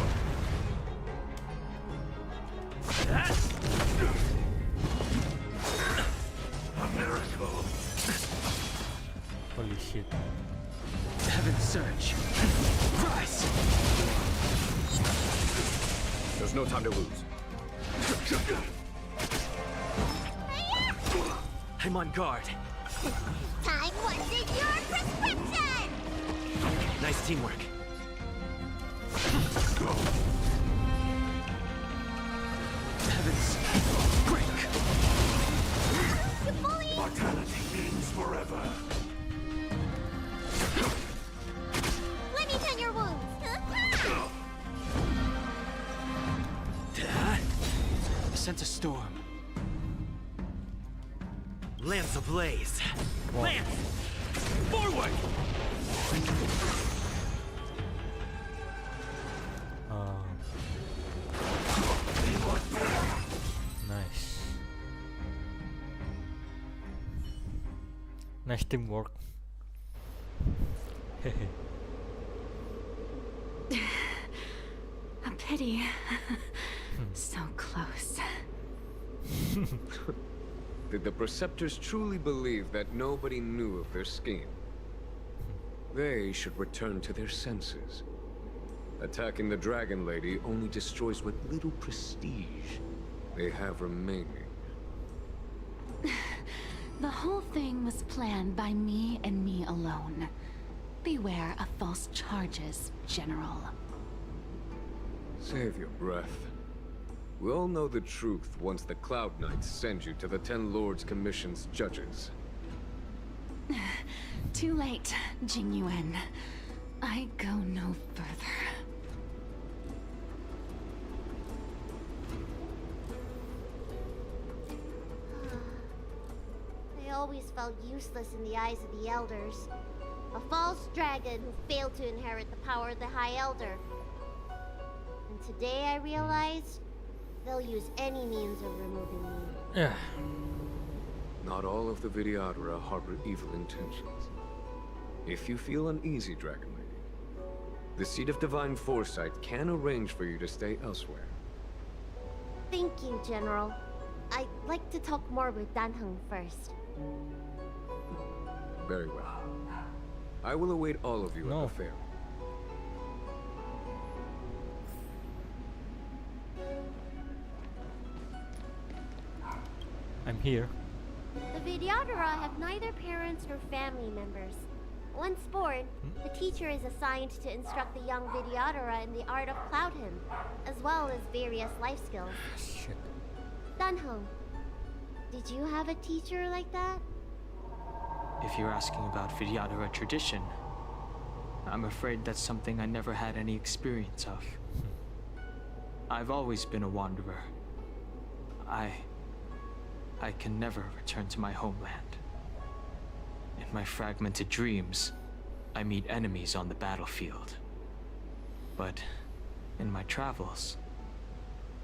A miracle. Holy shit. Heaven's surge. Rise. There's no time to lose. I'm on guard. Time what's in your prescription! Nice teamwork. Heavens. Break. You bully! Mortality means forever. Let me tend your wounds. I sense a storm. Lance ablaze. Lance! Forward! Nice. Nice teamwork. A pity. So close. Did the Preceptors truly believe that nobody knew of their scheme? They should return to their senses. Attacking the Dragon Lady only destroys what little prestige they have remaining. The whole thing was planned by me and me alone. Beware of false charges, General. Save your breath. We'll know the truth once the Cloud Knights send you to the Ten Lords Commission's judges. Too late, Jing Yuan. I go no further. I always felt useless in the eyes of the Elders. A false dragon who failed to inherit the power of the High Elder. And today I realized they'll use any means of removing me. Yeah. Not all of the Vidyadhara harbor evil intentions. If you feel uneasy, Dragon Lady, The Seat of Divine Foresight can arrange for you to stay elsewhere. Thank you, General. I'd like to talk more with DANHENG first. Very well. I will await all of you at the fair. I'm here. The Vidyadhara have neither parents nor family members. Once born, the teacher is assigned to instruct the young Vidyadhara in the art of Cloud Hymn, as well as various life skills. Shit. DANHENG, did you have a teacher like that? If you're asking about Vidyadhara tradition, I'm afraid that's something I never had any experience of. I've always been a wanderer. I can never return to my homeland. In my fragmented dreams, I meet enemies on the battlefield. But in my travels,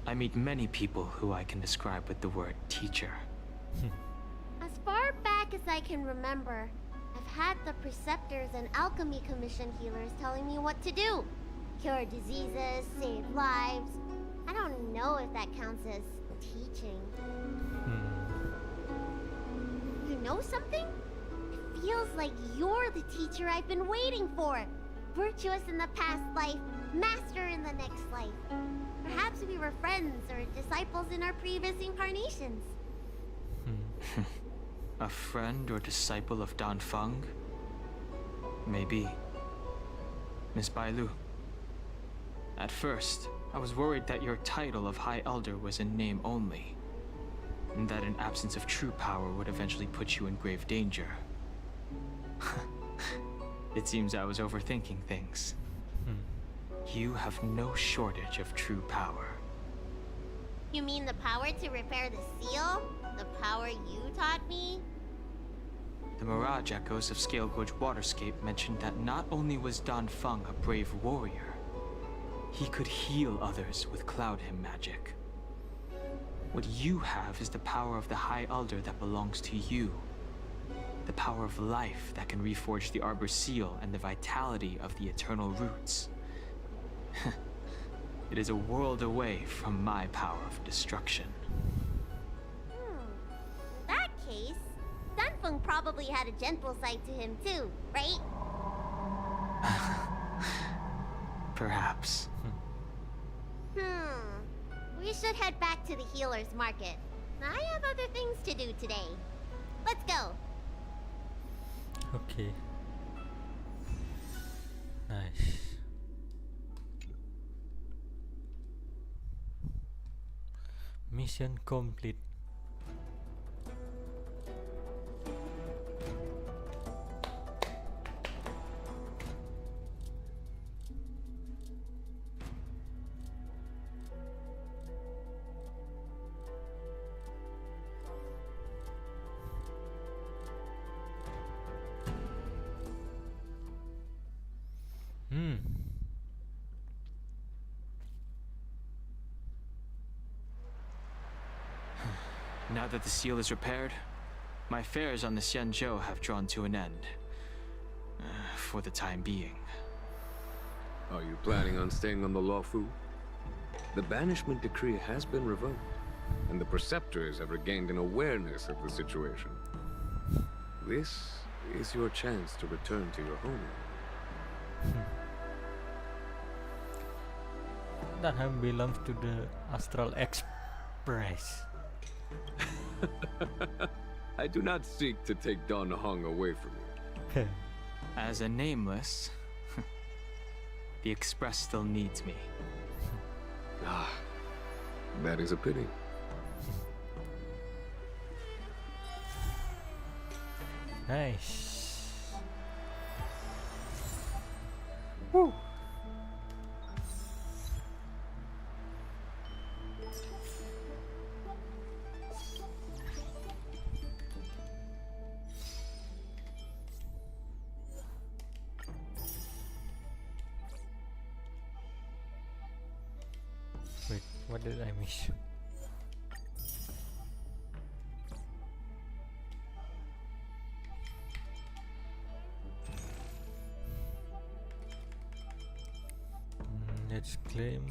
I meet many people who I can describe with the word teacher. As far back as I can remember, I've had the preceptors and alchemy commission healers telling me what to do. Cure diseases, save lives. I don't know if that counts as teaching. You know something? It feels like you're the teacher I've been waiting for. Virtuous in the past life, master in the next life. Perhaps we were friends or disciples in our previous incarnations. A friend or disciple of DANFENG? Maybe. Miss Bailu. At first, I was worried that your title of High Elder was in name only, and that an absence of true power would eventually put you in grave danger. It seems I was overthinking things. You have no shortage of true power. You mean the power to repair the seal? The power you taught me? The Mirage Echoes of Scale Gorge Waterscape mentioned that not only was DANFENG a brave warrior, he could heal others with Cloud Hymn magic. What you have is the power of the High Elder that belongs to you. The power of life that can reforge the Arbor Seal and the vitality of the Eternal Roots. It is a world away from my power of destruction. In that case, DANFENG probably had a gentle side to him too, right? Perhaps. We should head back to the healer's market. I have other things to do today. Let's go. Okay. Nice. Mission complete. Now that the seal is repaired, my affairs on the Xianzhou have drawn to an end. For the time being. Are you planning on staying on the Luofu? The banishment decree has been revoked, and the preceptors have regained an awareness of the situation. This is your chance to return to your home. DANHENG belongs to the Astral Express. I do not seek to take DANHENG away from you. As a nameless, the Express still needs me. That is a pity. Nice. Woo. Wait, what did I miss? Let's claim.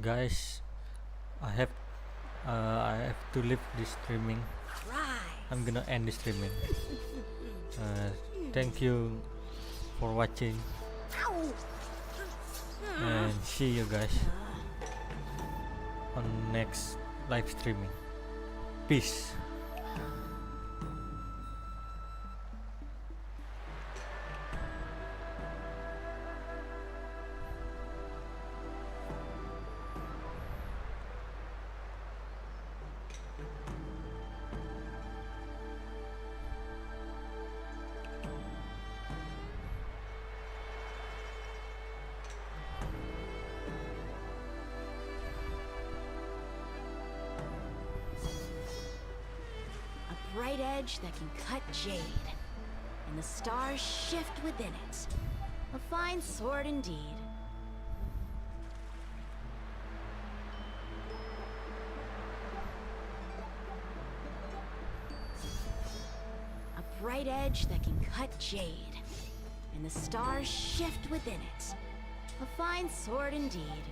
Guys, I have to leave this streaming. I'm gonna end the streaming. Thank you for watching, and see you guys on next live streaming. Peace. Bright edge that can cut jade, and the stars shift within it. A fine sword indeed. A bright edge that can cut jade, and the stars shift within it. A fine sword indeed.